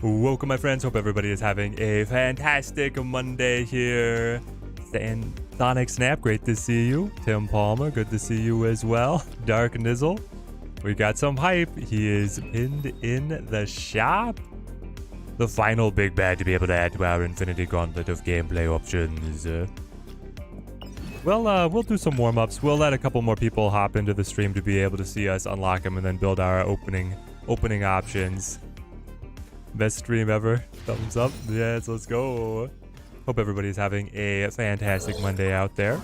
Welcome, my friends. Hope everybody is having a fantastic Monday here. Sonic Snap, great to see you. Tim Palmer, good to see you as well. Dark Nizzle, we got some hype. He is pinned in the shop. The final big bad to be able to add to our infinity gauntlet of gameplay options. We'll do some warm-ups. We'll let a couple more people hop into the stream to be able to see us unlock them and then build our opening options. Best stream ever. Thumbs up. Yes, let's go. Hope everybody's having a fantastic Monday out there.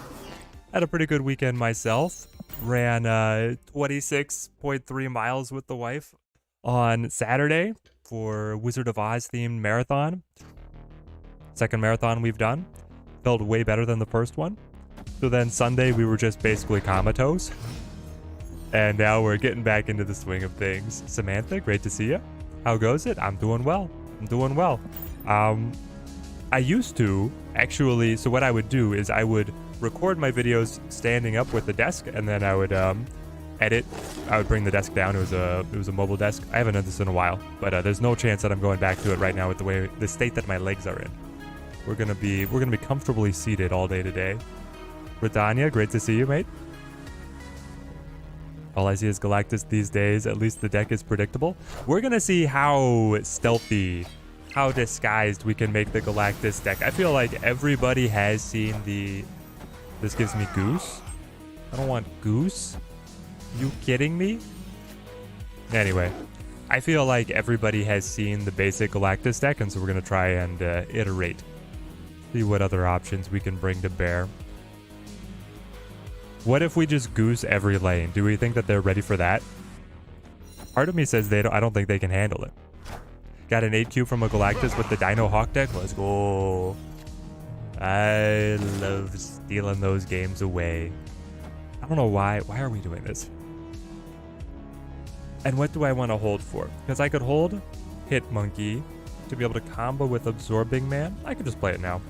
Had a pretty good weekend myself. Ran 26.3 miles with the wife on Saturday for Wizard of Oz themed marathon. Second marathon we've done. Felt way better than the first one. So then Sunday we were just basically comatose. And now we're getting back into the swing of things. Samantha, great to see you. How goes it? I'm doing well. I used to actually, so what I would do is I would record my videos standing up with the desk, and then I would edit. I would bring the desk down. It was a mobile desk. I haven't done this in a while, but there's no chance that I'm going back to it right now with the state that my legs are in. We're gonna be comfortably seated all day today. Britannia, great to see you, mate. All I see is Galactus these days. At least the deck is predictable. We're going to see how stealthy, how disguised we can make the Galactus deck. I feel like everybody has seen the... This gives me Goose. I don't want Goose. You kidding me? Anyway, I feel like everybody has seen the basic Galactus deck, and so we're going to try and iterate. See what other options we can bring to bear. What if we just goose every lane? Do we think that they're ready for that? Part of me says I don't think they can handle it. Got an 8Q from a Galactus with the Dino Hawk deck. Let's go. I love stealing those games away. I don't know why. Why are we doing this? And what do I want to hold for? Because I could hold Hit Monkey to be able to combo with Absorbing Man. I could just play it now.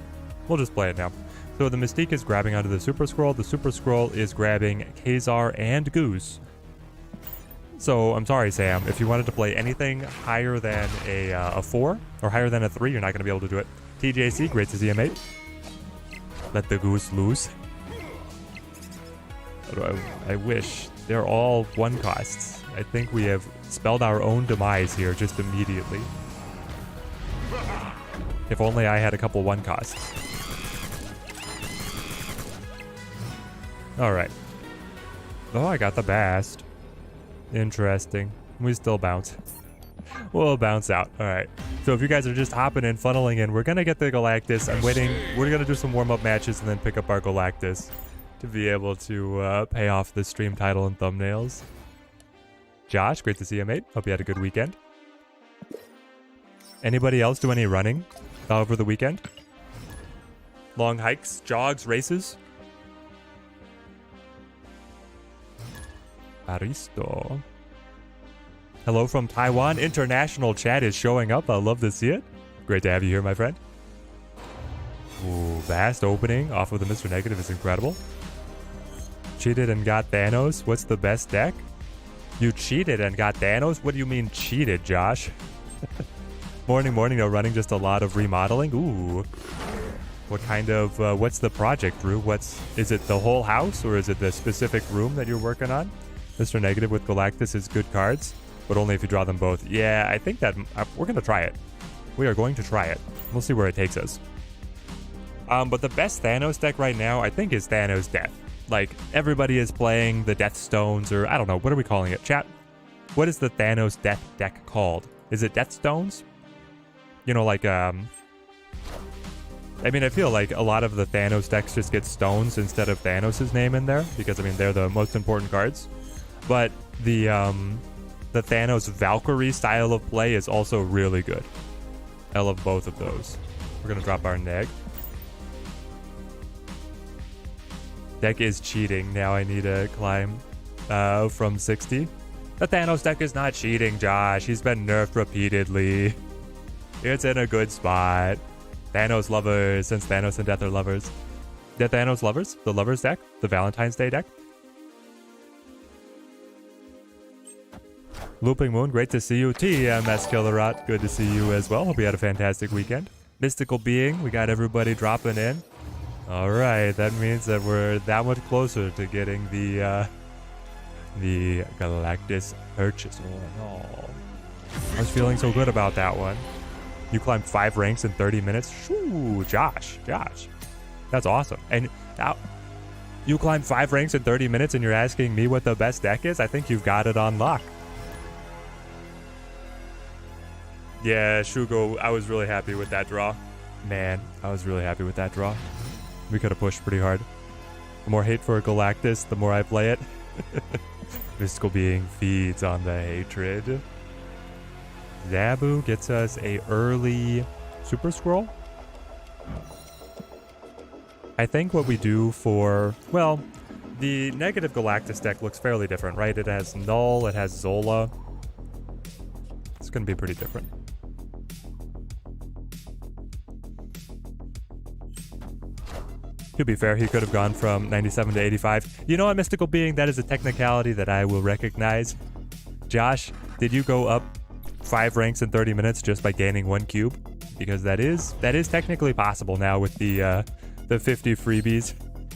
We'll just play it now. So the Mystique is grabbing onto the Super Scroll. The Super Scroll is grabbing Kazar and Goose. So I'm sorry, Sam. If you wanted to play anything higher than a 4 or higher than a 3, you're not going to be able to do it. TJC, great to see you, mate. Let the Goose loose. I wish. They're all 1 costs. I think we have spelled our own demise here just immediately. If only I had a couple 1 costs. Alright. Oh, I got the Bast. Interesting. We still bounce. We'll bounce out. Alright. So if you guys are just hopping in, funneling in, we're going to get the Galactus. I'm waiting. We're going to do some warm-up matches and then pick up our Galactus to be able to pay off the stream title and thumbnails. Josh, great to see you, mate. Hope you had a good weekend. Anybody else do any running over the weekend? Long hikes, jogs, races? Aristo. Hello from Taiwan. International chat is showing up. I love to see it. Great to have you here, my friend. Ooh, vast opening off of the Mr. Negative is incredible. Cheated and got Thanos. What's the best deck? You cheated and got Thanos? What do you mean cheated, Josh? Morning, no running, just a lot of remodeling. Ooh. What kind of, what's the project, Drew? Is it the whole house or is it the specific room that you're working on? Mr. Negative with Galactus is good cards, but only if you draw them both. Yeah, I think that we're going to try it. We are going to try it. We'll see where it takes us. But the best Thanos deck right now, I think, is Thanos Death. Like, everybody is playing the Death Stones, or I don't know, what are we calling it? Chat, what is the Thanos Death deck called? Is it Death Stones? You know, like, I mean, I feel like a lot of the Thanos decks just get stones instead of Thanos' name in there, because, I mean, they're the most important cards. But the Thanos Valkyrie style of play is also really good. I love both of those. We're going to drop our neg. Deck is cheating. Now I need to climb from 60. The Thanos deck is not cheating, Josh. He's been nerfed repeatedly. It's in a good spot. Thanos lovers, since Thanos and Death are lovers. The Thanos lovers, the lovers deck, the Valentine's Day deck. Looping Moon, great to see you. TMS Killerot, good to see you as well. Hope you had a fantastic weekend. Mystical Being, we got everybody dropping in. All right, that means that we're that much closer to getting the Galactus purchase. Oh no. I was feeling so good about that one. You climbed 5 ranks in 30 minutes. Shoo, Josh. That's awesome. And now you climbed 5 ranks in 30 minutes and you're asking me what the best deck is? I think you've got it on lock. Yeah, Shugo, I was really happy with that draw. Man, I was really happy with that draw. We could have pushed pretty hard. The more hate for Galactus, the more I play it. Mystical Being feeds on the hatred. Zabu gets us a early Super Scroll. I think what we do for, well, the negative Galactus deck looks fairly different, right? It has Null, it has Zola. It's going to be pretty different. To be fair, he could have gone from 97 to 85. You know what, Mystical Being? That is a technicality that I will recognize. Josh, did you go up 5 ranks in 30 minutes just by gaining 1 cube? Because that is technically possible now with the 50 freebies.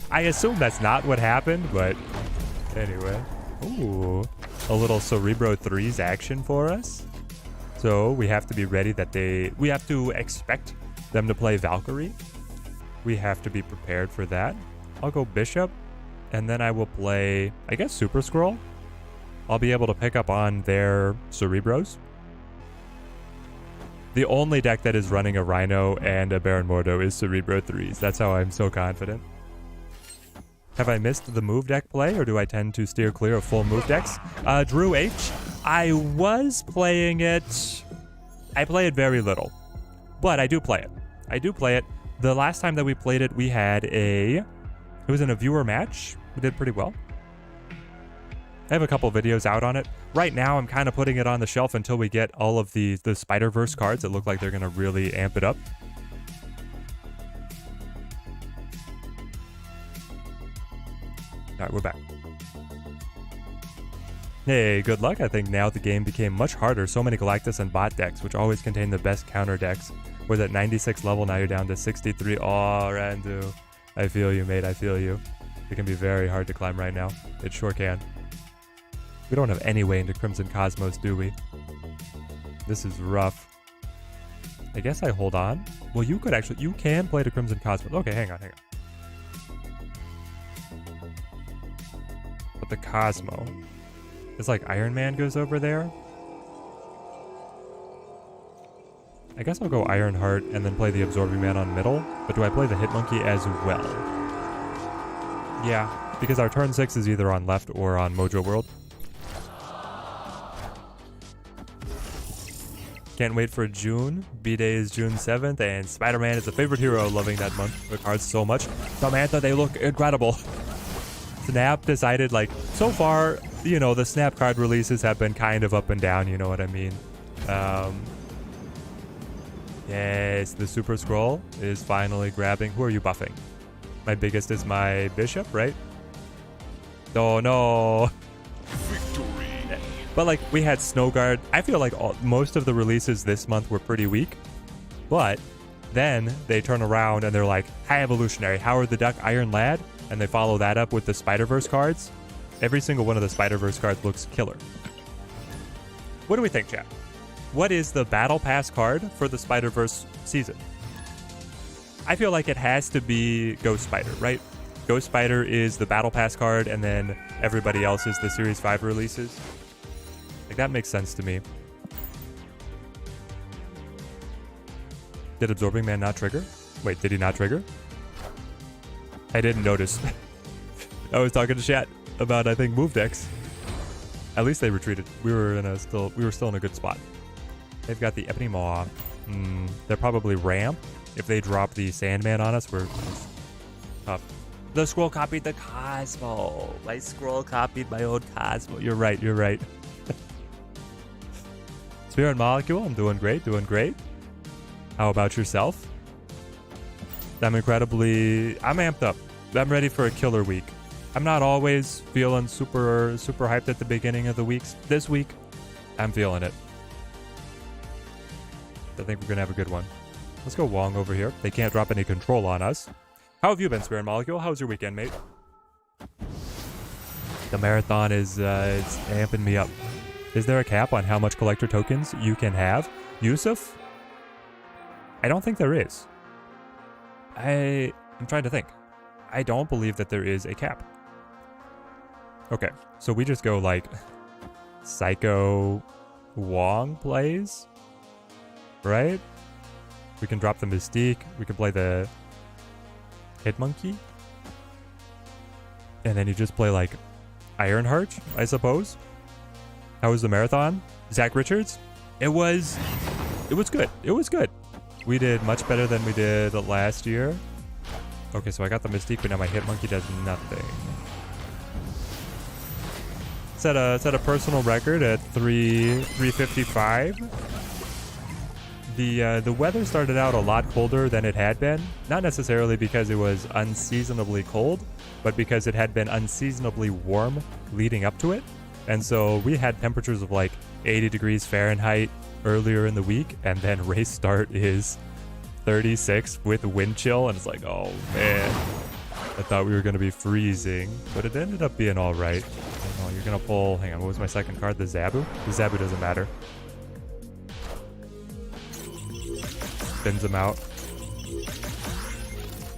I assume that's not what happened, but anyway. Ooh, a little Cerebro 3's action for us. So we have to be ready that we have to expect them to play Valkyrie. We have to be prepared for that. I'll go Bishop, and then I will play, I guess, Super Scroll. I'll be able to pick up on their Cerebros. The only deck that is running a Rhino and a Baron Mordo is Cerebro 3s. That's how I'm so confident. Have I missed the move deck play, or do I tend to steer clear of full move decks? Drew H, I was playing it. I play it very little, but I do play it. The last time that we played it, we had it was in a viewer match. We did pretty well. I have a couple videos out on it. Right now, I'm kind of putting it on the shelf until we get all of the Spider-Verse cards that look like they're going to really amp it up. All right, we're back. Hey, good luck. I think now the game became much harder. So many Galactus and bot decks, which always contain the best counter decks. Was at 96 level, now you're down to 63. Oh, Randu. I feel you, mate. I feel you. It can be very hard to climb right now. It sure can. We don't have any way into Crimson Cosmos, do we? This is rough. I guess I hold on. Well, you can play to Crimson Cosmos. Okay, hang on. But the Cosmo. It's like Iron Man goes over there. I guess I'll go Ironheart and then play the Absorbing Man on middle. But do I play the Hitmonkey as well? Yeah, because our turn 6 is either on left or on Mojo World. Can't wait for June. B-Day is June 7th, and Spider-Man is a favorite hero. Loving that month. The cards so much. Samantha, they look incredible. Snap decided, like, so far, you know, the Snap card releases have been kind of up and down, you know what I mean? Yes, the Super Scroll is finally grabbing. Who are you buffing? My biggest is my Bishop, right? Oh, no. Victory. But, like, we had Snowguard. I feel like most of the releases this month were pretty weak. But then they turn around and they're like, hi, Evolutionary, Howard the Duck, Iron Lad. And they follow that up with the Spider-Verse cards. Every single one of the Spider-Verse cards looks killer. What do we think, chat? What is the Battle Pass card for the Spider-Verse season? I feel like it has to be Ghost Spider, right? Ghost Spider is the Battle Pass card, and then everybody else is the Series 5 releases. Like, that makes sense to me. Did Absorbing Man not trigger? Wait, did he not trigger? I didn't notice. I was talking to chat about, I think, move decks. At least they retreated. We were still in a good spot. They've got the Ebony Maw. They're probably ramp. If they drop the Sandman on us, we're tough. The scroll copied the Cosmo. My scroll copied my own Cosmo. You're right. Spirit Molecule, I'm doing great. How about yourself? I'm amped up. I'm ready for a killer week. I'm not always feeling super hyped at the beginning of the weeks. This week, I'm feeling it. I think we're going to have a good one. Let's go Wong over here. They can't drop any control on us. How have you been, Spirit Molecule? How was your weekend, mate? The marathon is it's amping me up. Is there a cap on how much collector tokens you can have? Yusuf? I don't think there is. I'm trying to think. I don't believe that there is a cap. Okay, so we just go like Psycho Wong plays, right? We can drop the Mystique. We can play the Hit Monkey. And then you just play like Ironheart, I suppose. How was the marathon? Zach Richards? It was good. It was good. We did much better than we did last year. Okay, so I got the Mystique, but now my Hit Monkey does nothing. Set a personal record at 355. The weather started out a lot colder than it had been. Not necessarily because it was unseasonably cold, but because it had been unseasonably warm leading up to it. And so we had temperatures of like 80 degrees Fahrenheit earlier in the week, and then race start is 36 with wind chill, and it's like, oh man, I thought we were going to be freezing, but it ended up being all right. Oh, you're going to pull, hang on, what was my second card? The Zabu? The Zabu doesn't matter. Spins him out.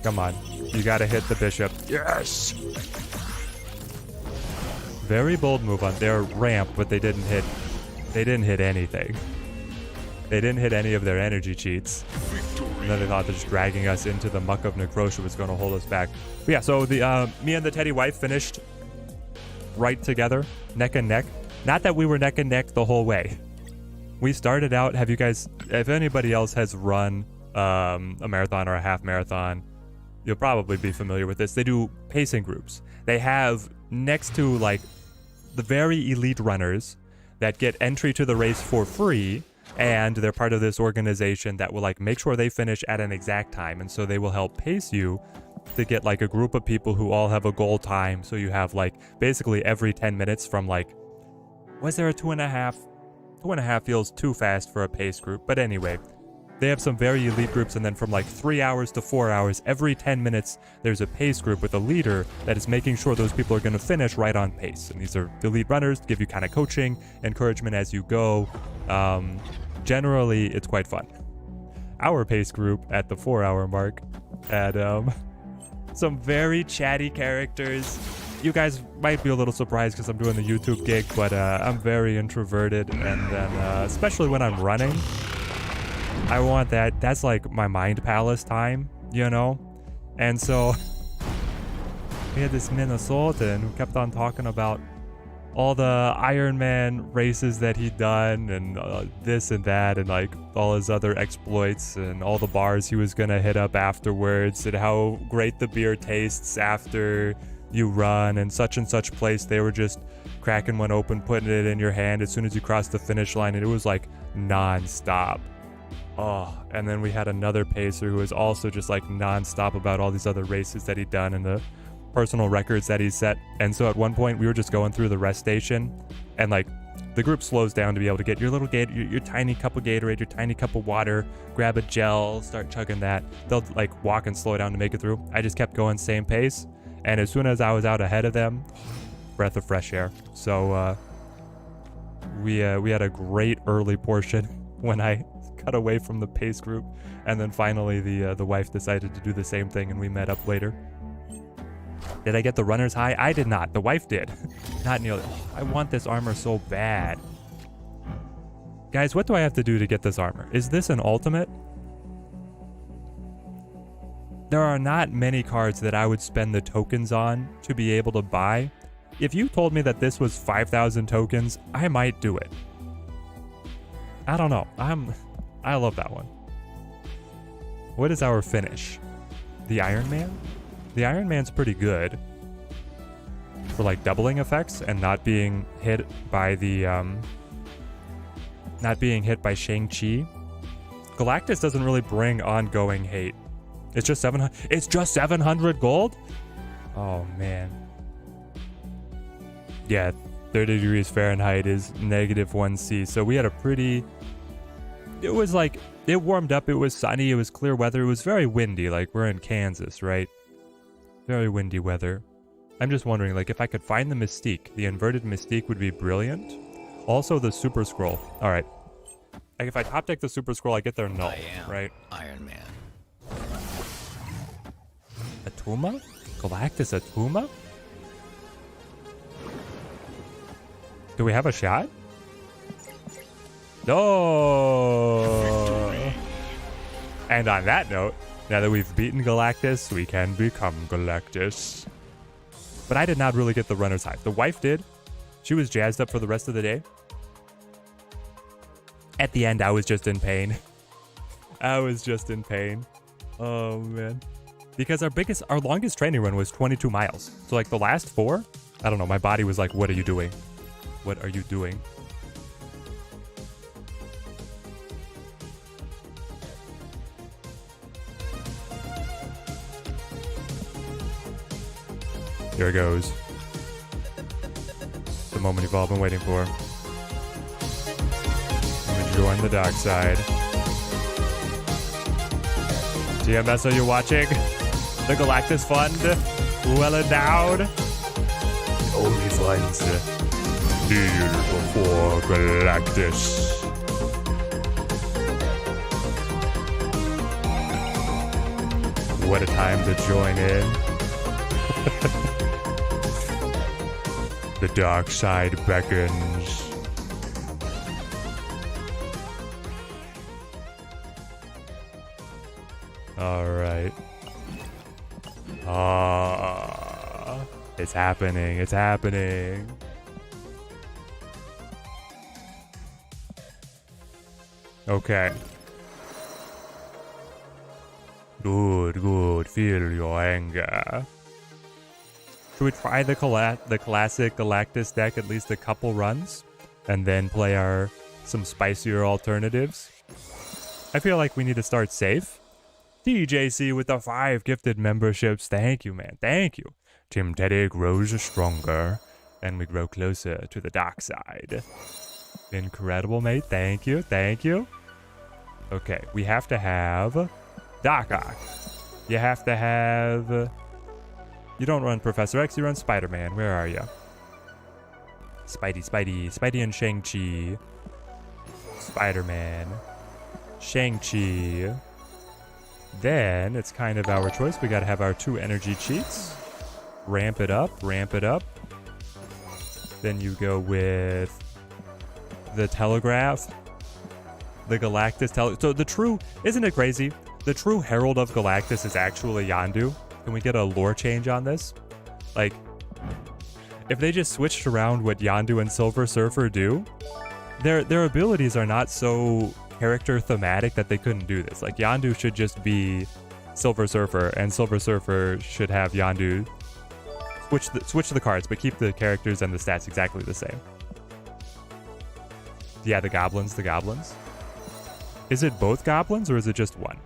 Come on, you got to hit the bishop. Yes! Very bold move on their ramp, but they didn't hit anything. They didn't hit any of their energy cheats. And then they thought that just dragging us into the muck of Necrosha was going to hold us back. But yeah, so the me and the Teddy wife finished right together, neck and neck. Not that we were neck and neck the whole way. We started out, if anybody else has run a marathon or a half marathon, you'll probably be familiar with this. They do pacing groups. They have next to like the very elite runners that get entry to the race for free, and they're part of this organization that will like make sure they finish at an exact time, and so they will help pace you to get like a group of people who all have a goal time. So you have like basically every 10 minutes from like, was there a 2.5? 2.5 feels too fast for a pace group, but anyway, they have some very elite groups, and then from like 3 hours to 4 hours, every 10 minutes, there's a pace group with a leader that is making sure those people are going to finish right on pace. And these are elite runners, give you kind of coaching, encouragement as you go. Generally, it's quite fun. Our pace group at the 4-hour mark had some very chatty characters. You guys might be a little surprised because I'm doing the YouTube gig, but I'm very introverted, and then especially when I'm running, I want that's like my mind palace time, you know? And so we had this Minnesotan who kept on talking about all the Iron Man races that he'd done, and this and that, and like all his other exploits, and all the bars he was gonna hit up afterwards, and how great the beer tastes after you run, and such place they were just cracking one open, putting it in your hand as soon as you crossed the finish line, and it was like non-stop. Oh, and then we had another pacer who was also just like non-stop about all these other races that he'd done and the personal records that he set. And so at one point we were just going through the rest station, and like the group slows down to be able to get your little your tiny cup of Gatorade, your tiny cup of water, grab a gel, start chugging that. They'll like walk and slow down to make it through. I just kept going same pace, and as soon as I was out ahead of them, breath of fresh air. So we had a great early portion when I cut away from the pace group, and then finally the wife decided to do the same thing, and we met up later. Did I get the runner's high? I did not. The wife did. Not nearly. Oh, I want this armor so bad. Guys, what do I have to do to get this armor? Is this an ultimate? There are not many cards that I would spend the tokens on to be able to buy. If you told me that this was 5,000 tokens, I might do it. I don't know. I love that one. What is our finish? The Iron Man? The Iron Man's pretty good for like doubling effects and not being hit by the not being hit by Shang-Chi. Galactus doesn't really bring ongoing hate. It's just 700. It's just 700 gold? Oh man. Yeah, 30 degrees Fahrenheit is -1C. So we had a pretty... It was like... It warmed up, it was sunny, it was clear weather, it was very windy, like we're in Kansas, right? Very windy weather. I'm just wondering, like, if I could find the Mystique, the inverted Mystique would be brilliant. Also, the Super Scroll. Alright. Like, if I top deck the Super Scroll, I get their null, right? Iron Man. Atuma? Galactus Atuma? Do we have a shot? No! And on that note, now that we've beaten Galactus, we can become Galactus. But I did not really get the runner's high. The wife did. She was jazzed up for the rest of the day. At the end, I was just in pain. I was just in pain. Oh, man. Because our longest training run was 22 miles. So, like, the last 4, I don't know, my body was like, what are you doing? What are you doing? Here it goes. The moment you've all been waiting for. I'm gonna join the dark side. TMS, are you watching? The Galactus Fund? Well endowed? Only funds. Deal before Galactus. What a time to join in. The dark side beckons. All right. It's happening. It's happening. Okay. Good, good. Feel your anger. Should we try the classic Galactus deck at least a couple runs? And then play some spicier alternatives? I feel like we need to start safe. TJC with the 5 gifted memberships. Thank you, man. Thank you. Tim Teddy grows stronger. And we grow closer to the dark side. Incredible, mate. Thank you. Thank you. Okay, we have to have Doc Ock. You have to have... You don't run Professor X, you run Spider-Man. Where are you? Spidey and Shang-Chi. Spider-Man. Shang-Chi. Then, it's kind of our choice. We gotta have our 2 energy cheats. Ramp it up, ramp it up. Then you go with the Telegraph. The Galactus So the true... Isn't it crazy? The true Herald of Galactus is actually Yondu. Can we get a lore change on this? Like, if they just switched around what Yondu and Silver Surfer do, their abilities are not so character thematic that they couldn't do this. Like, Yondu should just be Silver Surfer, and Silver Surfer should have Yondu. Switch the cards, but keep the characters and the stats exactly the same. Yeah, the goblins. Is it both goblins, or is it just one?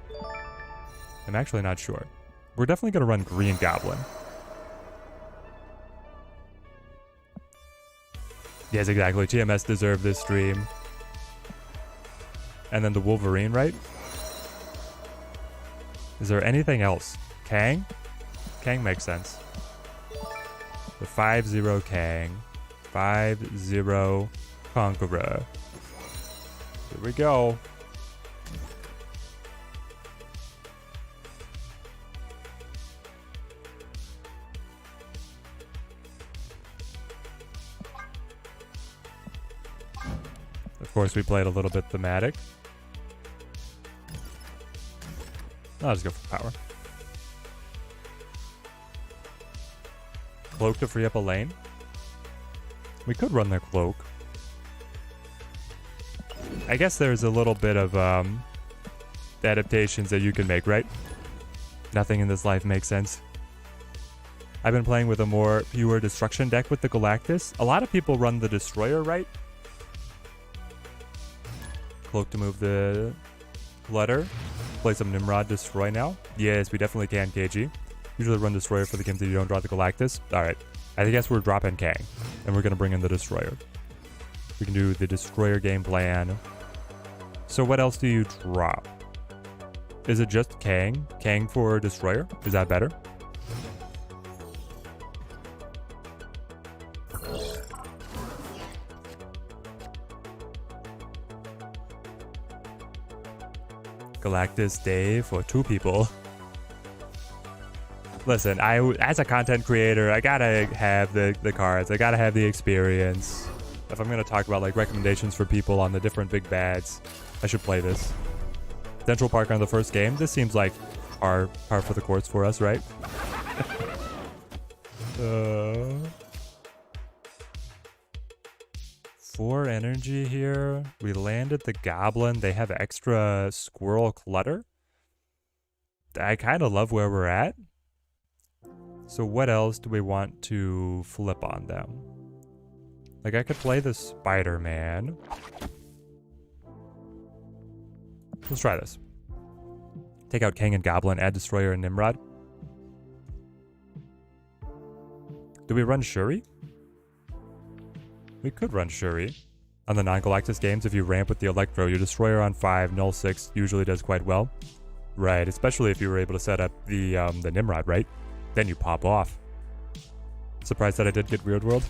I'm actually not sure. We're definitely going to run Green Goblin. Yes, exactly. TMS deserved this stream. And then the Wolverine, right? Is there anything else? Kang? Kang makes sense. The 5-0 Kang. 5-0 Conqueror. Here we go. Of course, we played a little bit thematic. I'll just go for power. Cloak to free up a lane. We could run their cloak. I guess there's a little bit of adaptations that you can make, right? Nothing in this life makes sense. I've been playing with a more pure destruction deck with the Galactus. A lot of people run the Destroyer, right? Cloak to move the Clutter. Play some Nimrod Destroy now. Yes, we definitely can, KG. Usually run Destroyer for the games that you don't draw the Galactus. Alright. I guess we're dropping Kang, and we're going to bring in the Destroyer. We can do the Destroyer game plan. So what else do you drop? Is it just Kang? Kang for Destroyer? Is that better? Galactus Day for 2 people. Listen, as a content creator, I gotta have the cards. I gotta have the experience. If I'm gonna talk about like recommendations for people on the different big bads, I should play this. Central Park on the first game. This seems like par for the course for us, right? 4 energy here. We landed the Goblin. They have extra Squirrel Clutter. I kind of love where we're at. So what else do we want to flip on them? Like I could play the Spider-Man. Let's try this. Take out Kang and Goblin, add Destroyer and Nimrod. Do we run Shuri? We could run Shuri. On the non-Galactus games, if you ramp with the Electro, your Destroyer on 5, null 6 usually does quite well. Right, especially if you were able to set up the Nimrod, right? Then you pop off. Surprised that I did get Weird World.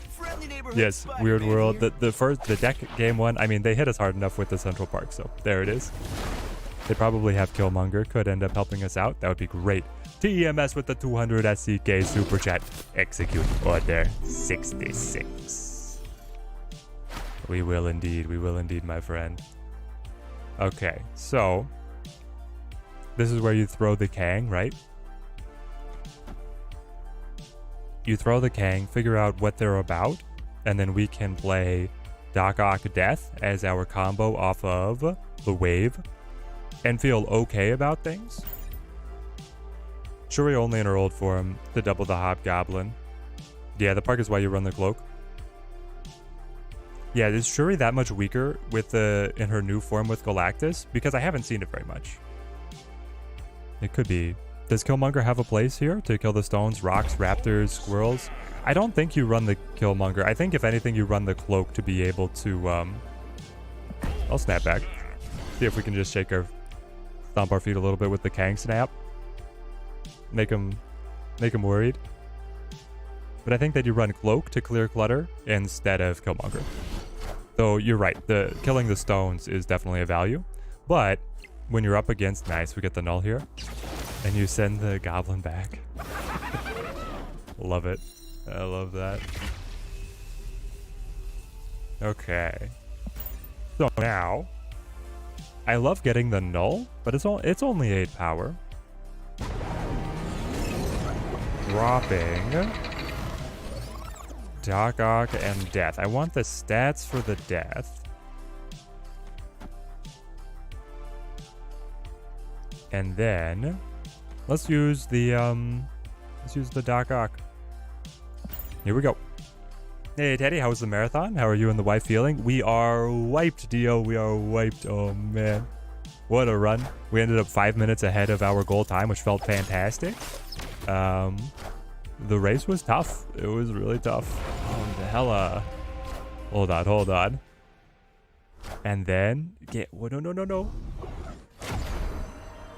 Yes, Weird World. The deck game one, I mean, they hit us hard enough with the Central Park, so there it is. They probably have Killmonger, could end up helping us out. That would be great. TEMS with the 200 SCK Super Chat. Execute Order 66. We will indeed, my friend. Okay, so this is where you throw the Kang, right? You throw the Kang, figure out what they're about, and then we can play Doc Ock Death as our combo off of the wave and feel okay about things. Shuri only in her old form to double the Hobgoblin. Yeah, the park is why you run the cloak. Yeah, is Shuri that much weaker with in her new form with Galactus? Because I haven't seen it very much. It could be. Does Killmonger have a place here to kill the stones, rocks, raptors, squirrels? I don't think you run the Killmonger. I think if anything you run the cloak to be able to I'll snap back. See if we can just stomp our feet a little bit with the Kang snap. Make him worried. But I think that you run cloak to clear clutter instead of Killmonger. Though you're right, killing the stones is definitely a value. But when you're up against, nice, we get the null here. And you send the Goblin back. Love it. I love that. Okay. So now, I love getting the null, but it's only 8 power. Dropping Doc Ock and Death. I want the stats for the Death. And then let's use the Doc Ock. Here we go. Hey Teddy, how was the marathon? How are you and the wife feeling? We are wiped, Dio. We are wiped. Oh man. What a run. We ended up 5 minutes ahead of our goal time, which felt fantastic. The race was tough. It was really tough. Oh the hella. Hold on. And then no.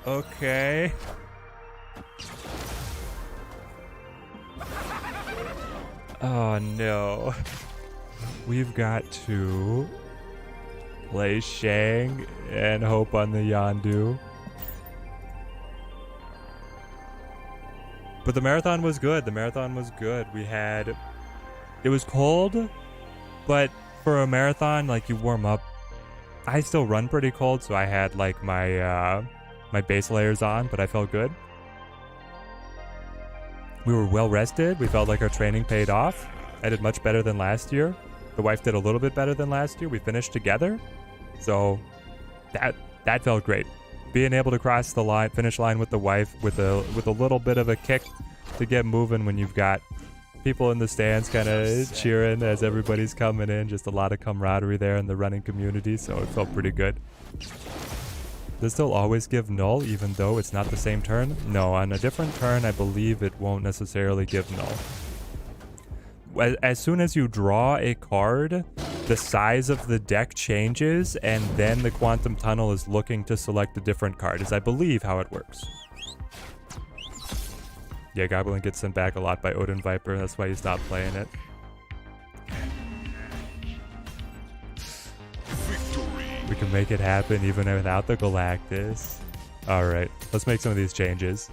Okay. Oh no. We've got to play Shang and hope on the Yondu. But the marathon was good. It was cold, but for a marathon, like you warm up. I still run pretty cold, so I had like my base layers on, but I felt good. We were well rested. We felt like our training paid off. I did much better than last year. The wife did a little bit better than last year. We finished together. So that felt great. Being able to cross the finish line with the wife with a little bit of a kick to get moving when you've got people in the stands kind of cheering as everybody's coming in. Just a lot of camaraderie there in the running community. So it felt pretty good. Does still always give null even though it's not the same turn? No, on a different turn I believe it won't necessarily give null. as soon as you draw a card, the size of the deck changes, and then the Quantum Tunnel is looking to select a different card, is I believe how it works. Yeah, Goblin gets sent back a lot by Odin Viper. That's why you stopped playing it. Victory. We can make it happen even without the Galactus. All right, let's make some of these changes.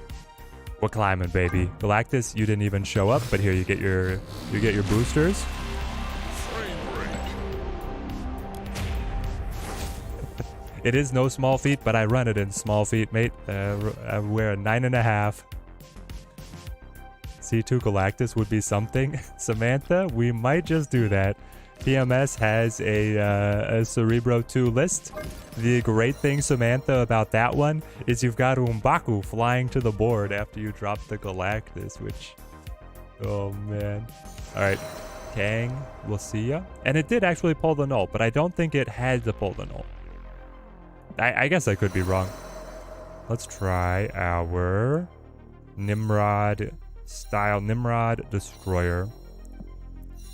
We're climbing, baby. Galactus, you didn't even show up, but here you get your boosters. It is no small feat, but I run it in small feet, mate. I wear a 9.5. C2 Galactus would be something. Samantha, we might just do that. PMS has a Cerebro 2 list. The great thing, Samantha, about that one is you've got Umbaku flying to the board after you drop the Galactus, which... Oh, man. All right. Kang, we'll see ya. And it did actually pull the null, but I don't think it had to pull the null. I guess I could be wrong. Let's try our Nimrod style Nimrod Destroyer.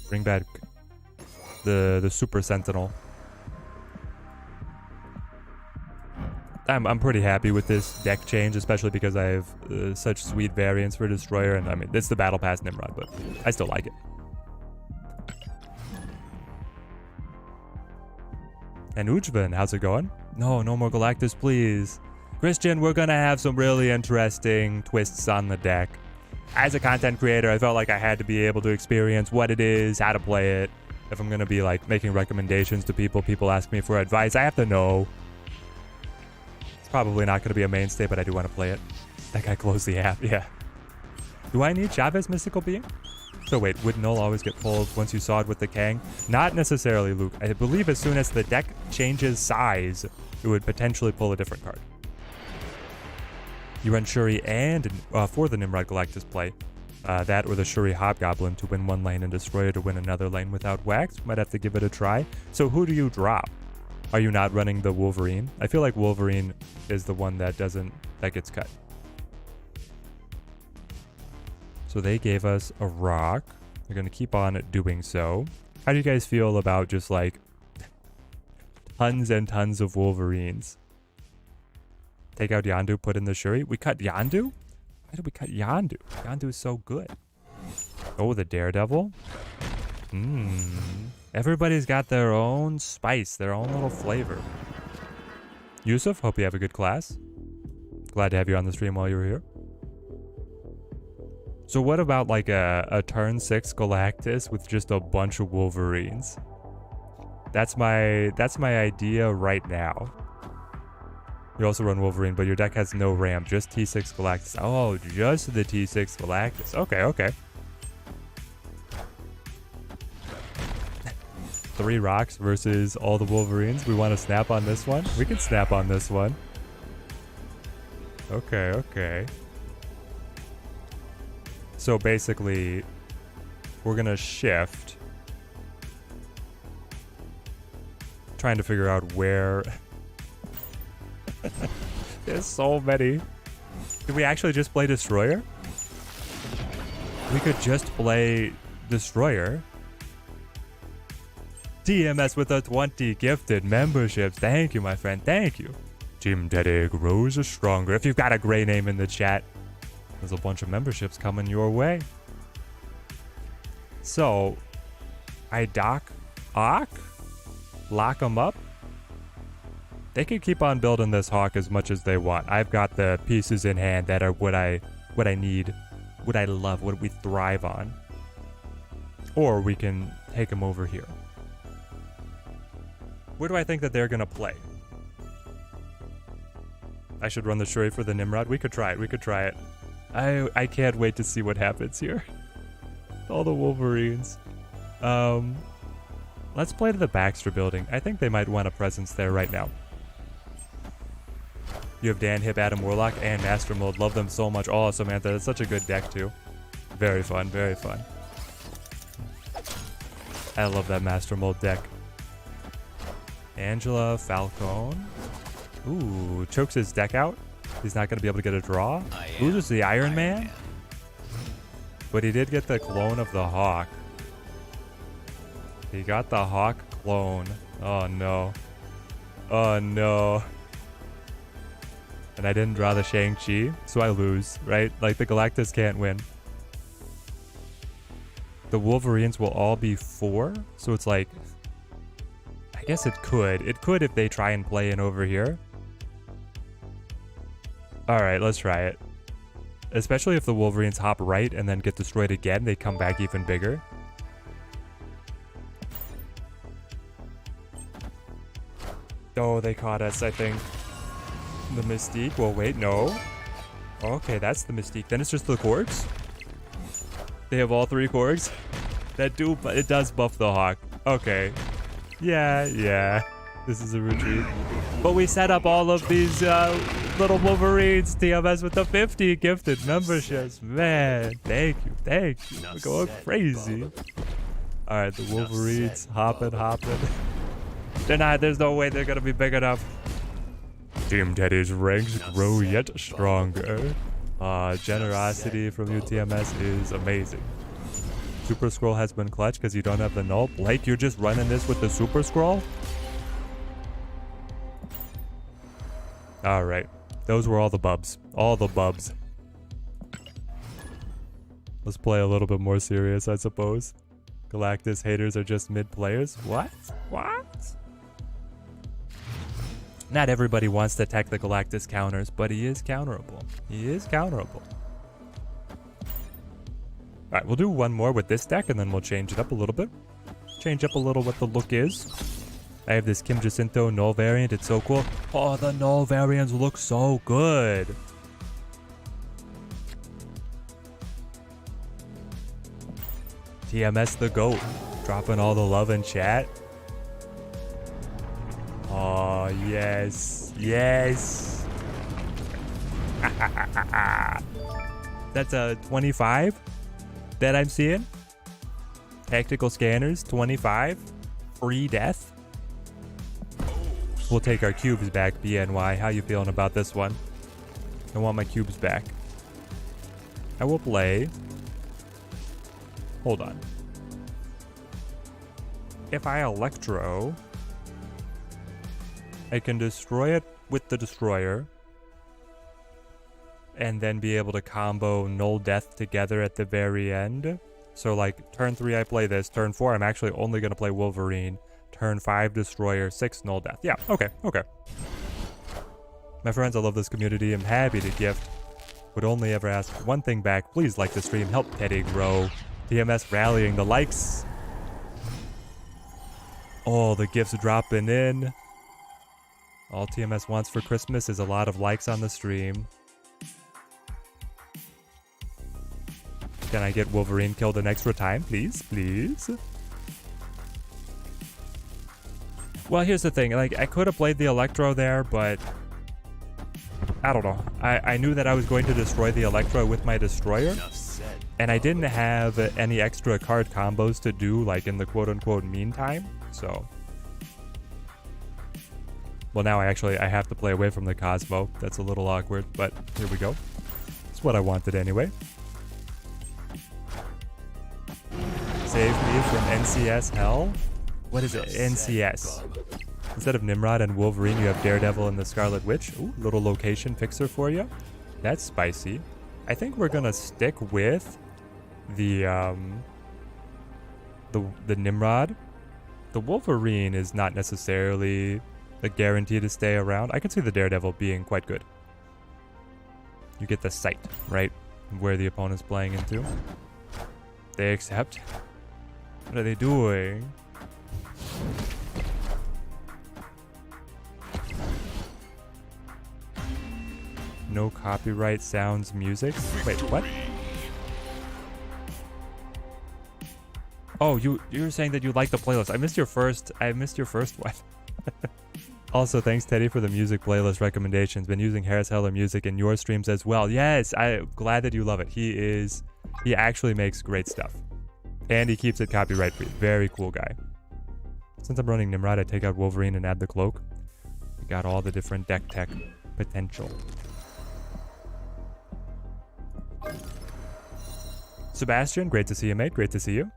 Bring back the Super Sentinel. I'm pretty happy with this deck change, especially because I have such sweet variants for Destroyer, and I mean it's the Battle Pass Nimrod, but I still like it. And Ujvan, how's it going? No more Galactus, please. Christian, we're gonna have some really interesting twists on the deck. As a content creator, I felt like I had to be able to experience what it is, how to play it. If I'm gonna be like making recommendations to people ask me for advice, I have to know. It's probably not gonna be a mainstay, but I do want to play it. That guy closed the app, yeah. Do I need Chavez Mystical Being? So wait, would null always get pulled once you saw it with the Kang? Not necessarily, Luke. I believe as soon as the deck changes size, it would potentially pull a different card. You run Shuri and for the Nimrod Galactus play. That or the Shuri Hobgoblin to win one lane and Destroyer to win another lane without wax. Might have to give it a try. So who do you drop? Are you not running the Wolverine? I feel like Wolverine is the one that gets cut. So they gave us a rock. They're going to keep on doing so. How do you guys feel about just like tons and tons of Wolverines? Take out Yondu, put in the Shuri. We cut Yondu? Why did we cut Yondu? Yondu is so good. Oh, the Daredevil. Everybody's got their own spice, their own little flavor. Yusuf, hope you have a good class. Glad to have you on the stream while you were here. So what about like a turn 6 Galactus with just a bunch of Wolverines? That's my idea right now. You also run Wolverine, but your deck has no ramp, just T6 Galactus. Oh, just the T6 Galactus. Okay. 3 rocks versus all the Wolverines. We want to snap on this one? We can snap on this one. Okay. So basically, we're going to shift. Trying to figure out where... There's so many. Did we actually just play Destroyer? We could just play Destroyer. TMS with a 20 gifted memberships. Thank you, my friend. Thank you. Team Teddy grows stronger. If you've got a gray name in the chat, there's a bunch of memberships coming your way. So, I lock them up. They could keep on building this Hawk as much as they want. I've got the pieces in hand that are what I need, what I love, what we thrive on. Or we can take them over here. Where do I think that they're going to play? I should run the Shuri for the Nimrod. We could try it. I can't wait to see what happens here. All the Wolverines. Let's play to the Baxter building. I think they might want a presence there right now. You have Dan, Hip, Adam, Warlock, and Master Mold. Love them so much. Oh, Samantha, that's such a good deck too. Very fun, very fun. I love that Master Mold deck. Angela, Falcone. Ooh, chokes his deck out. He's not going to be able to get a draw. Ooh, this is the Iron Man. But he did get the clone of the Hawk. He got the Hawk clone. Oh no. Oh no. And I didn't draw the Shang-Chi, so I lose, right? Like the Galactus can't win. The Wolverines will all be 4, so it's like... I guess it could. It could if they try and play in over here. Alright, let's try it. Especially if the Wolverines hop right and then get destroyed again, they come back even bigger. Oh, they caught us, I think. The Mystique? Well, wait, no. Okay, that's the Mystique. Then it's just the Korgs? They have all 3 Korgs? That do, but it does buff the Hawk. Okay. Yeah. This is a retreat. But we set up all of these little Wolverines TMS with the 50 gifted memberships. Man, thank you. We're going crazy. Alright, the Wolverines hopping. They're not, there's no way they're gonna be big enough. Team Teddy's ranks grow yet stronger. Generosity from UTMS is amazing. Super Scroll has been clutch because you don't have the null. Blake, you're just running this with the Super Scroll? Alright. Those were all the bubs. All the bubs. Let's play a little bit more serious, I suppose. Galactus haters are just mid players. What? Not everybody wants to tech the Galactus counters, but he is counterable. Alright, we'll do one more with this deck and then we'll change it up a little bit. Change up a little what the look is. I have this Kim Jacinto null variant. It's so cool. Oh, the null variants look so good. TMS the GOAT. Dropping all the love in chat. Oh, yes. That's a 25 that I'm seeing. Tactical scanners, 25. Free death. We'll take our cubes back, BNY. How you feeling about this one? I want my cubes back. I will play. Hold on. If I Electro, I can destroy it with the Destroyer and then be able to combo Null Death together at the very end. So like turn 3 I play this, turn 4 I'm actually only going to play Wolverine, turn 5 Destroyer, 6 Null Death. Yeah, okay. My friends, I love this community. I'm happy to gift. Would only ever ask one thing back. Please like the stream, help Teddy grow. TMS rallying the likes. Oh, the gifts dropping in. All TMS wants for Christmas is a lot of likes on the stream. Can I get Wolverine killed an extra time, please? Well, here's the thing. Like, I could have played the Electro there, but I don't know. I knew that I was going to destroy the Electro with my Destroyer, and I didn't have any extra card combos to do, like, in the quote-unquote meantime, so... Well, now I have to play away from the Cosmo. That's a little awkward, but here we go. It's what I wanted anyway. Save me from NCS hell? What is it? NCS. Instead of Nimrod and Wolverine, you have Daredevil and the Scarlet Witch. Ooh, little location fixer for you. That's spicy. I think we're gonna stick with the Nimrod. The Wolverine is not necessarily a guarantee to stay around. I can see the Daredevil being quite good. You get the sight, right? Where the opponent's playing into. They accept. What are they doing? No copyright sounds music. Wait, what? Oh, you're saying that you like the playlist. I missed your first one. Also, thanks Teddy for the music playlist recommendations. Been using Harris Heller music in your streams as well. Yes, I'm glad that you love it. He actually makes great stuff. And he keeps it copyright free. Very cool guy. Since I'm running Nimrod, I take out Wolverine and add the cloak. We got all the different deck tech potential. Sebastian, great to see you, mate. Great to see you.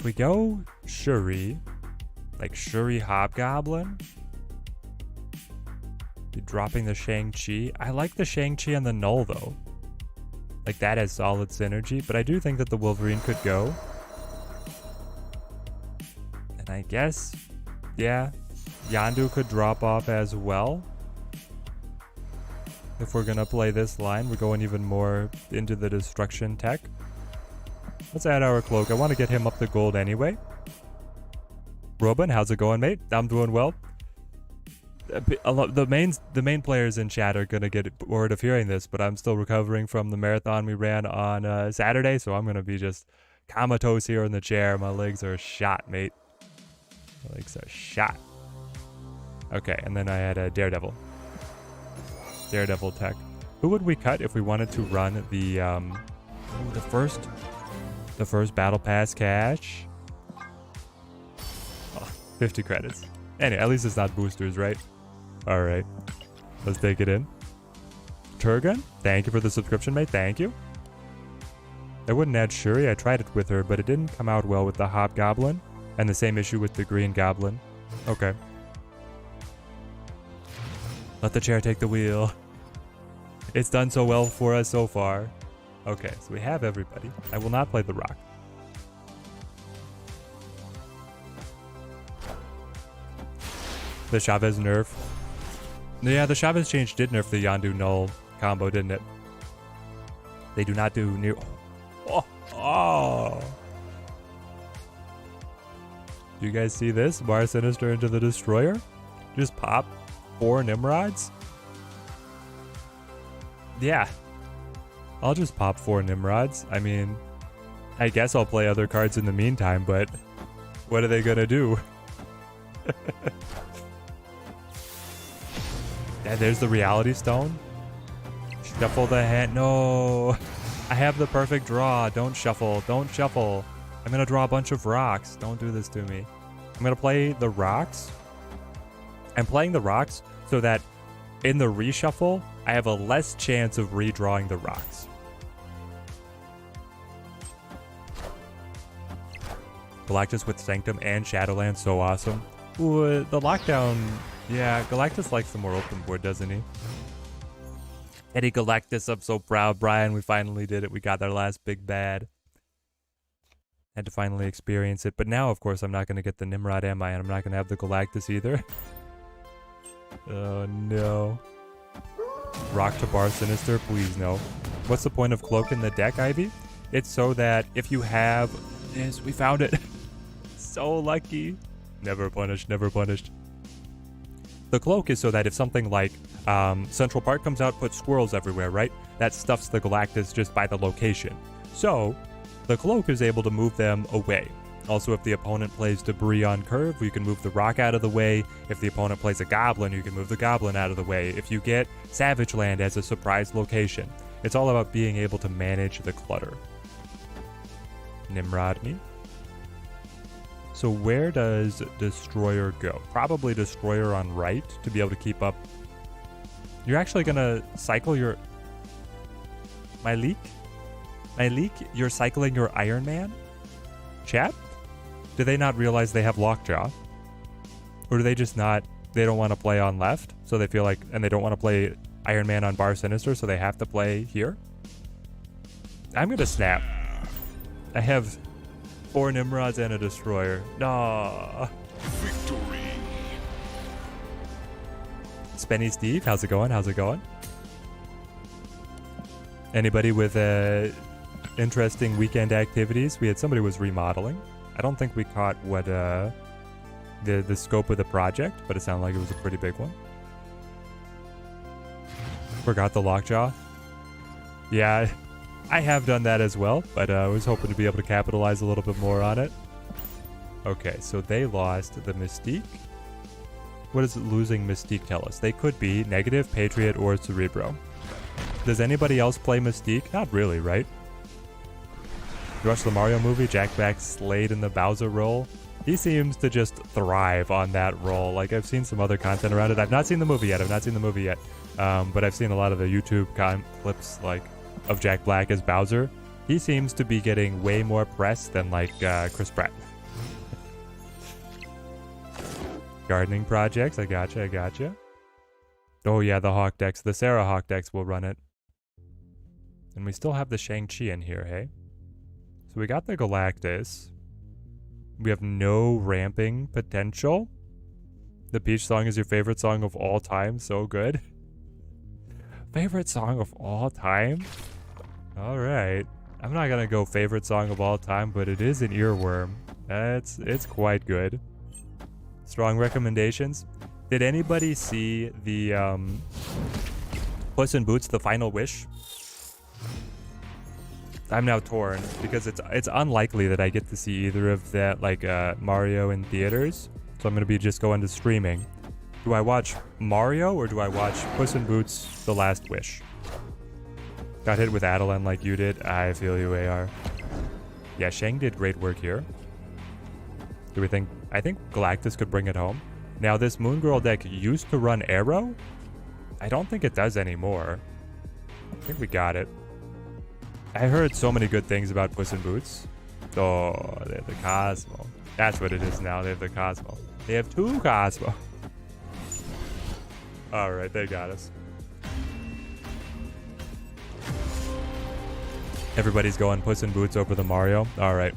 we go Shuri, like Shuri Hobgoblin, be dropping the Shang-Chi. I like the Shang-Chi and the Null though. Like that has solid synergy, but I do think that the Wolverine could go. And I guess, yeah, Yondu could drop off as well. If we're gonna play this line, we're going even more into the destruction tech. Let's add our cloak. I want to get him up to gold anyway. Robin, how's it going, mate? I'm doing well. The main players in chat are gonna get bored of hearing this, but I'm still recovering from the marathon we ran on Saturday, so I'm gonna be just comatose here in the chair. My legs are shot, mate. My legs are shot. Okay, and then I had a Daredevil tech. Who would we cut if we wanted to run the first battle pass cash? Oh, 50 credits. Anyway, at least it's not boosters, right? All right, let's take it in. Turgan, thank you for the subscription, mate. Thank you. I wouldn't add Shuri. I tried it with her, but it didn't come out well with the Hobgoblin, and the same issue with the Green Goblin. Okay. Let the chair take the wheel. It's done so well for us so far. Okay, so we have everybody. I will not play the Rock. The Chavez nerf. Yeah, the Chavez change did nerf the Yondu Null combo, didn't it? They do not do new. Oh. Do you guys see this? Bar Sinister into the Destroyer? Just pop 4 Nimrods? Yeah. I'll just pop 4 Nimrods. I mean, I guess I'll play other cards in the meantime, but what are they gonna do? Yeah, there's the Reality Stone. Shuffle the hand. No. I have the perfect draw. Don't shuffle. Don't shuffle. I'm gonna draw a bunch of rocks. Don't do this to me. I'm gonna play the rocks. I'm playing the rocks so that in the reshuffle, I have a less chance of redrawing the rocks. Galactus with Sanctum and Shadowland, so awesome. Ooh, the lockdown, yeah, Galactus likes the more open board, doesn't he? Eddie Galactus, I'm so proud, Brian. We finally did it. We got our last big bad. Had to finally experience it. But now, of course, I'm not going to get the Nimrod, am I? And I'm not going to have the Galactus either. Oh, no. Rock to Bar Sinister, please no. What's the point of Cloak in the deck, Ivy? It's so that if you have... Yes, we found it. So lucky. Never punished, never punished. The Cloak is so that if something like Central Park comes out, put squirrels everywhere, right? That stuffs the Galactus just by the location. So, the Cloak is able to move them away. Also, if the opponent plays debris on curve, you can move the rock out of the way. If the opponent plays a goblin, you can move the goblin out of the way. If you get Savage Land as a surprise location, it's all about being able to manage the clutter. Nimrod me. So where does Destroyer go? Probably Destroyer on right to be able to keep up. You're actually gonna cycle your... My leak? You're cycling your Iron Man? Chat? Do they not realize they have Lockjaw? Or do they just not... They don't want to play on left, so they feel like... And they don't want to play Iron Man on Bar Sinister, so they have to play here? I'm gonna snap. I have 4 Nimrods and a Destroyer. No. Victory. Spenny Steve, how's it going? How's it going? Anybody with interesting weekend activities? We had somebody who was remodeling. I don't think we caught what the scope of the project, but it sounded like it was a pretty big one. Forgot the Lockjaw. Yeah, I have done that as well, but I was hoping to be able to capitalize a little bit more on it. Okay, so they lost the Mystique. What does losing Mystique tell us? They could be negative, Patriot, or Cerebro. Does anybody else play Mystique? Not really, right? You watch the Mario movie? Jack Black slayed in the Bowser role. He seems to just thrive on that role. Like, I've seen some other content around it. I've not seen the movie yet. But I've seen a lot of the YouTube clips, like, of Jack Black as Bowser. He seems to be getting way more press than, like, Chris Pratt. Gardening projects. I gotcha. I gotcha. Oh, yeah, the Hawk decks. The Sarah Hawk decks will run it. And we still have the Shang-Chi in here, hey? So we got the Galactus. We have no ramping potential. The Peach song is your favorite song of all time. So good. Favorite song of all time? All right. I'm not going to go favorite song of all time, but it is an earworm. It's quite good. Strong recommendations. Did anybody see the Puss in Boots: The Final Wish? I'm now torn because it's unlikely that I get to see either of that, like Mario in theaters. So I'm gonna be just going to streaming. Do I watch Mario or do I watch Puss in Boots: The Last Wish? Got hit with Adeline like you did. I feel you, AR. Yeah, Shang did great work here. Do we think? I think Galactus could bring it home. Now this Moon Girl deck used to run Arrow. I don't think it does anymore. I think we got it. I heard so many good things about Puss in Boots. Oh, they have the Cosmo. That's what it is now. They have the Cosmo. They have two Cosmo. All right, they got us. Everybody's going Puss in Boots over the Mario. All right,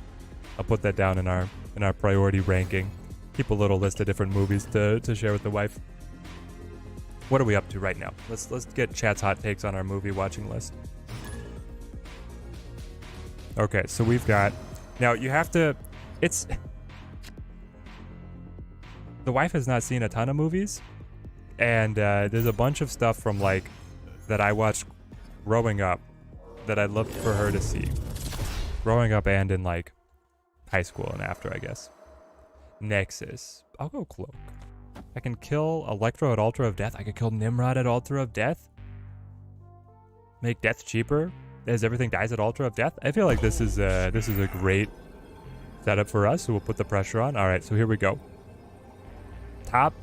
I'll put that down in our priority ranking. Keep a little list of different movies to share with the wife. What are we up to right now? Let's get chat's hot takes on our movie watching list. Okay, so we've got... Now, you have to... It's... The wife has not seen a ton of movies. And there's a bunch of stuff from, like, that I watched growing up that I'd love for her to see. Growing up and in, like, high school and after, I guess. Nexus. I'll go Cloak. I can kill Electro at Altar of Death. I could kill Nimrod at Altar of Death. Make death cheaper as everything dies at Altar of Death. I feel like this is a great setup for us, so we'll put the pressure on. All right, so here we go. Top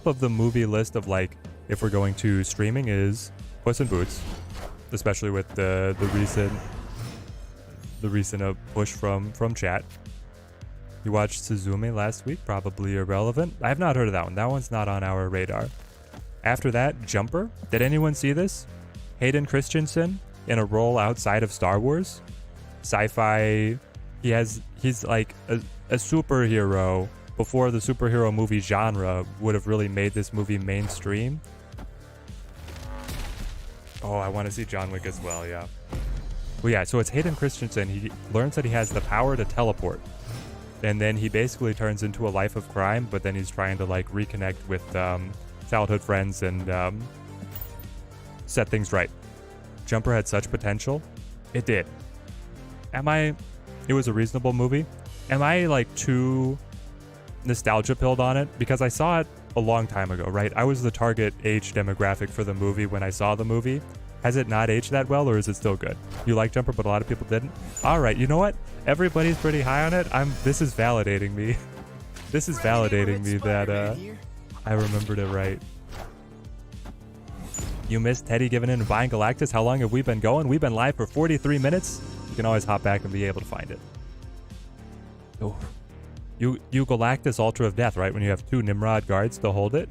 of the movie list of, like, if we're going to streaming is Puss in Boots, especially with the recent push from chat. You watched Suzume last week, probably irrelevant. I have not heard of that one. That one's not on our radar. After that, Jumper. Did anyone see this? Hayden Christensen in a role outside of Star Wars. Sci-fi. He's like a superhero before the superhero movie genre would have really made this movie mainstream. Oh, I want to see John Wick as well, yeah. Well, yeah, so it's Hayden Christensen. He learns that he has the power to teleport. And then he basically turns into a life of crime, but then he's trying to, like, reconnect with childhood friends and set things right. Jumper had such potential. It did. It was a reasonable movie. Am I, like, too nostalgia pilled on it? Because I saw it a long time ago, right? I was the target age demographic for the movie when I saw the movie. Has it not aged that well, or is it still good? You like Jumper, but a lot of people didn't? All right, you know what? Everybody's pretty high on it. This is validating me. This is validating me that I remembered it right. You missed Teddy giving in and buying Galactus. How long have we been going? We've been live for 43 minutes. You can always hop back and be able to find it. Oh, you Galactus Altar of Death, right? When you have two Nimrod guards to hold it.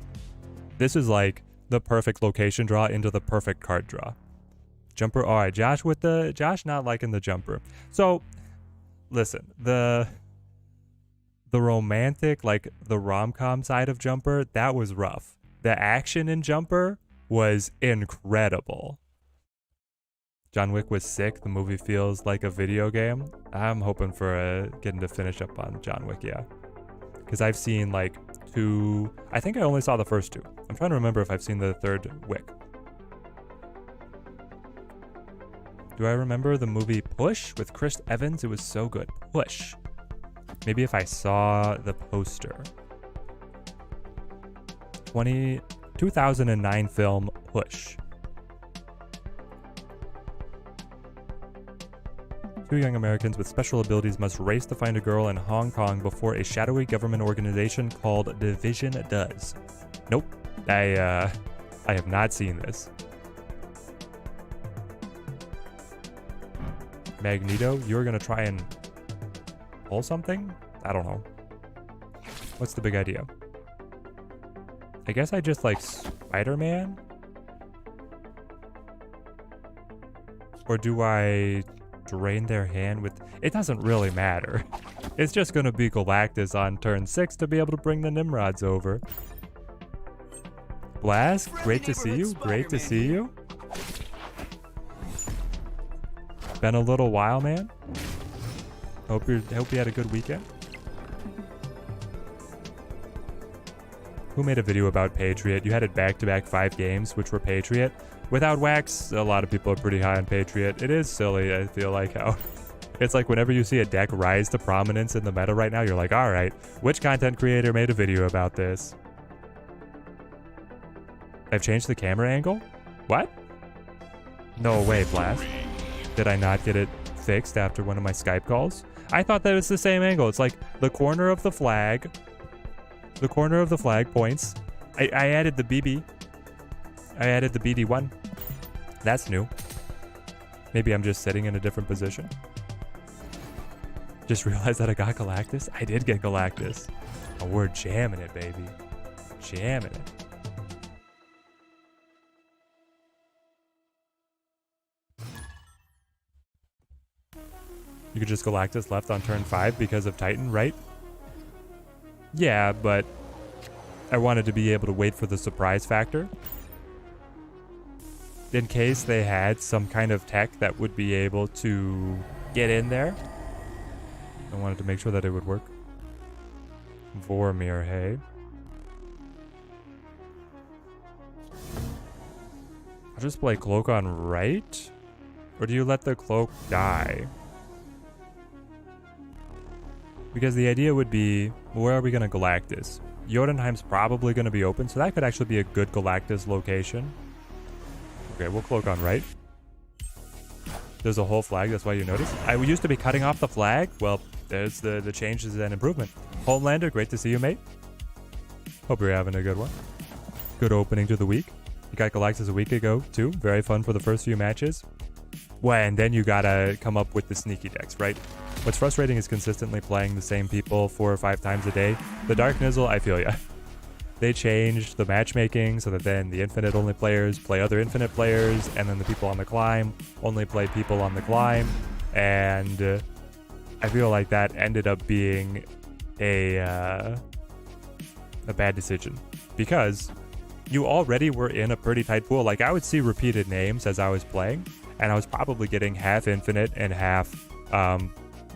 This is like the perfect location draw into the perfect card draw. Jumper. All right, Josh not liking the Jumper. So, listen, the romantic, like the rom-com side of Jumper, that was rough. The action in Jumper was incredible. John Wick was sick. The movie feels like a video game. I'm hoping for getting to finish up on John Wick, yeah. Because I've seen like two... I think I only saw the first two. I'm trying to remember if I've seen the third Wick. Do I remember the movie Push with Chris Evans? It was so good. Push. Maybe if I saw the poster. 2009 film Push. Two young Americans with special abilities must race to find a girl in Hong Kong before a shadowy government organization called Division does. Nope. I have not seen this. Magneto, you're gonna try and pull something? I don't know. What's the big idea? I guess I just like Spider-Man? Or do I drain their hand with... It doesn't really matter. It's just going to be Galactus on turn 6 to be able to bring the Nimrods over. Blast, great to see you. Great to see you. Been a little while, man. Hope you had a good weekend. Who made a video about Patriot? You had it back-to-back 5 games, which were Patriot. Without Wax, a lot of people are pretty high on Patriot. It is silly, I feel like, how... It's like whenever you see a deck rise to prominence in the meta right now, you're like, alright, which content creator made a video about this? I've changed the camera angle? What? No way, Blast. Did I not get it fixed after one of my Skype calls? I thought that was the same angle. It's like the corner of the flag. The corner of the flag points. I added the BB. I added the BD1. That's new. Maybe I'm just sitting in a different position. Just realized that I got Galactus. I did get Galactus. Oh, we're jamming it, baby. Jamming it. You could just Galactus left on turn 5 because of Titan, right? Yeah, but I wanted to be able to wait for the surprise factor. In case they had some kind of tech that would be able to get in there. I wanted to make sure that it would work. Vormir, hey. I'll just play Cloak on right? Or do you let the Cloak die? Because the idea would be, where are we going to Galactus? Jotunheim's probably going to be open, so that could actually be a good Galactus location. Okay, we'll Cloak on right. There's a whole flag, that's why you notice. I used to be cutting off the flag. Well, there's the changes and improvement. Homelander, great to see you, mate. Hope you're having a good one. Good opening to the week. You got Galactus a week ago, too. Very fun for the first few matches. Well, and then you gotta come up with the sneaky decks, right? What's frustrating is consistently playing the same people 4 or 5 times a day. The Dark Nizzle, I feel ya. They changed the matchmaking so that then the Infinite only players play other Infinite players, and then the people on the climb only play people on the climb. And I feel like that ended up being a bad decision because you already were in a pretty tight pool. Like, I would see repeated names as I was playing, and I was probably getting half Infinite and half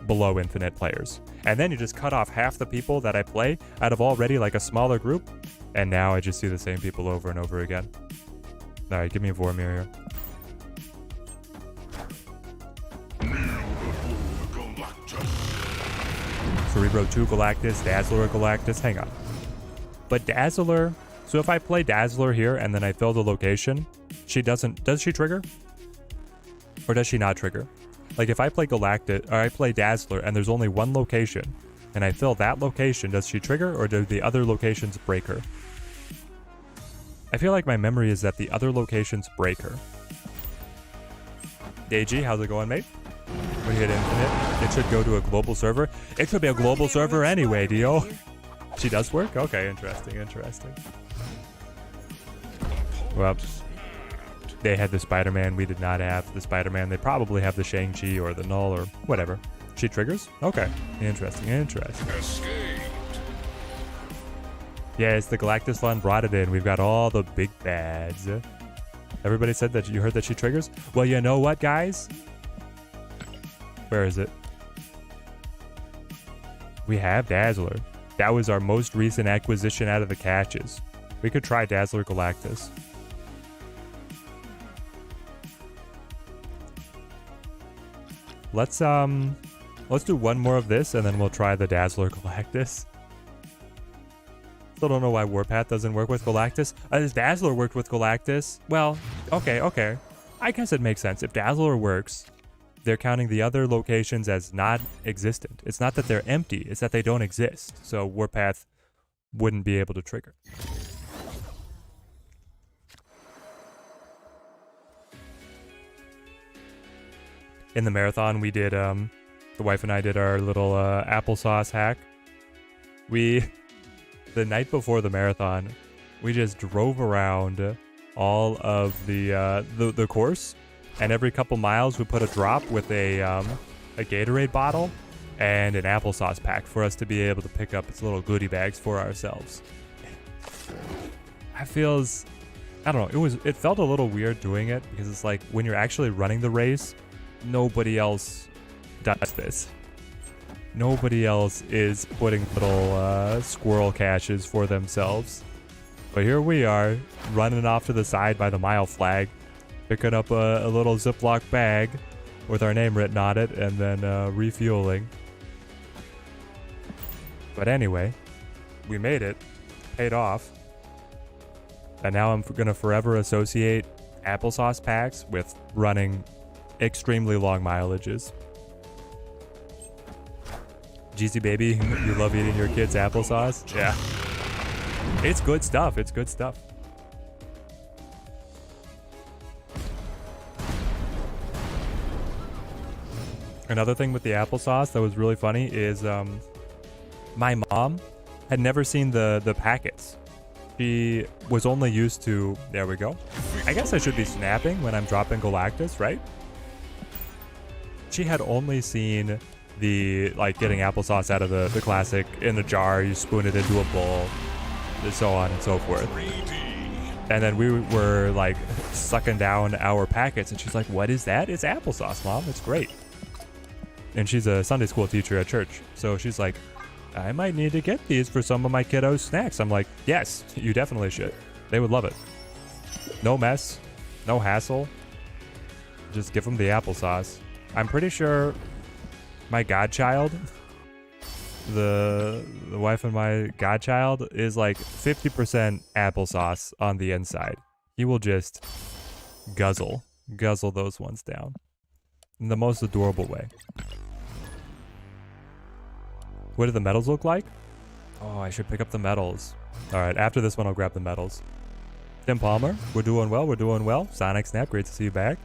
below Infinite players. And then you just cut off half the people that I play out of already like a smaller group, and now I just see the same people over and over again. All right, give me a Vormir here. Cerebro 2 Galactus, Dazzler Galactus, hang on. But Dazzler, so if I play Dazzler here and then I fill the location, does she trigger? Or does she not trigger? Like if I play Galactus, or I play Dazzler and there's only one location, and I fill that location, does she trigger or do the other locations break her? I feel like my memory is that the other locations break her. AG, how's it going, mate? When you hit Infinite, it should go to a global server. It should be a global server anyway, Dio. She does work? Okay, interesting, interesting. Well, they had the Spider-Man. We did not have the Spider-Man. They probably have the Shang-Chi or the Null or whatever. She triggers? Okay. Interesting, interesting. Yes, the Galactus Lun brought it in. We've got all the big bads. Everybody said that you heard that she triggers? Well, you know what, guys? Where is it? We have Dazzler. That was our most recent acquisition out of the catches. We could try Dazzler Galactus. Let's do one more of this and then we'll try the Dazzler Galactus. Still don't know why Warpath doesn't work with Galactus. Dazzler worked with Galactus. Well, okay. I guess it makes sense. If Dazzler works, they're counting the other locations as not existent. It's not that they're empty, it's that they don't exist. So Warpath wouldn't be able to trigger. In the marathon, we did, the wife and I did our little applesauce hack. The night before the marathon, we just drove around all of the course, and every couple miles we put a drop with a Gatorade bottle and an applesauce pack for us to be able to pick up its little goodie bags for ourselves. I don't know, it felt a little weird doing it, because it's like when you're actually running the race, nobody else does this. Nobody else is putting little squirrel caches for themselves. But here we are, running off to the side by the mile flag, picking up a little Ziploc bag with our name written on it, and then refueling. But anyway, we made it, paid off, and now I'm gonna forever associate applesauce packs with running extremely long mileages. GZ baby, you love eating your kids' applesauce? Yeah. It's good stuff. It's good stuff. Another thing with the applesauce that was really funny is my mom had never seen the packets. She was only used to, there we go. I guess I should be snapping when I'm dropping Galactus, right? She had only seen the, like, getting applesauce out of the classic in a jar, you spoon it into a bowl, and so on and so forth. And then we were like sucking down our packets, and she's like, what is that? It's applesauce, Mom. It's great. And she's a Sunday school teacher at church, so she's like, I might need to get these for some of my kiddos' snacks. I'm like, yes, you definitely should. They would love it. No mess, no hassle. Just give them the applesauce. I'm pretty sure my godchild, the wife of my godchild, is like 50% applesauce on the inside. He will just guzzle those ones down in the most adorable way. What do the medals look like? Oh, I should pick up the medals. All right, after this one, I'll grab the medals. Tim Palmer, we're doing well, we're doing well. Sonic Snap, great to see you back.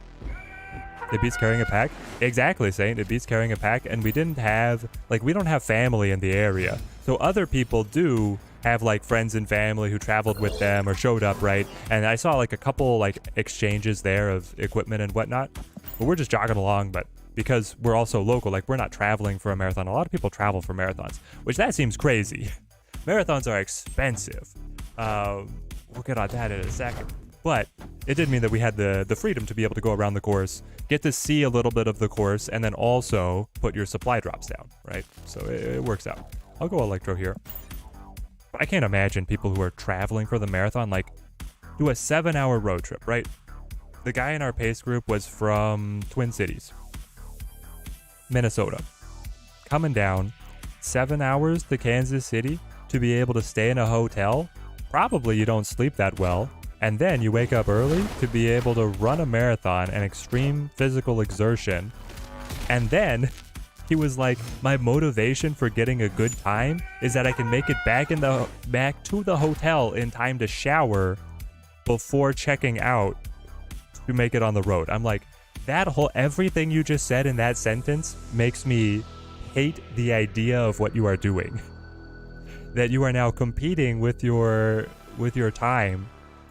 It beats carrying a pack. Exactly, Saint. It beats carrying a pack, and we didn't have, like, we don't have family in the area. So other people do have, like, friends and family who traveled with them or showed up, right? And I saw, like, a couple, like, exchanges there of equipment and whatnot. But we're just jogging along, but because we're also local, like, we're not traveling for a marathon. A lot of people travel for marathons, which that seems crazy. Marathons are expensive. We'll get on that in a second. But it did mean that we had the freedom to be able to go around the course, get to see a little bit of the course, and then also put your supply drops down, right? So it works out. I'll go Electro here. But I can't imagine people who are traveling for the marathon, like, do a 7-hour road trip, right? The guy in our pace group was from Twin Cities, Minnesota. Coming down 7 hours to Kansas City to be able to stay in a hotel. Probably you don't sleep that well. And then you wake up early to be able to run a marathon and extreme physical exertion. And then he was like, my motivation for getting a good time is that I can make it back to the hotel in time to shower before checking out to make it on the road. I'm like, everything you just said in that sentence makes me hate the idea of what you are doing. That you are now competing with your time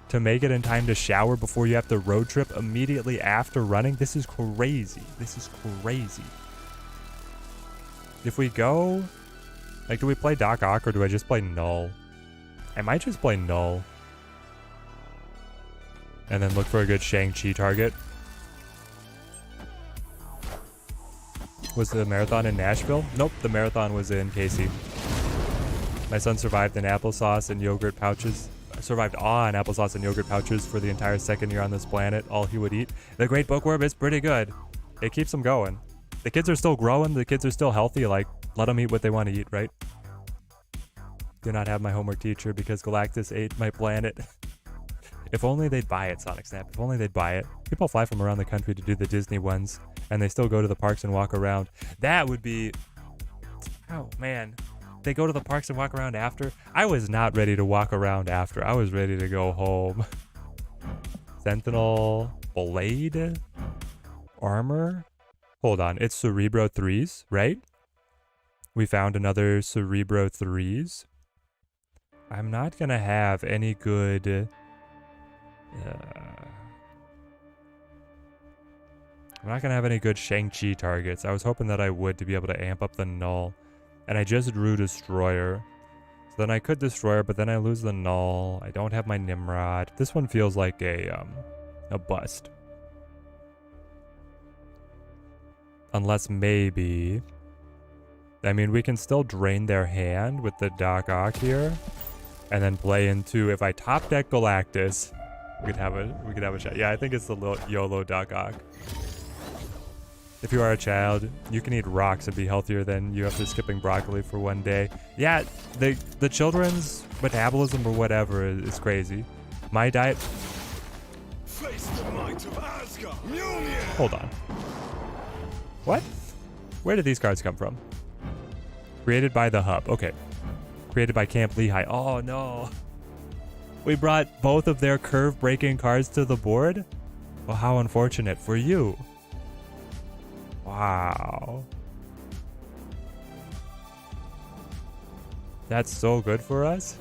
to make it in time to shower before you have to road trip immediately after running. This is crazy. This is crazy. If we go, like, do we play Doc Ock or do I just play Null? I might just play Null. And then look for a good Shang-Chi target. Was the marathon in Nashville? Nope, the marathon was in Casey. My son survived in applesauce and yogurt pouches. Survived on applesauce and yogurt pouches for the entire second year on this planet. All he would eat. The Great Bookworm is pretty good. It keeps them going. The kids are still growing. The kids are still healthy. Like, let them eat what they want to eat, right? Do not have my homework teacher because Galactus ate my planet. If only they'd buy it, Sonic Snap. If only they'd buy it. People fly from around the country to do the Disney ones, and they still go to the parks and walk around. That would be... Oh, man. They go to the parks and walk around after. I was not ready to walk around after. I was ready to go home. Sentinel Blade Armor. Hold on, it's Cerebro 3s, right? We found another Cerebro 3s. I'm not gonna have any good... I'm not gonna have any good Shang-Chi targets. I was hoping that I would to be able to amp up the null. And I just drew Destroyer. So then I could Destroyer, but then I lose the null. I don't have my Nimrod. This one feels like a bust. Unless maybe... I mean, we can still drain their hand with the Doc Ock here. And then play into... If I top deck Galactus, we could have a shot. Yeah, I think it's the YOLO Doc Ock. If you are a child, you can eat rocks and be healthier than you after skipping broccoli for one day. Yeah, the children's metabolism or whatever is crazy. My diet... Face the might of Asgard. Hold on. What? Where did these cards come from? Created by the Hub. Okay. Created by Camp Lehigh. Oh, no. We brought both of their curve-breaking cards to the board? Well, how unfortunate for you. Wow. That's so good for us.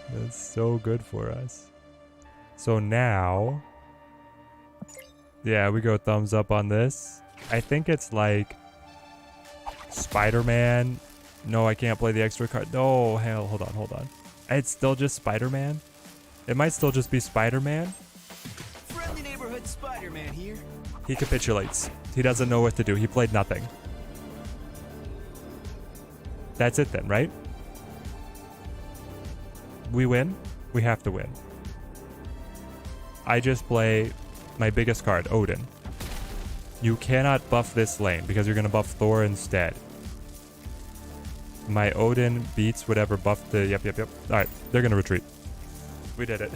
That's so good for us. So now... Yeah, we go thumbs up on this. I think it's like... Spider-Man. No, I can't play the extra card. No, hell, hold on. It's still just Spider-Man? It might still just be Spider-Man. Friendly neighborhood Spider-Man here. He capitulates. He doesn't know what to do. He played nothing. That's it then, right? We win? We have to win. I just play my biggest card, Odin. You cannot buff this lane because you're going to buff Thor instead. My Odin beats whatever buff the... Yep. Alright, they're going to retreat. We did it.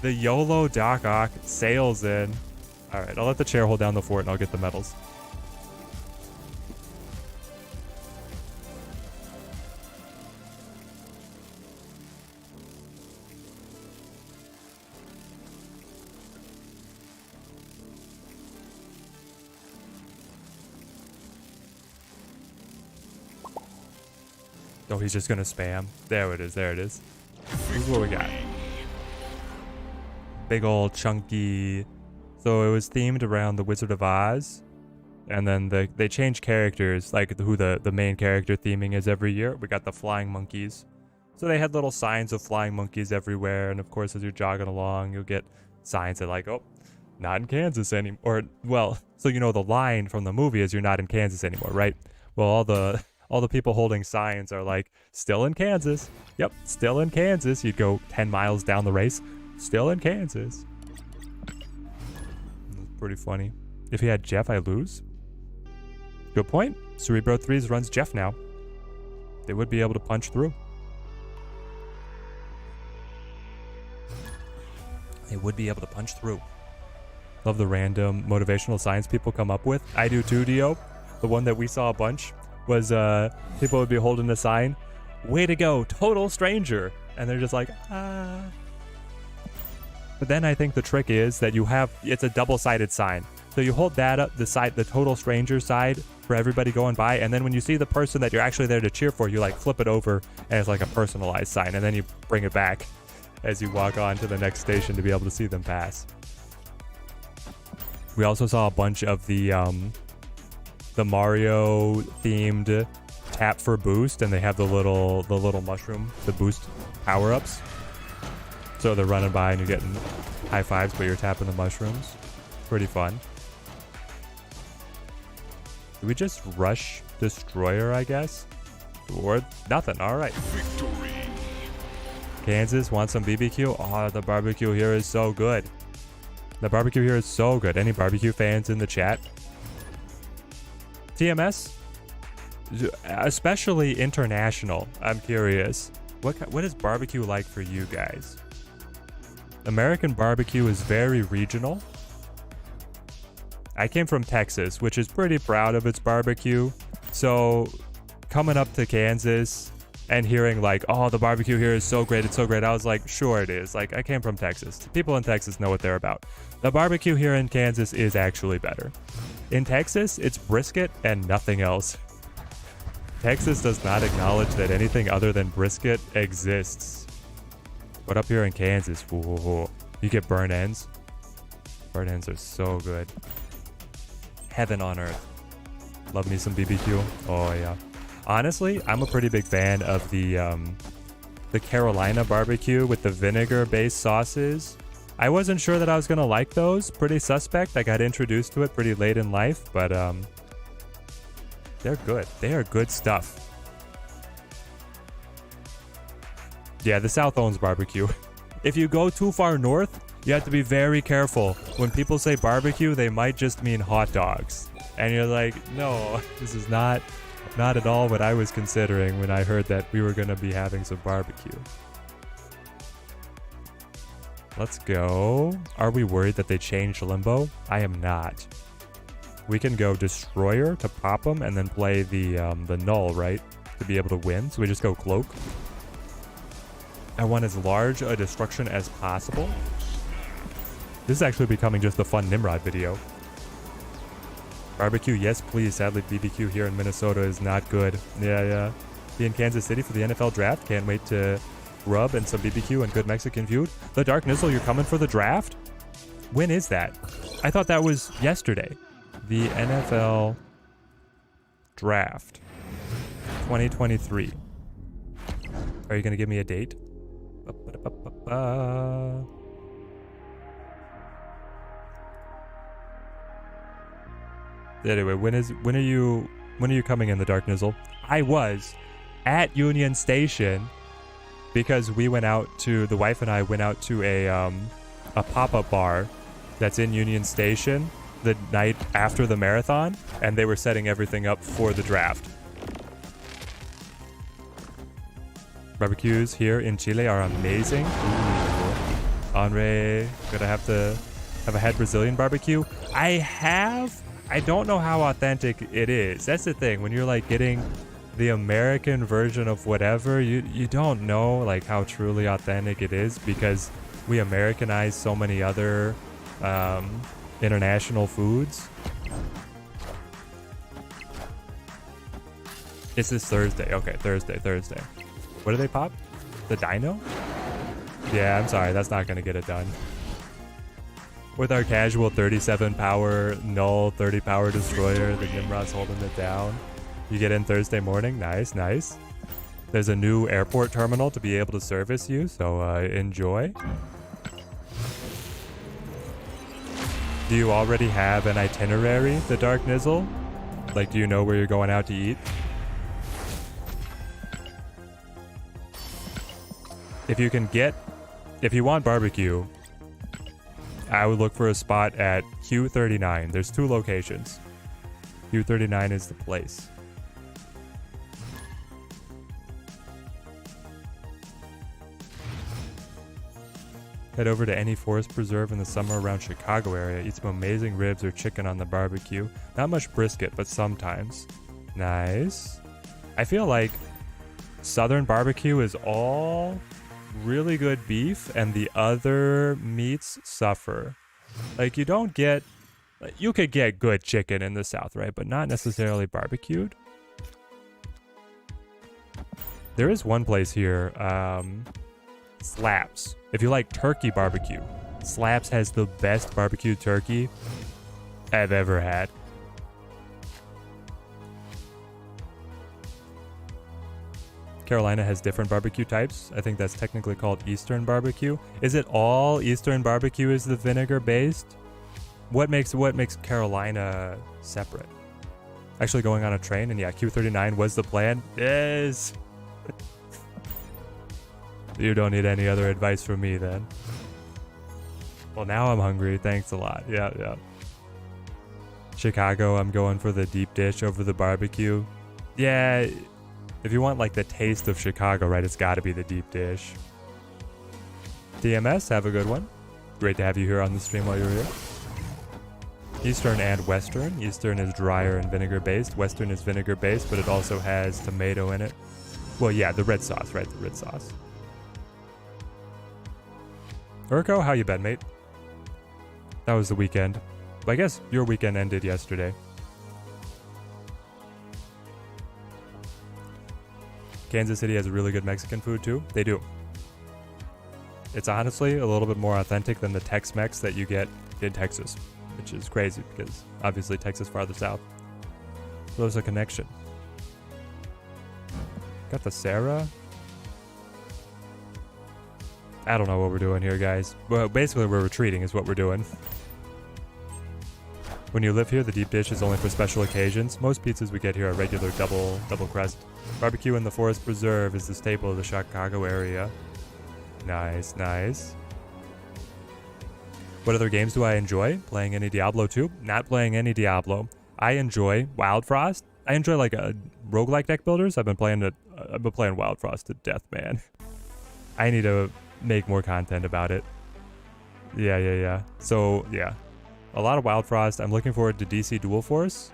The YOLO Doc Ock sails in. Alright, I'll let the chair hold down the fort and I'll get the medals. Oh, he's just gonna spam. There it is. This is what we got. Big old chunky. So it was themed around the Wizard of Oz. And then they changed characters, like who the main character theming is every year. We got the flying monkeys. So they had little signs of flying monkeys everywhere. And of course, as you're jogging along, you'll get signs that like, oh, not in Kansas anymore. Or, well, so you know the line from the movie is you're not in Kansas anymore, right? Well, all the people holding signs are like, still in Kansas. Yep, still in Kansas. You'd go 10 miles down the race. Still in Kansas. Pretty funny. If he had Jeff, I lose. Good point. Cerebro 3s runs Jeff now. They would be able to punch through. Love the random motivational science people come up with. I do too, Dio. The one that we saw a bunch was people would be holding a sign, way to go, total stranger, and they're just like, ah. But then I think the trick is that it's a double-sided sign. So you hold that up, the total stranger side for everybody going by, and then when you see the person that you're actually there to cheer for, you like flip it over and it's like a personalized sign, and then you bring it back as you walk on to the next station to be able to see them pass. We also saw a bunch of the Mario themed tap for boost, and they have the little mushroom to boost power-ups. So they're running by and you're getting high fives, but you're tapping the mushrooms. Pretty fun. Do we just rush Destroyer, I guess? Or nothing. All right. Victory. Kansas wants some BBQ. Oh, the barbecue here is so good. Any barbecue fans in the chat? TMS? Especially international. I'm curious. What is barbecue like for you guys? American barbecue is very regional. I came from Texas, which is pretty proud of its barbecue. So coming up to Kansas and hearing like, oh, the barbecue here is so great, it's so great. I was like, sure it is. Like, I came from Texas. People in Texas know what they're about. The barbecue here in Kansas is actually better. In Texas, it's brisket and nothing else. Texas does not acknowledge that anything other than brisket exists. But up here in Kansas, whoa, you get burn ends. Burn ends are so good. Heaven on earth. Love me some BBQ. Oh yeah. Honestly, I'm a pretty big fan of the Carolina barbecue with the vinegar-based sauces. I wasn't sure that I was gonna like those. Pretty suspect. I got introduced to it pretty late in life, but they're good. They are good stuff. Yeah, the South owns barbecue. If you go too far north, you have to be very careful. When people say barbecue, they might just mean hot dogs. And you're like, no, this is not at all what I was considering when I heard that we were going to be having some barbecue. Let's go. Are we worried that they changed Limbo? I am not. We can go Destroyer to pop them and then play the Null, right? To be able to win. So we just go Cloak. I want as large a destruction as possible. This is actually becoming just a fun Nimrod video. Barbecue, yes please. Sadly, BBQ here in Minnesota is not good. Yeah. Be in Kansas City for the NFL draft. Can't wait to rub and some BBQ and good Mexican food. The Dark Nizzle, you're coming for the draft? When is that? I thought that was yesterday. The NFL draft 2023. Are you going to give me a date? Anyway, when are you coming in, the Dark Nizzle? I was at Union Station because we went out to, the wife and I went out to a pop-up bar that's in Union Station the night after the marathon, and they were setting everything up for the draft. Barbecues here in Chile are amazing. Ooh. Henri, gonna have a had Brazilian barbecue. I don't know how authentic it is. That's the thing. When you're like getting the American version of whatever, you don't know like how truly authentic it is because we Americanize so many other international foods. This is Thursday. Okay, Thursday. What do they pop? The Dino? Yeah, I'm sorry. That's not going to get it done. With our casual 37 power Null, 30 power Destroyer, the Nimrod's holding it down. You get in Thursday morning. Nice. There's a new airport terminal to be able to service you, so enjoy. Do you already have an itinerary, the Dark Nizzle? Like, do you know where you're going out to eat? If you want barbecue, I would look for a spot at Q39. There's 2 locations. Q39 is the place. Head over to any forest preserve in the summer around Chicago area. Eat some amazing ribs or chicken on the barbecue. Not much brisket, but sometimes. Nice. I feel like Southern barbecue is all really good beef and the other meats suffer. Like you could get good chicken in the South, right? But not necessarily barbecued. There is one place here, Slaps. If you like turkey barbecue, Slaps has the best barbecue turkey I've ever had. Carolina has different barbecue types. I think that's technically called Eastern barbecue. Is it all Eastern barbecue is the vinegar based? What makes Carolina separate? Actually going on a train, and yeah, Q39 was the plan. Yes. You don't need any other advice from me then. Well, now I'm hungry. Thanks a lot. Yeah. Chicago, I'm going for the deep dish over the barbecue. Yeah. If you want like the taste of Chicago, right, it's got to be the deep dish. DMS, have a good one. Great to have you here on the stream while you're here. Eastern and Western. Eastern is drier and vinegar based. Western is vinegar based, but it also has tomato in it. Well, yeah, the red sauce, right? The red sauce. Urko, how you been, mate? That was the weekend. Well, I guess your weekend ended yesterday. Kansas City has really good Mexican food too. They do. It's honestly a little bit more authentic than the Tex-Mex that you get in Texas, which is crazy because obviously Texas farther south. So there's a connection. Got the Sarah. I don't know what we're doing here, guys. Well, basically we're retreating is what we're doing. When you live here, the deep dish is only for special occasions. Most pizzas we get here are regular double crust. Barbecue in the Forest Preserve is the staple of the Chicago area. Nice, nice. What other games do I enjoy? Playing any Diablo 2? Not playing any Diablo. I enjoy Wild Frost. I enjoy like a roguelike deck builders. I've been playing Wild Frost to death, man. I need to make more content about it. Yeah. So, yeah. A lot of Wild Frost. I'm looking forward to DC Dual Force.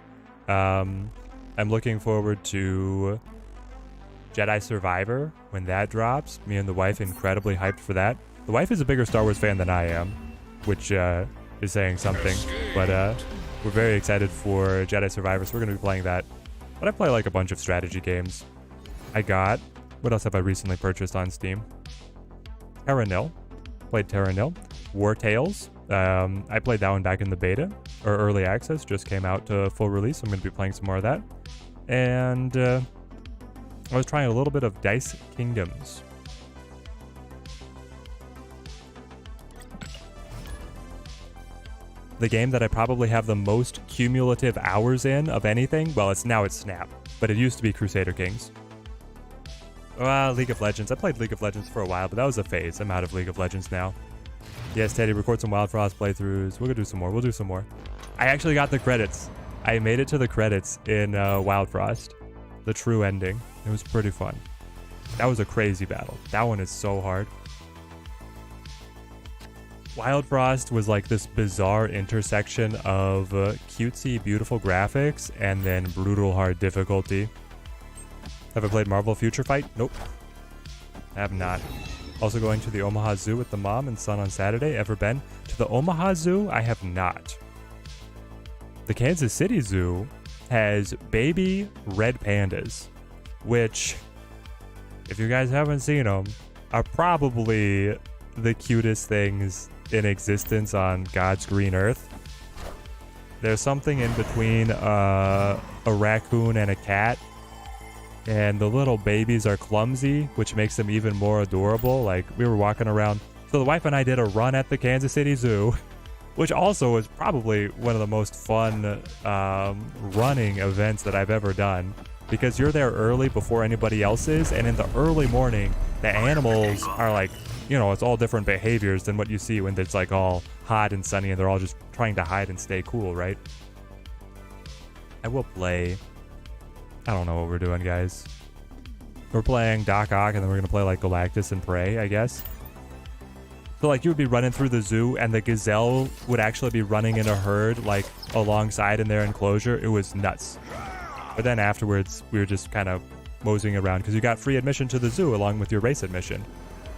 I'm looking forward to Jedi Survivor when that drops. Me and the wife incredibly hyped for that. The wife is a bigger Star Wars fan than I am, which is saying something. But we're very excited for Jedi Survivor, so we're going to be playing that. But I play like a bunch of strategy games. What else have I recently purchased on Steam? Terra Nil. Played Terra Nil. War Tales. I played that one back in the beta, or early access, just came out to full release. I'm going to be playing some more of that. And I was trying a little bit of Dice Kingdoms. The game that I probably have the most cumulative hours in of anything, well, it's Snap, but it used to be Crusader Kings. League of Legends. I played League of Legends for a while, but that was a phase. I'm out of League of Legends now. Yes, Teddy, record some Wild Frost playthroughs. We're gonna do some more. We'll do some more. I actually got the credits. I made it to the credits in Wild Frost. The true ending. It was pretty fun. That was a crazy battle. That one is so hard. Wild Frost was like this bizarre intersection of cutesy, beautiful graphics and then brutal hard difficulty. Have I played Marvel Future Fight? Nope. I have not. Also going to the Omaha Zoo with the mom and son on Saturday. Ever been to the Omaha Zoo? I have not. The Kansas City Zoo has baby red pandas, which, if you guys haven't seen them, are probably the cutest things in existence on God's green earth. There's something in between a raccoon and a cat. And the little babies are clumsy, which makes them even more adorable. Like, we were walking around. So the wife and I did a run at the Kansas City Zoo, which also was probably one of the most fun running events that I've ever done. Because you're there early before anybody else is. And in the early morning, the animals are like, you know, it's all different behaviors than what you see when it's like all hot and sunny and they're all just trying to hide and stay cool, right? I will play... I don't know what we're doing, guys. We're playing Doc Ock, and then we're going to play, like, Galactus and Prey, I guess. So, like, you would be running through the zoo, and the gazelle would actually be running in a herd, like, alongside in their enclosure. It was nuts. But then afterwards, we were just kind of moseying around, because you got free admission to the zoo along with your race admission.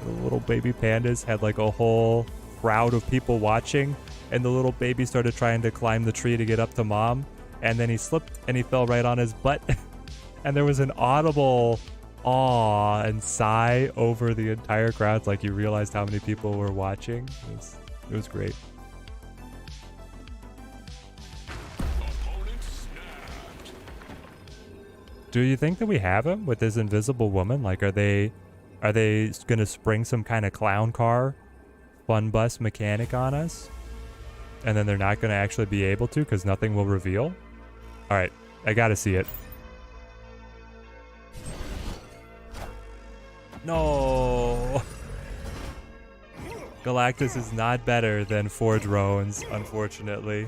The little baby pandas had, like, a whole crowd of people watching, and the little baby started trying to climb the tree to get up to mom, and then he slipped, and he fell right on his butt. And there was an audible awe and sigh over the entire crowd. Like, you realized how many people were watching. It was great. Do you think that we have him with this invisible woman? Like, are they gonna spring some kind of clown car fun bus mechanic on us? And then they're not gonna actually be able to because nothing will reveal? Alright, I gotta see it. No! Galactus is not better than 4 drones, unfortunately.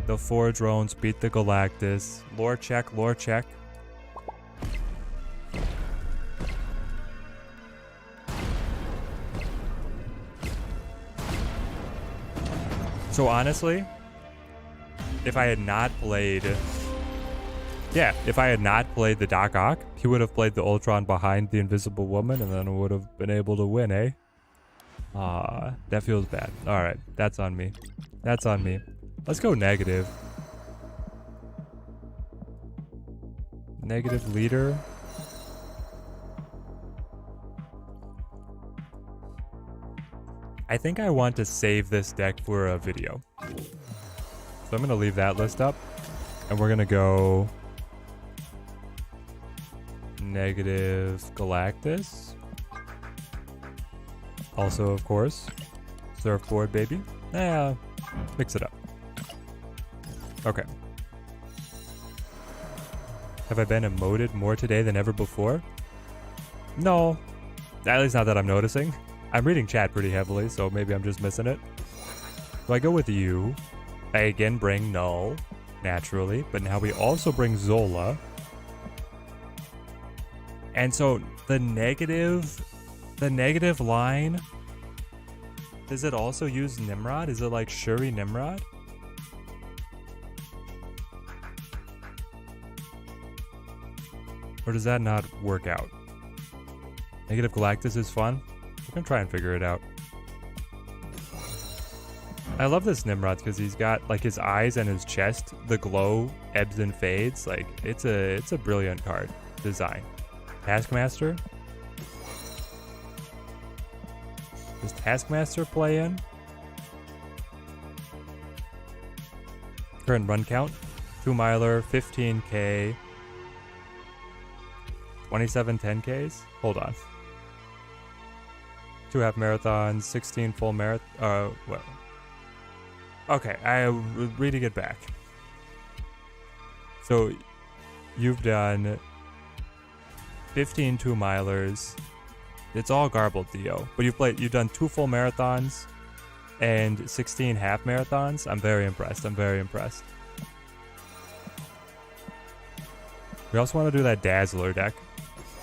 The 4 drones beat the Galactus. Lore check, lore check. So honestly, if I had not played... Yeah, if I had not played the Doc Ock, he would have played the Ultron behind the Invisible Woman and then would have been able to win, eh? Ah, that feels bad. Alright, that's on me. That's on me. Let's go negative. Negative leader. I think I want to save this deck for a video. So I'm going to leave that list up. And we're going to go negative Galactus. Also, of course, surfboard baby. Mix it up. Okay. Have I been emoted more today than ever before? No. At least not that I'm noticing. I'm reading chat pretty heavily, so maybe I'm just missing it. So I go with you. I again bring Null, naturally, but now we also bring Zola. And so the negative line, does it also use Nimrod? Is it like Shuri Nimrod? Or does that not work out? Negative Galactus is fun. We're gonna try and figure it out. I love this Nimrod because he's got like his eyes and his chest, the glow ebbs and fades. Like it's a brilliant card design. Taskmaster. Does Taskmaster play in? Current run count. 2 miler, 15k. 27 10Ks? Hold on. 2 half marathons, 16 full marathon. Well. Okay, I'm reading it back. So, you've done 15 2-milers. It's all garbled, Theo. But you've done 2 full marathons and 16 half marathons. I'm very impressed. We also want to do that Dazzler deck.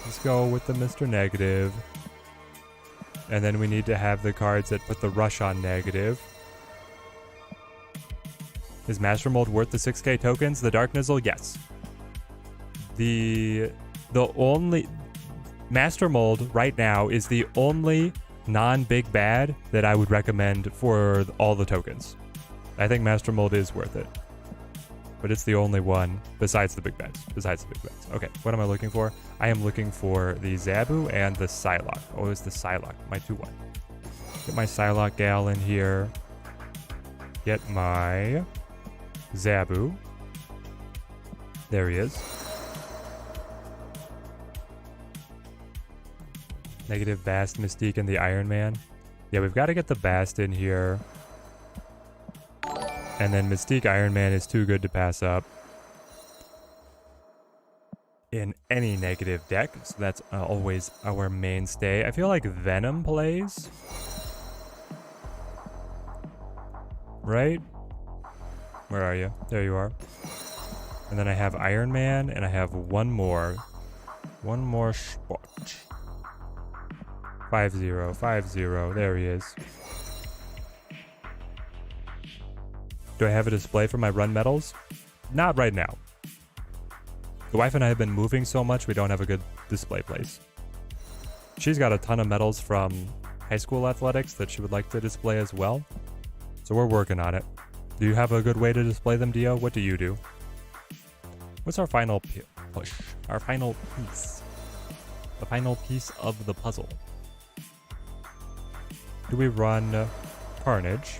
Let's go with the Mr. Negative. And then we need to have the cards that put the rush on negative. Is Master Mold worth the 6k tokens? The Dark Nizzle? Yes. The only... Master Mold right now is the only non-big bad that I would recommend for all the tokens. I think Master Mold is worth it. But it's the only one besides the big bads. Okay, what am I looking for? I am looking for the Zabu and the Psylocke. Oh, it's the Psylocke, my 2-1. Get my Psylocke gal in here. Get my Zabu. There he is. Negative Bast, Mystique, and the Iron Man. Yeah, we've got to get the Bast in here. And then Mystique Iron Man is too good to pass up in any negative deck. So that's always our mainstay. I feel like Venom plays. Right? Where are you? There you are. And then I have Iron Man, and I have one more spot. 5-0, 5-0. There he is. Do I have a display for my run medals? Not right now. The wife and I have been moving so much, we don't have a good display place. She's got a ton of medals from high school athletics that she would like to display as well. So we're working on it. Do you have a good way to display them, Dio? What do you do? What's our final push? Our final piece. The final piece of the puzzle. Do we run Carnage?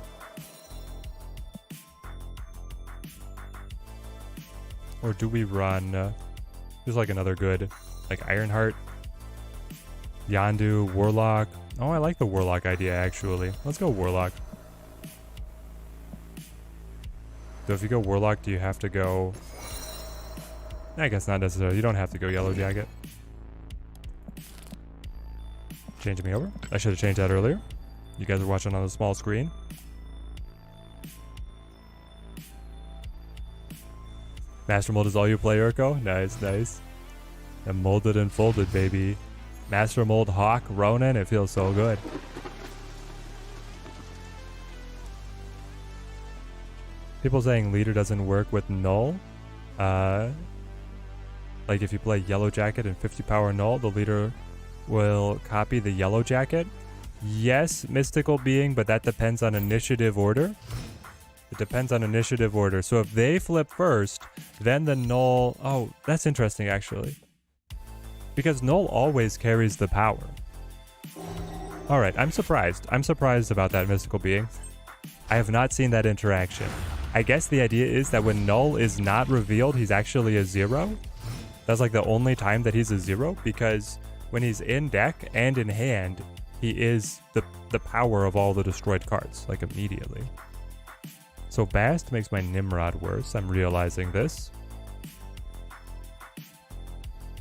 Or do we run just like another good, like Ironheart, Yondu, Warlock? Oh, I like the Warlock idea actually. Let's go Warlock. So if you go Warlock, do you have to go... I guess not necessarily. You don't have to go Yellow Jacket. Changing me over. I should have changed that earlier. You guys are watching on the small screen. Master Mold is all you play, Urko? Nice, nice. And molded and folded, baby. Master Mold, Hawk, Ronin. It feels so good. People saying leader doesn't work with Null. Like if you play Yellow Jacket and 50 power Null, the leader will copy the Yellow Jacket. Yes, Mystical Being, but that depends on initiative order. It depends on initiative order. So if they flip first, then the null... Oh, that's interesting, actually. Because null always carries the power. Alright, I'm surprised. I'm surprised about that mystical being. I have not seen that interaction. I guess the idea is that when null is not revealed, he's actually a 0. That's like the only time that he's a 0, because when he's in deck and in hand, he is the power of all the destroyed cards, like immediately. So Bast makes my Nimrod worse. I'm realizing this.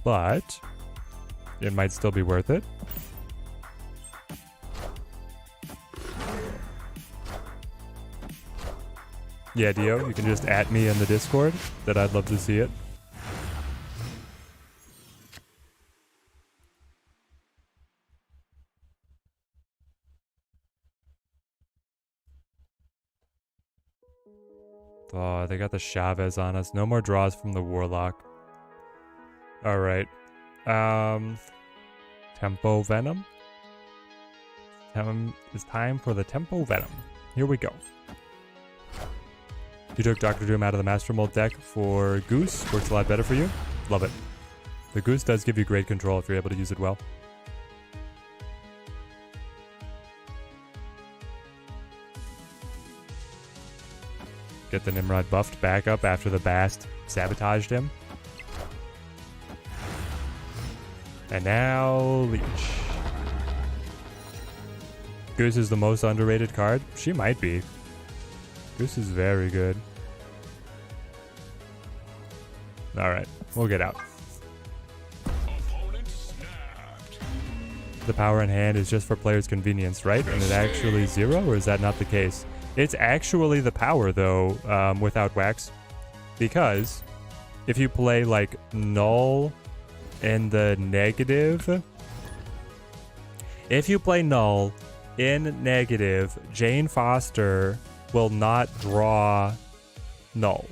But it might still be worth it. Yeah, Dio, you can just at me in the Discord. That I'd love to see it. Oh, they got the Chavez on us. No more draws from the Warlock. Alright. Tempo Venom. It's time for the Tempo Venom. Here we go. You took Dr. Doom out of the Master Mold deck for Goose. Works a lot better for you. Love it. The Goose does give you great control if you're able to use it well. Get the Nimrod buffed back up after the Bast sabotaged him. And now Leech. Goose is the most underrated card. She might be. Goose is very good. Alright, we'll get out. The power in hand is just for players' convenience, right? And it's actually 0, or is that not the case? It's actually the power, though, without wax. Because if you play, like, null in the negative... If you play null in negative, Jane Foster will not draw null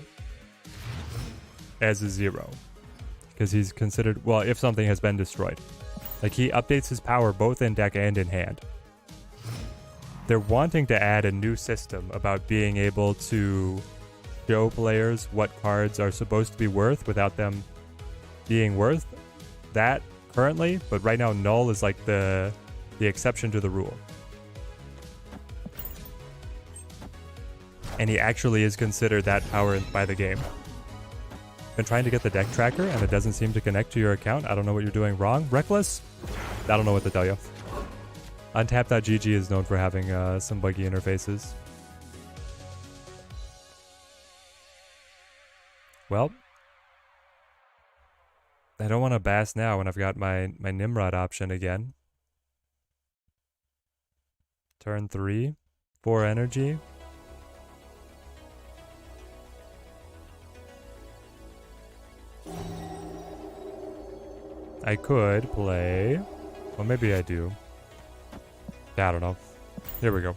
as a 0. Because he's considered... Well, if something has been destroyed. Like, he updates his power both in deck and in hand. They're wanting to add a new system about being able to show players what cards are supposed to be worth without them being worth that currently, but right now null is like the exception to the rule. And he actually is considered that power by the game. Been trying to get the deck tracker and it doesn't seem to connect to your account. I don't know what you're doing wrong. Reckless? I don't know what to tell you. Untap.gg is known for having some buggy interfaces. Well, I don't want to Bast now when I've got my Nimrod option again. Turn 3, 4 energy. I could play... Well, maybe I do. I don't know. Here we go.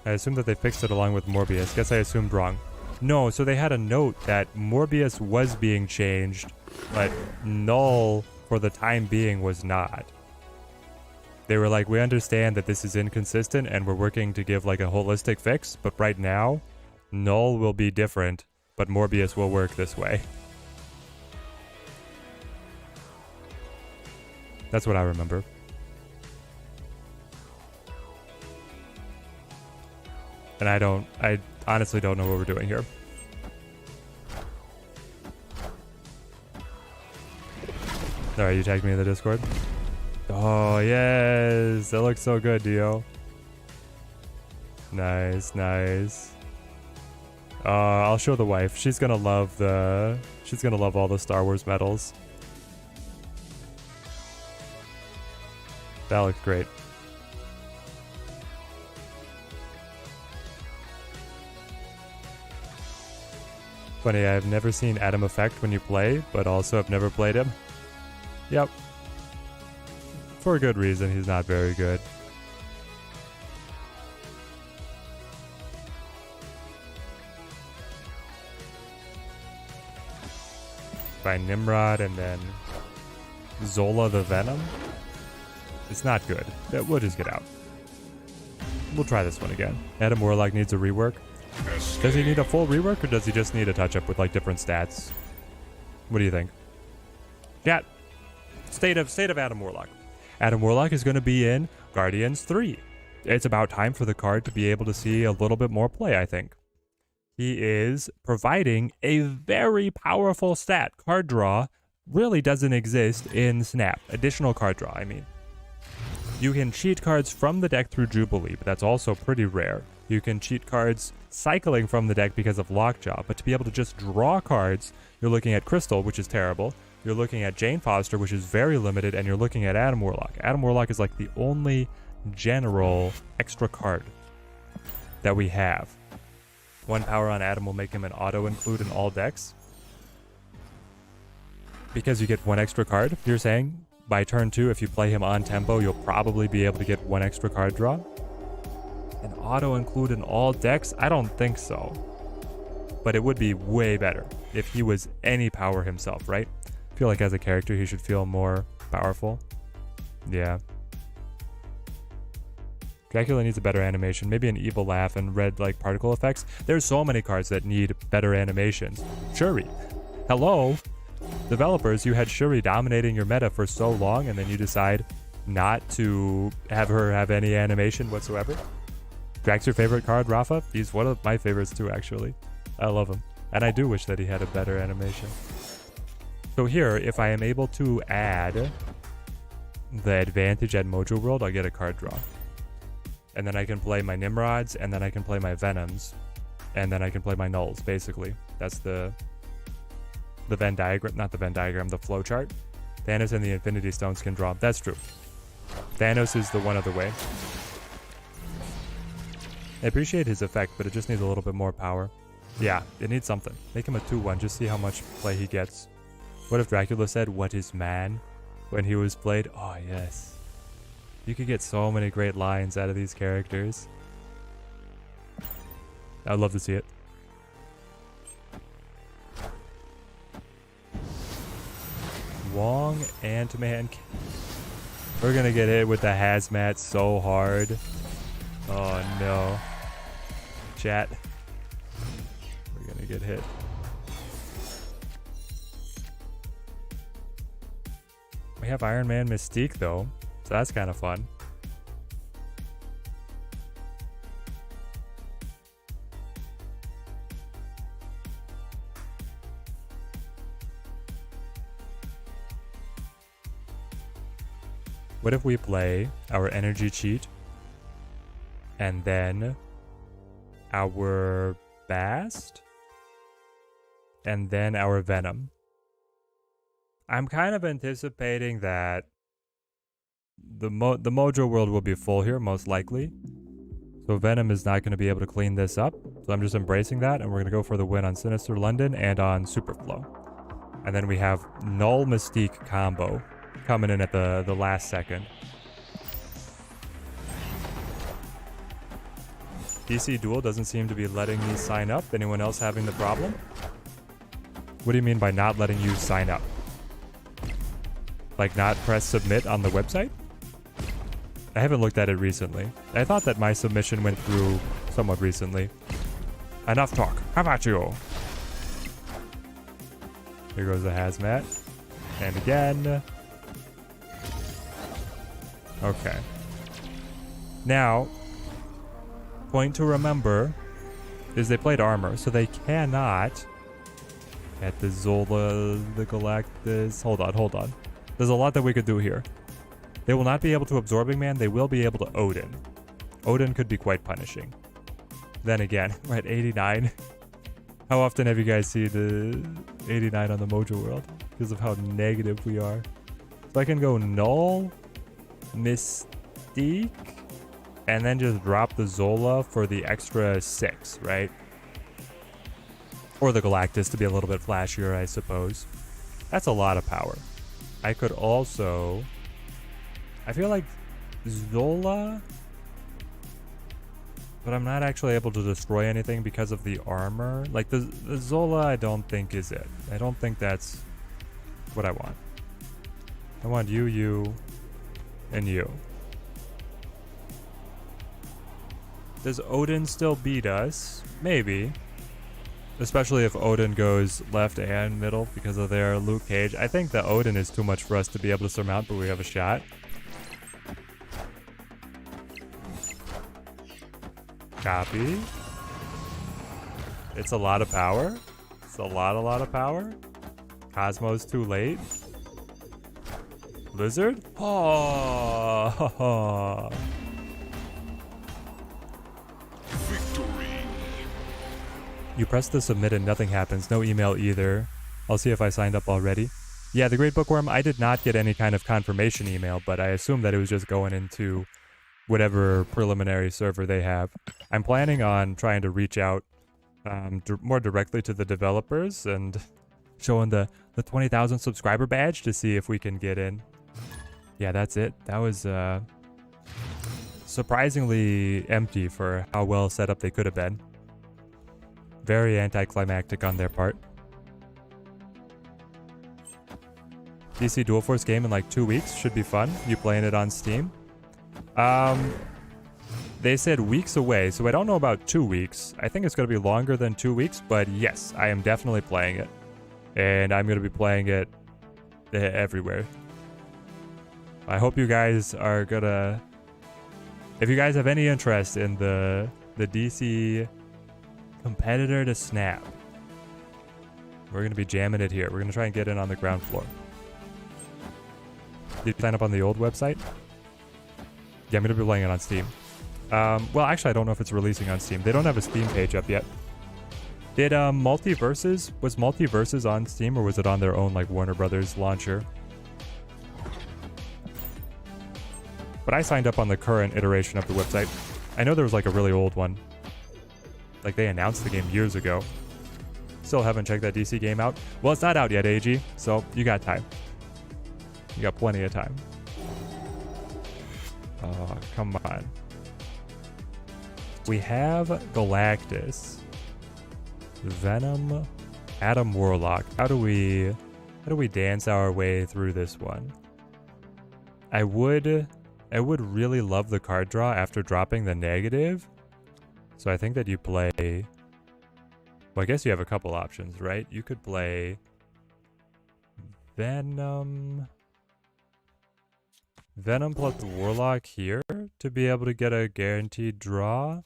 I assumed that they fixed it along with Morbius. Guess I assumed wrong. No, so they had a note that Morbius was being changed, but null for the time being was not. They were like, we understand that this is inconsistent and we're working to give like a holistic fix, but right now, null will be different, but Morbius will work this way. That's what I remember. And I honestly don't know what we're doing here. Alright, you tagged me in the Discord. Oh, yes! That looks so good, Dio. Nice, nice. I'll show the wife. She's gonna love all the Star Wars medals. That looks great. Funny, I've never seen Adam Effect when you play, but also I've never played him. Yep. For a good reason, he's not very good. By Nimrod and then Zola the Venom. It's not good. We'll just get out. We'll try this one again. Adam Warlock needs a rework. Does he need a full rework, or does he just need a touch-up with, like, different stats? What do you think? Chat. State of Adam Warlock. Adam Warlock is going to be in Guardians 3. It's about time for the card to be able to see a little bit more play, I think. He is providing a very powerful stat. Card draw really doesn't exist in Snap. Additional card draw, I mean. You can cheat cards from the deck through Jubilee, but that's also pretty rare. You can cheat cards cycling from the deck because of Lockjaw, but to be able to just draw cards, you're looking at Crystal, which is terrible. You're looking at Jane Foster, which is very limited, and you're looking at Adam Warlock. Adam Warlock is like the only general extra card that we have. 1 power on Adam will make him an auto include in all decks. Because you get 1 extra card, you're saying by turn 2, if you play him on tempo, you'll probably be able to get 1 extra card draw. An auto include in all decks? I don't think so. But it would be way better if he was any power himself, right? I feel like as a character, he should feel more powerful. Yeah. Dracula needs a better animation. Maybe an evil laugh and red, like, particle effects. There's so many cards that need better animations. Shuri. Hello? Developers, you had Shuri dominating your meta for so long, and then you decide not to have her have any animation whatsoever. Drax your favorite card, Rafa? He's one of my favorites too, actually. I love him. And I do wish that he had a better animation. So here, if I am able to add the advantage at Mojo World, I'll get a card draw. And then I can play my Nimrods, and then I can play my Venoms, and then I can play my Nulls, basically. That's the Venn diagram, not the Venn diagram, the flow chart. Thanos and the Infinity Stones can draw. That's true. Thanos is the one other way. I appreciate his effect, but it just needs a little bit more power. Yeah, it needs something. Make him a 2-1, just see how much play he gets. What if Dracula said, "What is man?" when he was played? Oh, yes. You could get so many great lines out of these characters. I'd love to see it. Wong Ant-Man. We're gonna get hit with the hazmat so hard. Oh no. Chat. We're gonna get hit. We have Iron Man Mystique though, so that's kind of fun. What if we play our energy cheat and then our Bast and then our Venom? I'm kind of anticipating that the Mojo world will be full here, most likely. So Venom is not going to be able to clean this up. So I'm just embracing that, and we're going to go for the win on Sinister London and on Superflow. And then we have Null Mystique combo coming in at the last second. DC Duel doesn't seem to be letting me sign up. Anyone else having the problem? What do you mean by not letting you sign up? Like not press submit on the website? I haven't looked at it recently. I thought that my submission went through somewhat recently. Enough talk. How about you? Here goes the hazmat. And again. Okay. Now, point to remember is they played armor, so they cannot at the Zola, the Galactus. Hold on. There's a lot that we could do here. They will not be able to Absorbing Man. They will be able to Odin. Odin could be quite punishing. Then again, we're at 89. How often have you guys seen the 89 on the Mojo world? Because of how negative we are. So I can go Null, Mystique, and then just drop the Zola for the extra 6, right? Or the Galactus to be a little bit flashier, I suppose. That's a lot of power. I could also... I feel like Zola... But I'm not actually able to destroy anything because of the armor. Like, the Zola I don't think is it. I don't think that's what I want. I want you, and you. Does Odin still beat us? Maybe. Especially if Odin goes left and middle because of their Luke Cage. I think that Odin is too much for us to be able to surmount, but we have a shot. Copy. It's a lot of power. It's a lot of power. Cosmo's too late. Lizard? Oh. Victory. You press the submit and nothing happens. No email either. I'll see if I signed up already. Yeah, the Great Bookworm, I did not get any kind of confirmation email, but I assume that it was just going into whatever preliminary server they have. I'm planning on trying to reach out more directly to the developers and showing the 20,000 subscriber badge to see if we can get in. Yeah, that's it. That was surprisingly empty for how well set up they could have been. Very anticlimactic on their part. DC Dual Force game in like 2 weeks. Should be fun. You playing it on Steam? They said weeks away, so I don't know about 2 weeks. I think it's going to be longer than 2 weeks, but yes, I am definitely playing it. And I'm going to be playing it everywhere. I hope you guys are going to... If you guys have any interest in the DC competitor to snap, we're going to be jamming it here. We're going to try and get in on the ground floor. Did you sign up on the old website? Yeah, I'm going to be playing it on Steam. Well, actually, I don't know if it's releasing on Steam. They don't have a Steam page up yet. Did Multiverses, was Multiverses on Steam, or was it on their own, like, Warner Brothers launcher? But I signed up on the current iteration of the website. I know there was, like, a really old one. Like, they announced the game years ago. Still haven't checked that DC game out. Well, it's not out yet, AG, so you got time. You got plenty of time. Oh, come on. We have Galactus, Venom, Adam Warlock. How do we dance our way through this one? I would really love the card draw after dropping the negative. So I think that you play... Well, I guess you have a couple options, right? You could play Venom plus the Warlock here to be able to get a guaranteed draw.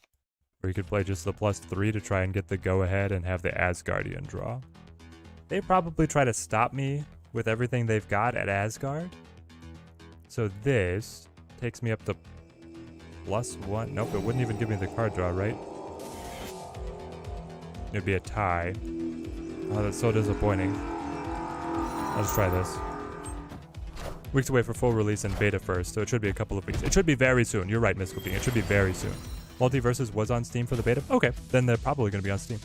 Or you could play just the +3 to try and get the go-ahead and have the Asgardian draw. They probably try to stop me with everything they've got at Asgard. So this takes me up to +1. Nope, it wouldn't even give me the card draw, right? It'd be a tie. Oh, that's so disappointing. I'll just try this. Weeks away for full release and beta first, so it should be a couple of weeks. It should be very soon. You're right, Miss Cooking. It should be very soon. Multiverses was on Steam for the beta? Okay, then they're probably going to be on Steam.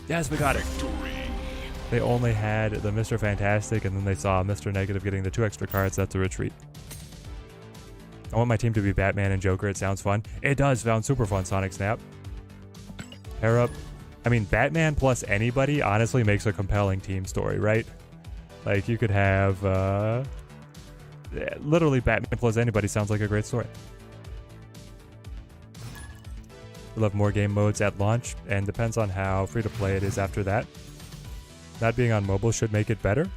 Yes, we got it. They only had the Mr. Fantastic, and then they saw Mr. Negative getting the 2 extra cards. That's a retreat. I want my team to be Batman and Joker. It sounds fun. It does sound super fun, Sonic Snap. Pair up. I mean, Batman plus anybody honestly makes a compelling team story, right? Like, you could have... literally Batman plus anybody sounds like a great story. We'll have more game modes at launch, and depends on how free-to-play it is after that. Not being on mobile should make it better.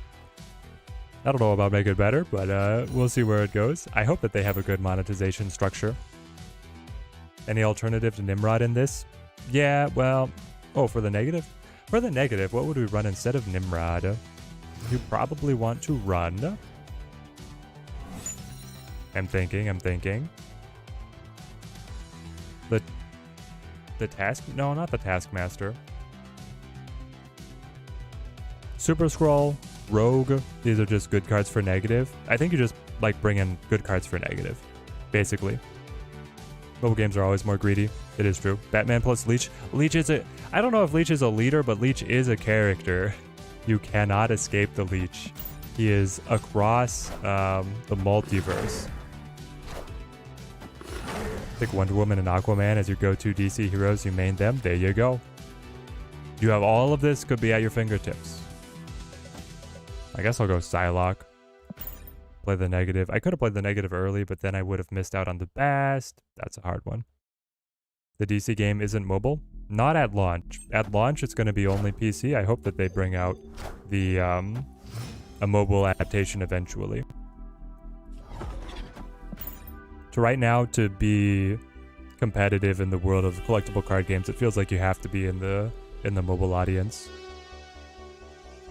I don't know about make it better, but we'll see where it goes. I hope that they have a good monetization structure. Any alternative to Nimrod in this? Yeah, well... Oh, for the negative? For the negative, what would we run instead of Nimrod? You probably want to run... I'm thinking. The task? No, not the Taskmaster. Super Scroll, Rogue. These are just good cards for negative. I think you just like bring in good cards for negative, basically. Mobile games are always more greedy. It is true. Batman plus Leech. Leech is a... I don't know if Leech is a leader, but Leech is a character. You cannot escape the Leech. He is across the multiverse. Pick Wonder Woman and Aquaman as your go-to DC heroes. You main them. There you go. You have all of this. Could be at your fingertips. I guess I'll go Psylocke. Play the negative. I could have played the negative early, but then I would have missed out on the best. That's a hard one. the DC game isn't mobile. Not at launch. At launch, it's going to be only PC. I hope that they bring out the a mobile adaptation eventually. So right now, to be competitive in the world of collectible card games, it feels like you have to be in the mobile audience.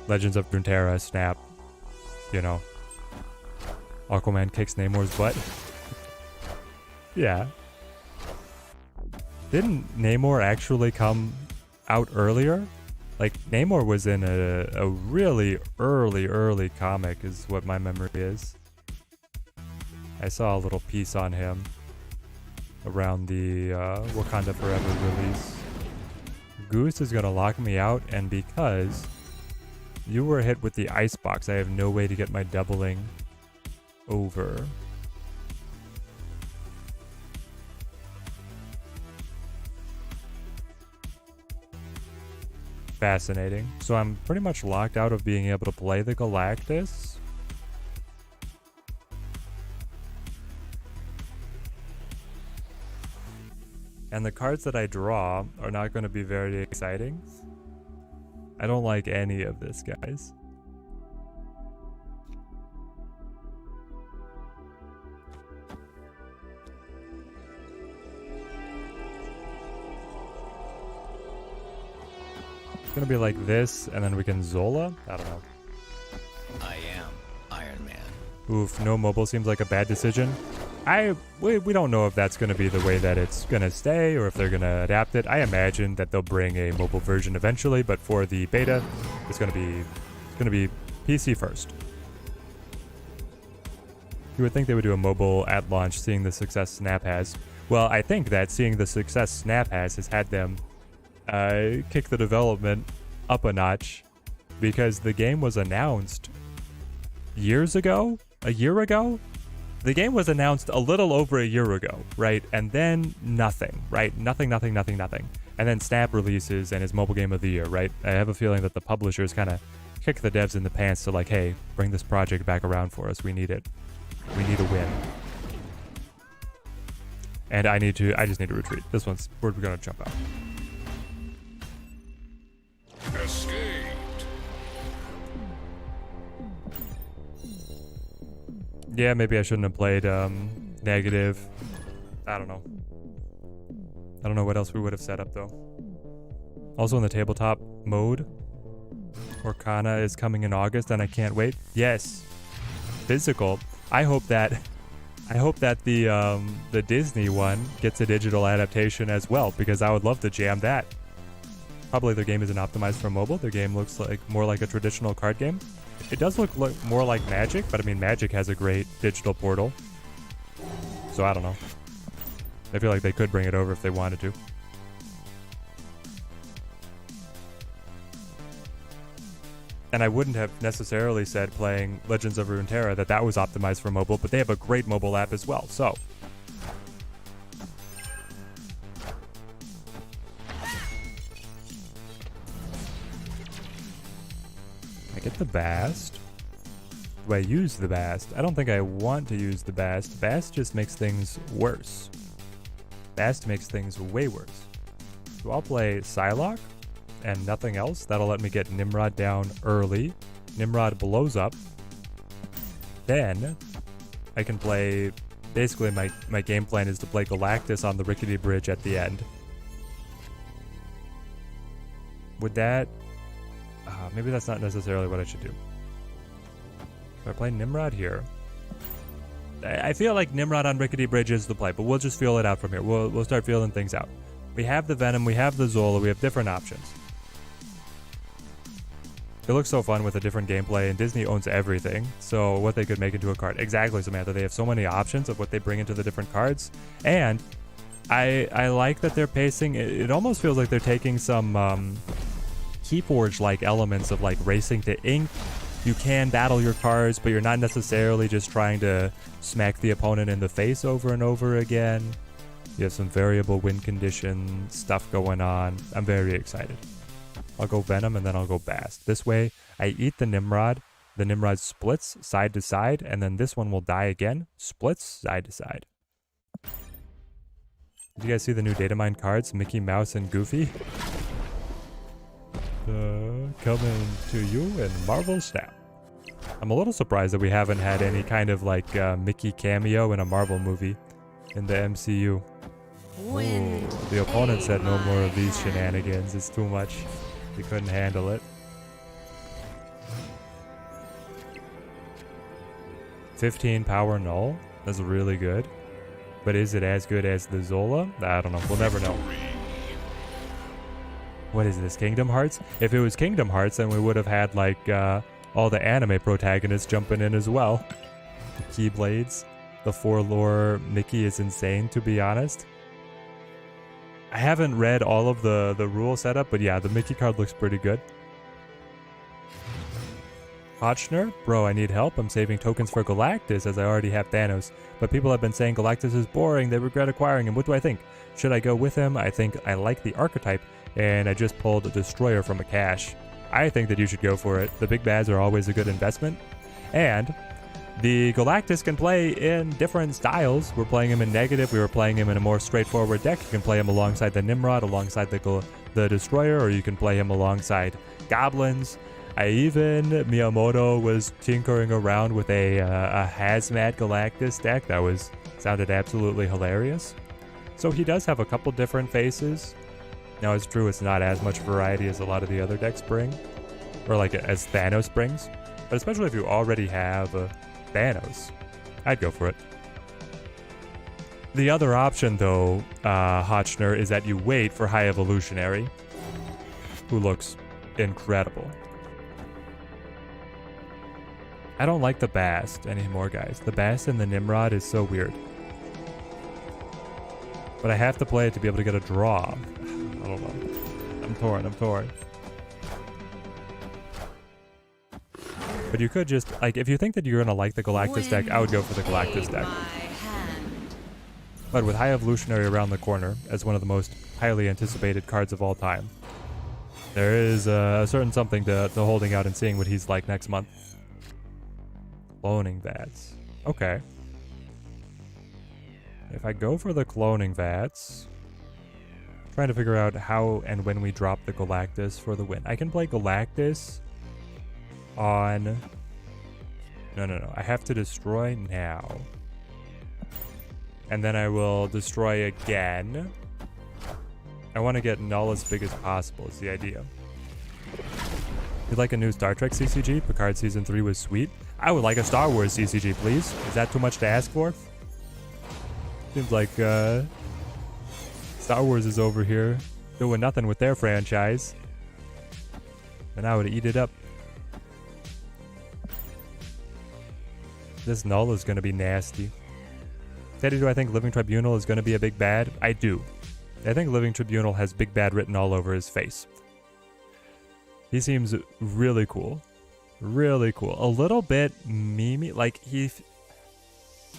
Legends of Runeterra, Snap, you know. Aquaman kicks Namor's butt. Yeah. Didn't Namor actually come out earlier? Like, Namor was in a really early comic is what my memory is. I saw a little piece on him around the Wakanda Forever release. Goose is gonna lock me out, and because you were hit with the icebox, I have no way to get my doubling over. Fascinating. So I'm pretty much locked out of being able to play the Galactus. And the cards that I draw are not going to be very exciting. I don't like any of this, guys. It's going to be like this, and then we can Zola? I don't know. I am Iron Man. Oof, no mobile seems like a bad decision. We don't know if that's going to be the way that it's going to stay or if they're going to adapt it. I imagine that they'll bring a mobile version eventually, but for the beta, it's going to be PC first. You would think they would do a mobile at launch, seeing the success Snap has. Well, I think that seeing the success Snap has had them kick the development up a notch, because the game was announced years ago, a year ago. The game was announced a little over a year ago, right? And then nothing, right? Nothing. And then Snap releases and is mobile game of the year, right? I have a feeling that the publishers kind of kick the devs in the pants to like, hey, bring this project back around for us. We need it. We need a win. And I just need to retreat. This one's, we're gonna jump out. Escaped. Yeah, maybe I shouldn't have played negative. I don't know. I don't know what else we would have set up though. Also in the tabletop mode, Orkana is coming in August and I can't wait. Yes. Physical. I hope that the Disney one gets a digital adaptation as well, because I would love to jam that. Probably their game isn't optimized for mobile. Their game looks like more like a traditional card game. It does look more like Magic, but I mean, Magic has a great digital portal. So I don't know. I feel like they could bring it over if they wanted to. And I wouldn't have necessarily said playing Legends of Runeterra that was optimized for mobile, but they have a great mobile app as well, so. I get the Bast. Do I use the Bast? I don't think I want to use the Bast. Bast just makes things worse. Bast makes things way worse. So I'll play Psylocke and nothing else. That'll let me get Nimrod down early. Nimrod blows up. Then I can play... Basically, my game plan is to play Galactus on the rickety bridge at the end. Would that... maybe that's not necessarily what I should do. If I play Nimrod here... I feel like Nimrod on rickety bridge is the play, but we'll just feel it out from here. We'll start feeling things out. We have the Venom, we have the Zola, we have different options. It looks so fun with a different gameplay, and Disney owns everything, so what they could make into a card. Exactly, Samantha. They have so many options of what they bring into the different cards, and I like that they're pacing. It almost feels like they're taking some Keyforge-like elements of like racing to ink. You can battle your cards, but you're not necessarily just trying to smack the opponent in the face over and over again. You have some variable win condition stuff going on. I'm very excited. I'll go Venom and then I'll go Bast. This way, I eat the Nimrod. The Nimrod splits side to side, and then this one will die again. Splits side to side. Did you guys see the new Datamine cards? Mickey Mouse and Goofy? Coming to you in Marvel Snap. I'm a little surprised that we haven't had any kind of like Mickey cameo in a Marvel movie in the MCU. Ooh, the opponent said no more of these shenanigans. It's too much. He couldn't handle it. 15 power null. That's really good. But is it as good as the Zola? I don't know. We'll never know. What is this? Kingdom Hearts? If it was Kingdom Hearts, then we would have had like all the anime protagonists jumping in as well. The Keyblades. The 4-lore Mickey is insane, to be honest. I haven't read all of the rule setup, but yeah, the Mickey card looks pretty good. Hotchner? Bro, I need help. I'm saving tokens for Galactus as I already have Thanos. But people have been saying Galactus is boring. They regret acquiring him. What do I think? Should I go with him? I think I like the archetype, and I just pulled a Destroyer from a cache. I think that you should go for it. The big bads are always a good investment. And the Galactus can play in different styles. We're playing him in negative. We were playing him in a more straightforward deck. You can play him alongside the Nimrod, alongside the Destroyer, or you can play him alongside Goblins. Miyamoto was tinkering around with a Hazmat Galactus deck that sounded absolutely hilarious. So he does have a couple different faces. Now it's true it's not as much variety as a lot of the other decks bring, or like as Thanos brings. But especially if you already have Thanos, I'd go for it. The other option though, Hotchner, is that you wait for High Evolutionary, who looks incredible. I don't like the Bast anymore, guys. The Bast and the Nimrod is so weird. But I have to play it to be able to get a draw. I don't know. I'm torn. But you could just, like, if you think that you're going to like the Galactus deck, I would go for the Galactus deck. But with High Evolutionary around the corner as one of the most highly anticipated cards of all time, there is a certain something to holding out and seeing what he's like next month. Cloning Vats. Okay. If I go for the Cloning Vats, I'm trying to figure out how and when we drop the Galactus for the win. I can play Galactus on... No. I have to destroy now. And then I will destroy again. I want to get null as big as possible is the idea. You'd like a new Star Trek CCG? Picard Season 3 was sweet. I would like a Star Wars CCG, please. Is that too much to ask for? Seems like Star Wars is over here doing nothing with their franchise. And I would eat it up. This null is going to be nasty. Teddy, do I think Living Tribunal is going to be a big bad? I do. I think Living Tribunal has big bad written all over his face. He seems really cool. Really cool. A little bit memey. Like,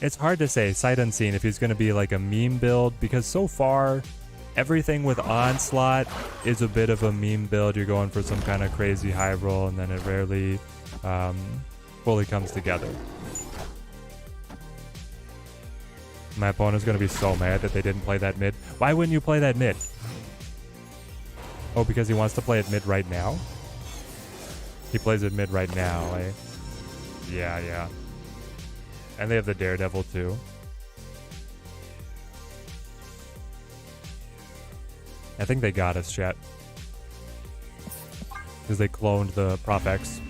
it's hard to say, sight unseen, if he's going to be like a meme build, because so far, everything with Onslaught is a bit of a meme build. You're going for some kind of crazy high roll, and then it rarely fully comes together. My opponent's going to be so mad that they didn't play that mid. Why wouldn't you play that mid? Oh, because he wants to play it mid right now? He plays it mid right now, eh? Yeah. And they have the Daredevil too. I think they got us, chat. Because they cloned the Prop X.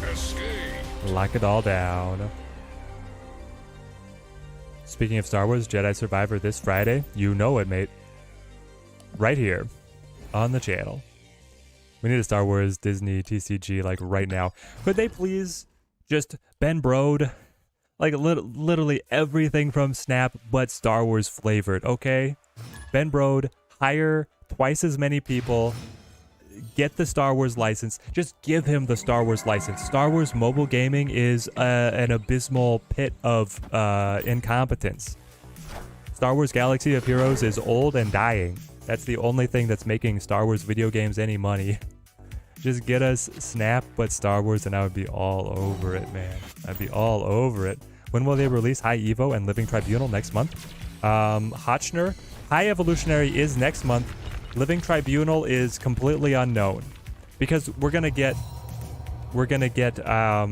Escape. Lock it all down. Speaking of Star Wars, Jedi Survivor this Friday. You know it, mate. Right here on the channel. We need a Star Wars Disney TCG like right now. Could they please just Ben Brode? Like literally everything from Snap but Star Wars flavored, okay? Ben Brode, hire twice as many people. Get the Star Wars license. Just give him the Star Wars license. Star Wars mobile gaming is an abysmal pit of incompetence. Star Wars Galaxy of Heroes is old and dying. That's the only thing that's making Star Wars video games any money. Just get us Snap but Star Wars and I would be all over it, man. I'd be all over it. When will they release High Evo and Living Tribunal? Next month? Hotchner. High Evolutionary is next month. Living Tribunal is completely unknown because we're gonna get a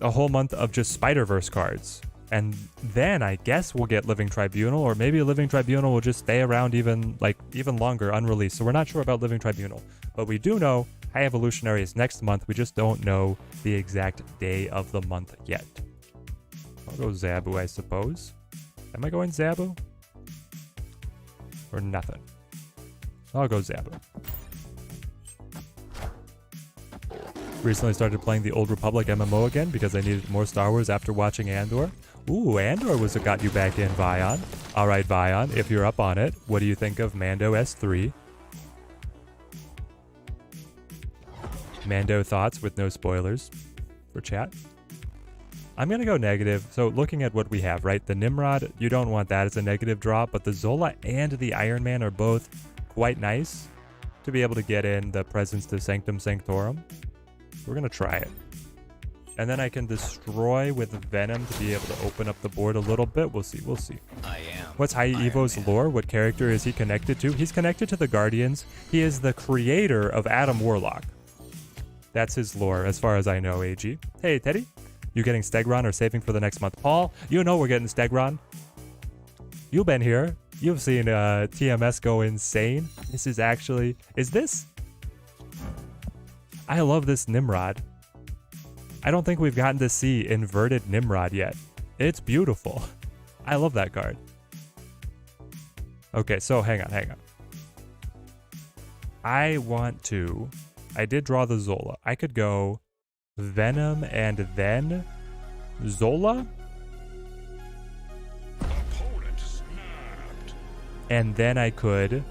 whole month of just Spider-Verse cards, and then I guess we'll get Living Tribunal, or maybe Living Tribunal will just stay around even longer unreleased. So we're not sure about Living Tribunal, but we do know High Evolutionary is next month. We just don't know the exact day of the month yet. I'll go Zabu, I suppose. Am I going Zabu? Or nothing? I'll go Zabu. Recently started playing the Old Republic MMO again because I needed more Star Wars after watching Andor. Ooh, Andor was what got you back in, Vion. Alright, Vion, if you're up on it, what do you think of Mando S3? Mando thoughts with no spoilers for chat. I'm going to go negative. So looking at what we have, right? The Nimrod, you don't want that as a negative drop, but the Zola and the Iron Man are both quite nice to be able to get in the Presence to Sanctum Sanctorum. We're going to try it. And then I can destroy with Venom to be able to open up the board a little bit. We'll see. We'll see. What's High Evo's lore? What character is he connected to? He's connected to the Guardians. He is the creator of Adam Warlock. That's his lore, as far as I know, AG. Hey, Teddy. You getting Stegron or saving for the next month? Paul, you know we're getting Stegron. You've been here. You've seen TMS go insane. This is actually... Is this? I love this Nimrod. I don't think we've gotten to see inverted Nimrod yet. It's beautiful. I love that card. Okay, so hang on. I did draw the Zola. I could go Venom and then Zola? And then I get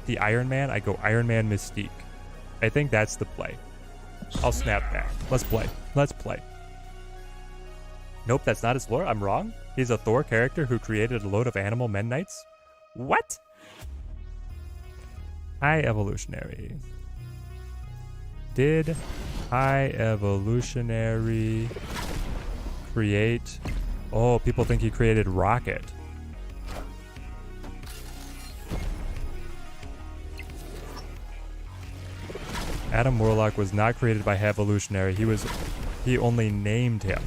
the Iron Man. I go Iron Man Mystique. I think that's the play. I'll snap back. Let's play. Nope, that's not his lore. I'm wrong. He's a Thor character who created a load of animal men knights. What? High Evolutionary. Did High Evolutionary create... Oh, people think he created Rocket. Adam Warlock was not created by High Evolutionary. He only named him.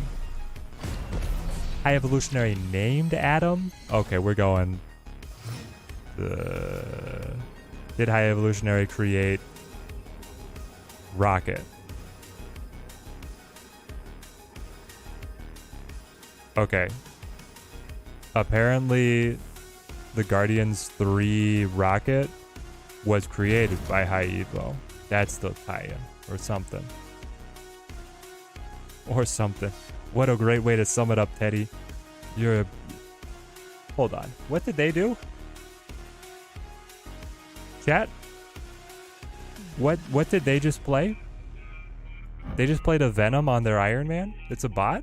High Evolutionary named Adam? Okay, we're going... Did High Evolutionary create Rocket? Okay. Apparently, the Guardians 3 Rocket was created by High Evo. That's the tie-in. Or something. What a great way to sum it up, Teddy. Hold on. What did they do? Chat? What did they just play? They just played a Venom on their Iron Man? It's a bot?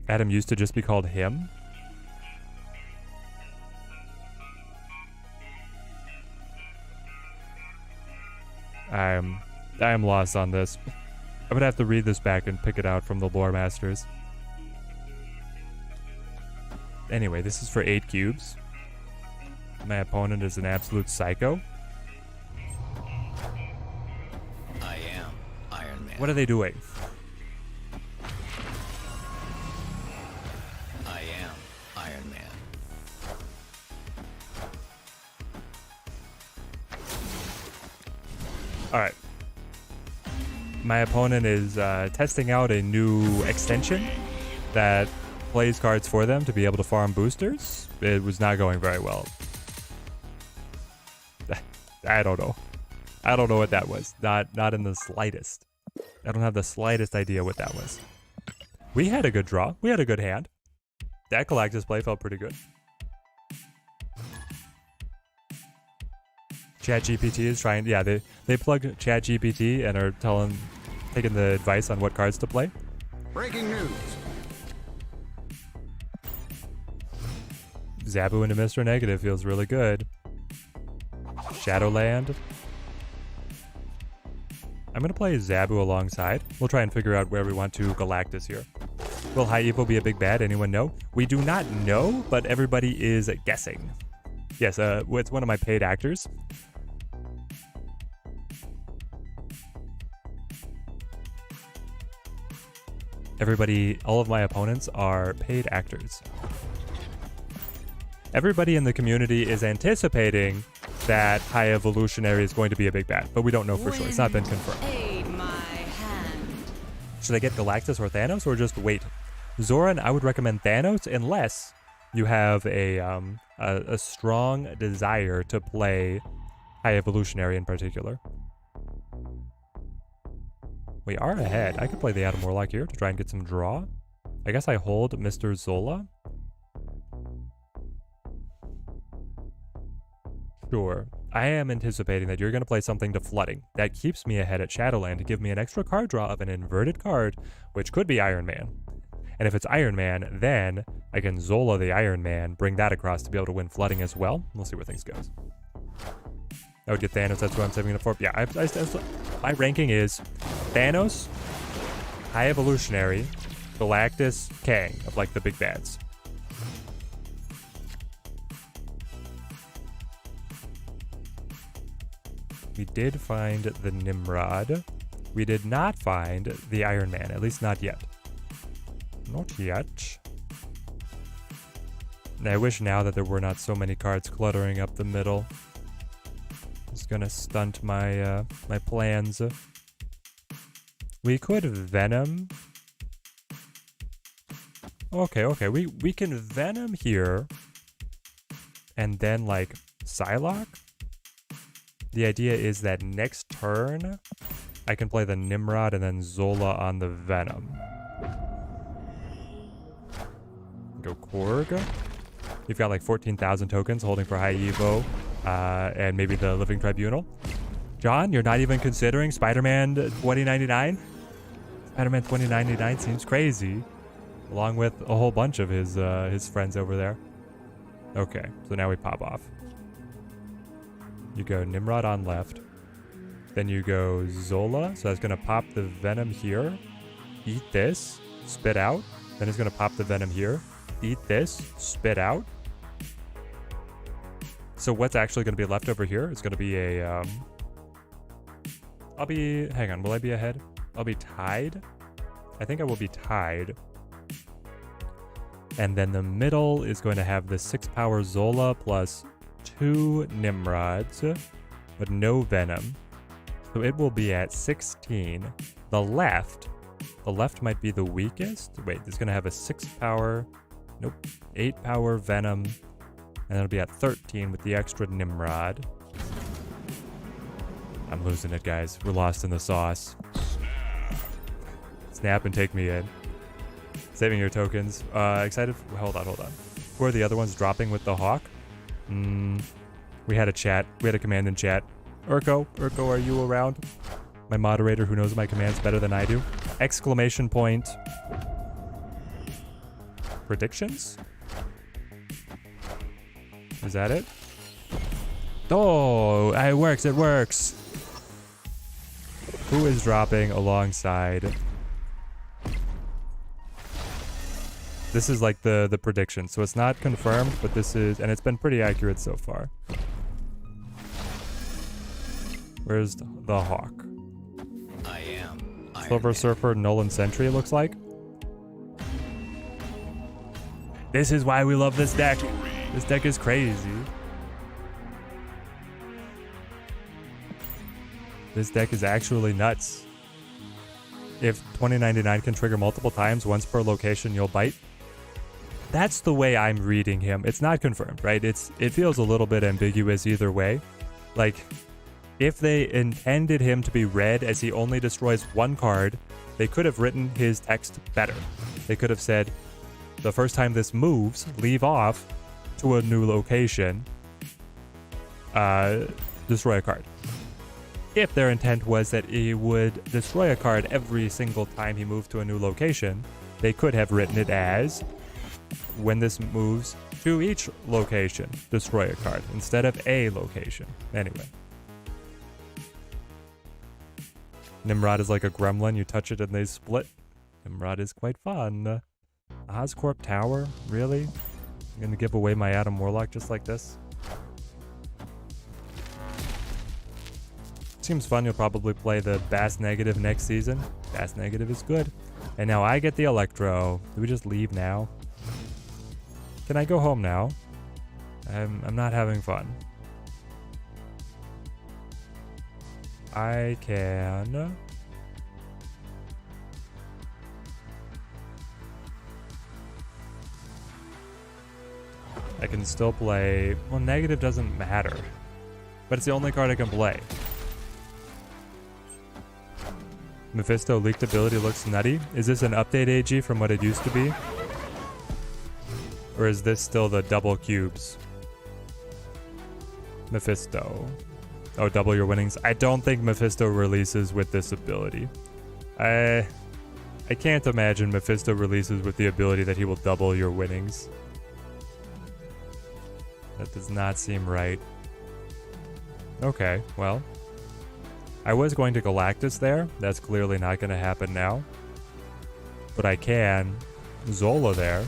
Adam used to just be called him? I am lost on this. I would have to read this back and pick it out from the lore masters. Anyway, this is for 8 cubes. My opponent is an absolute psycho. I am Iron Man. What are they doing? I am Iron Man. Alright. My opponent is testing out a new extension that plays cards for them to be able to farm boosters. It was not going very well. I don't know. I don't know what that was. Not in the slightest. I don't have the slightest idea what that was. We had a good draw. We had a good hand. That Galactus play felt pretty good. ChatGPT is trying... Yeah, they plugged ChatGPT and are taking the advice on what cards to play. Breaking news. Zabu into Mr. Negative feels really good. Shadowland. I'm going to play Zabu alongside. We'll try and figure out where we want to Galactus here. Will High Evo be a big bad? Anyone know? We do not know, but everybody is guessing. Yes, it's one of my paid actors. Everybody, all of my opponents are paid actors. Everybody in the community is anticipating that High Evolutionary is going to be a big bad, but we don't know for sure. It's not been confirmed. Should I get Galactus or Thanos, or just wait? Zoran, I would recommend Thanos unless you have a strong desire to play High Evolutionary in particular. We are ahead. I could play the Adam Warlock here to try and get some draw. I guess I hold Mr. Zola. Sure. I am anticipating that you're going to play something to flooding. That keeps me ahead at Shadowland to give me an extra card draw of an inverted card, which could be Iron Man. And if it's Iron Man, then I can Zola the Iron Man, bring that across to be able to win flooding as well. We'll see where things goes. I would get Thanos, that's what I'm saving it for. Yeah, my ranking is Thanos, High Evolutionary, Galactus, Kang, of like the big bads. We did find the Nimrod. We did not find the Iron Man, at least not yet. Not yet. And I wish now that there were not so many cards cluttering up the middle. It's gonna stunt my my plans. We could Venom. Okay. We can Venom here. And then like Psylocke. The idea is that next turn I can play the Nimrod and then Zola on the Venom. Go Korg. You've got like 14,000 tokens holding for High Evo. And maybe the Living Tribunal. John, you're not even considering Spider-Man 2099? Spider-Man 2099 seems crazy. Along with a whole bunch of his friends over there. Okay, so now we pop off. You go Nimrod on left. Then you go Zola. So that's going to pop the Venom here. Eat this. Spit out. Then it's going to pop the Venom here. Eat this. Spit out. So what's actually going to be left over here is going to be a... hang on, will I be ahead? I'll be tied. I think I will be tied. And then the middle is going to have the 6-power Zola plus 2 Nimrods, but no Venom. So it will be at 16. The left might be the weakest. Wait, it's going to have a 6-power, nope, 8-power Venom. And it'll be at 13 with the extra Nimrod. I'm losing it, guys. We're lost in the sauce. Snap and take me in. Saving your tokens. Excited? Hold on. Who are the other ones dropping with the Hawk? We had a chat. We had a command in chat. Urko, are you around? My moderator who knows my commands better than I do. Exclamation point. Predictions? Is that it? Oh, it works. Who is dropping alongside? This is like the prediction. So it's not confirmed, but this is, and it's been pretty accurate so far. Where's the Hawk? I am Silver Surfer, Nolan Sentry, it looks like. This is why we love this deck. This deck is crazy. This deck is actually nuts. If 2099 can trigger multiple times, once per location, you'll bite. That's the way I'm reading him. It's not confirmed, right? It feels a little bit ambiguous either way. Like, if they intended him to be read as he only destroys one card, they could have written his text better. They could have said, the first time this moves, leave off to a new location, destroy a card. If their intent was that he would destroy a card every single time he moved to a new location, they could have written it as, when this moves to each location, destroy a card, instead of a location. Anyway. Nimrod is like a gremlin. You touch it and they split. Nimrod is quite fun. Oscorp Tower? Really? I'm gonna give away my Adam Warlock just like this? Seems fun. You'll probably play the Bass Negative next season. Bass Negative is good. And now I get the Electro. Do we just leave now? Can I go home now? I'm not having fun. I can... I can still play... Well, negative doesn't matter. But it's the only card I can play. Mephisto leaked ability looks nutty. Is this an update AG from what it used to be? Or is this still the double cubes? Mephisto. Oh, double your winnings. I don't think Mephisto releases with this ability. I can't imagine Mephisto releases with the ability that he will double your winnings. That does not seem right. Okay, well. I was going to Galactus there. That's clearly not going to happen now. But I can Zola there.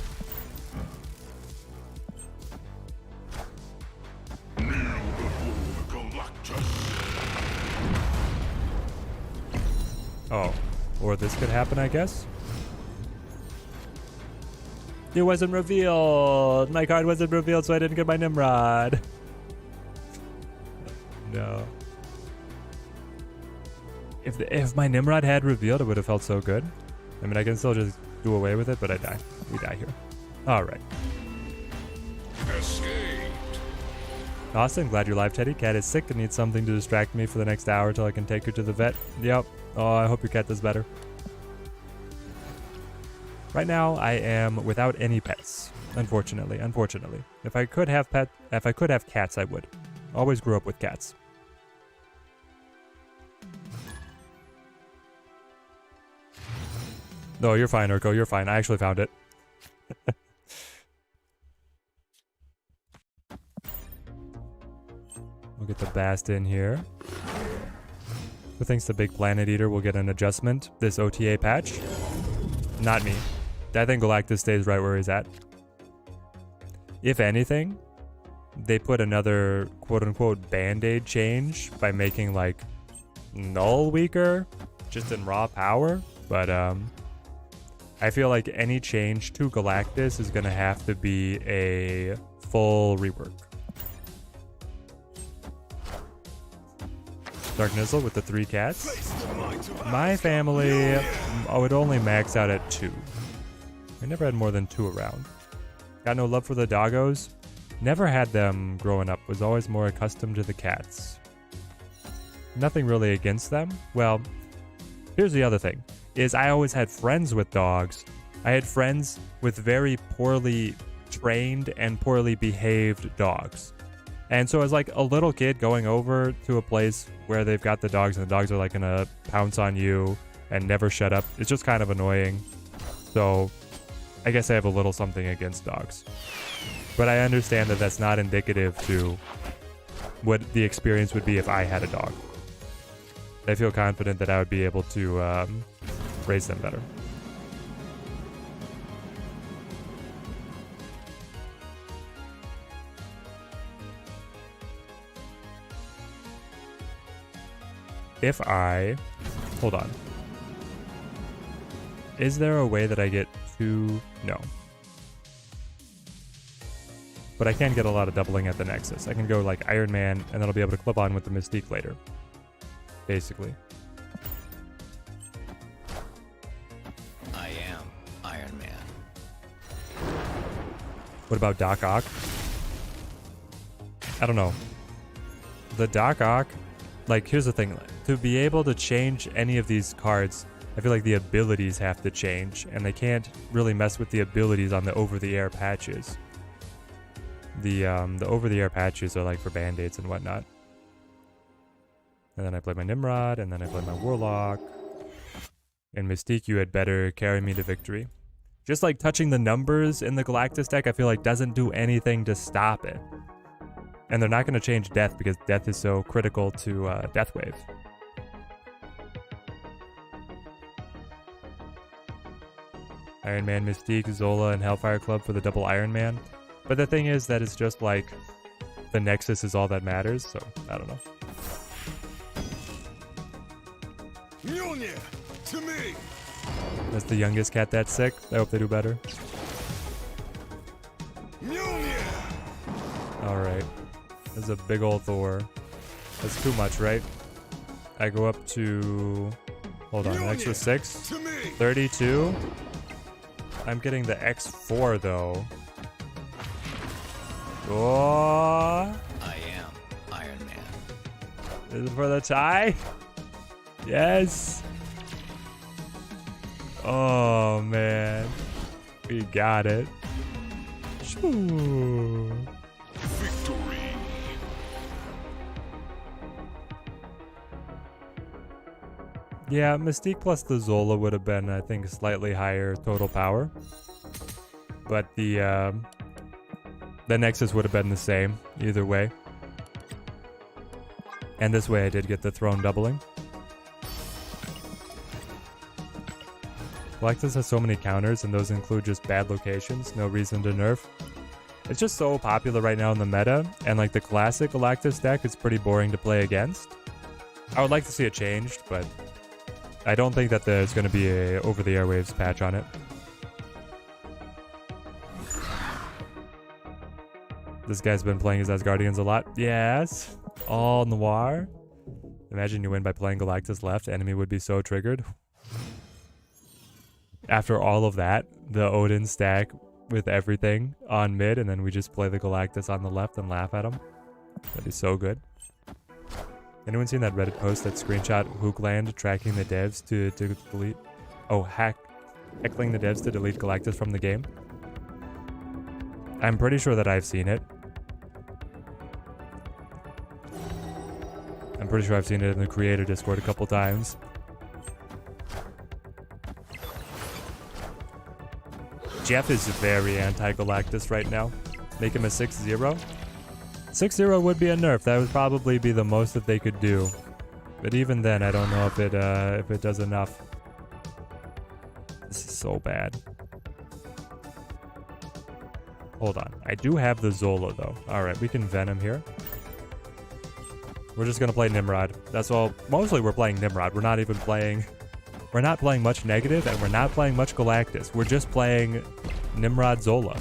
Oh, or this could happen, I guess. It wasn't revealed. My card wasn't revealed, so I didn't get my Nimrod. No. If my Nimrod had revealed, it would have felt so good. I mean, I can still just do away with it, but I die. We die here. All right. Escaped. Austin, glad you're live, Teddy. Cat is sick and needs something to distract me for the next hour till I can take her to the vet. Yep. Oh, I hope your cat does better. Right now, I am without any pets. Unfortunately. If I could have cats, I would. Always grew up with cats. No, you're fine, Urko. You're fine. I actually found it. We'll get the Bast in here. Who thinks the big Planet Eater will get an adjustment this OTA patch? Not me. I think Galactus stays right where he's at. If anything, they put another quote-unquote band-aid change by making, like, Null weaker, just in raw power. But, I feel like any change to Galactus is going to have to be a full rework. Dark Nizzle with the 3 cats. My family, I would only max out at 2. I never had more than 2 around. Got no love for the doggos. Never had them growing up. Was always more accustomed to the cats. Nothing really against them. Well, here's the other thing. Is I always had friends with dogs. I had friends with very poorly trained and poorly behaved dogs. And so as like a little kid going over to a place where they've got the dogs and the dogs are like gonna pounce on you and never shut up, it's just kind of annoying. So I guess I have a little something against dogs. But I understand that that's not indicative to what the experience would be if I had a dog. I feel confident that I would be able to raise them better. If I... Hold on. Is there a way that I get 2? No. But I can get a lot of doubling at the Nexus. I can go like Iron Man, and then I'll be able to clip on with the Mystique later. Basically. I am Iron Man. What about Doc Ock? I don't know. The Doc Ock... Like, here's the thing. To be able to change any of these cards, I feel like the abilities have to change, and they can't really mess with the abilities on the over-the-air patches. The over-the-air patches are like for band-aids and whatnot. And then I play my Nimrod, and then I play my Warlock. And Mystique, you had better carry me to victory. Just like touching the numbers in the Galactus deck, I feel like doesn't do anything to stop it. And they're not going to change Death because Death is so critical to Deathwave. Iron Man, Mystique, Zola, and Hellfire Club for the double Iron Man. But the thing is that it's just like the Nexus is all that matters, so I don't know. Mjolnir, to me! That's the youngest cat that's sick. I hope they do better. Mjolnir! Alright. There's a big old Thor. That's too much, right? I go up to... Hold on, an extra 6? To me! 32? I'm getting the X4 though. Oh! I am Iron Man. Is it for the tie? Yes! Oh man. We got it. Shoo. Victory! Yeah, Mystique plus the Zola would have been, I think, slightly higher total power. But the Nexus would have been the same, either way. And this way I did get the throne doubling. Galactus has so many counters, and those include just bad locations, no reason to nerf. It's just so popular right now in the meta, and like the classic Galactus deck is pretty boring to play against. I would like to see it changed, but I don't think that there's going to be a over the airwaves patch on it. This guy's been playing his Asgardians a lot. Yes. All noir. Imagine you win by playing Galactus left. Enemy would be so triggered. After all of that, the Odin stack with everything on mid, and then we just play the Galactus on the left and laugh at him. That'd be so good. Anyone seen that Reddit post that screenshot Hookland tracking the devs to delete... Oh, heckling the devs to delete Galactus from the game? I'm pretty sure that I've seen it. I'm pretty sure I've seen it in the creator Discord a couple times. Jeff is very anti-Galactus right now. Make him a 6-0. 6-0 would be a nerf. That would probably be the most that they could do. But even then, I don't know if it does enough. This is so bad. Hold on. I do have the Zola, though. Alright, we can Venom here. We're just gonna play Nimrod. That's all. Mostly we're playing Nimrod. We're not even playing... We're not playing much negative, and we're not playing much Galactus. We're just playing Nimrod Zola.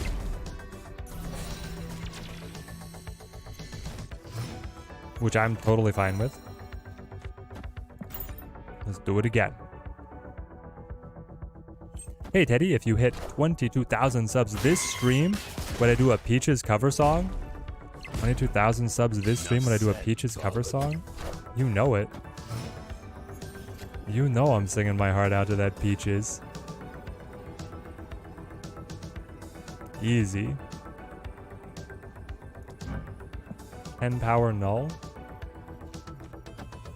Which I'm totally fine with. Let's do it again. Hey Teddy, if you hit 22,000 subs this stream, would I do a Peaches cover song? 22,000 subs this stream, would I do a Peaches cover song? You know it. You know I'm singing my heart out to that Peaches. Easy. 10 power null.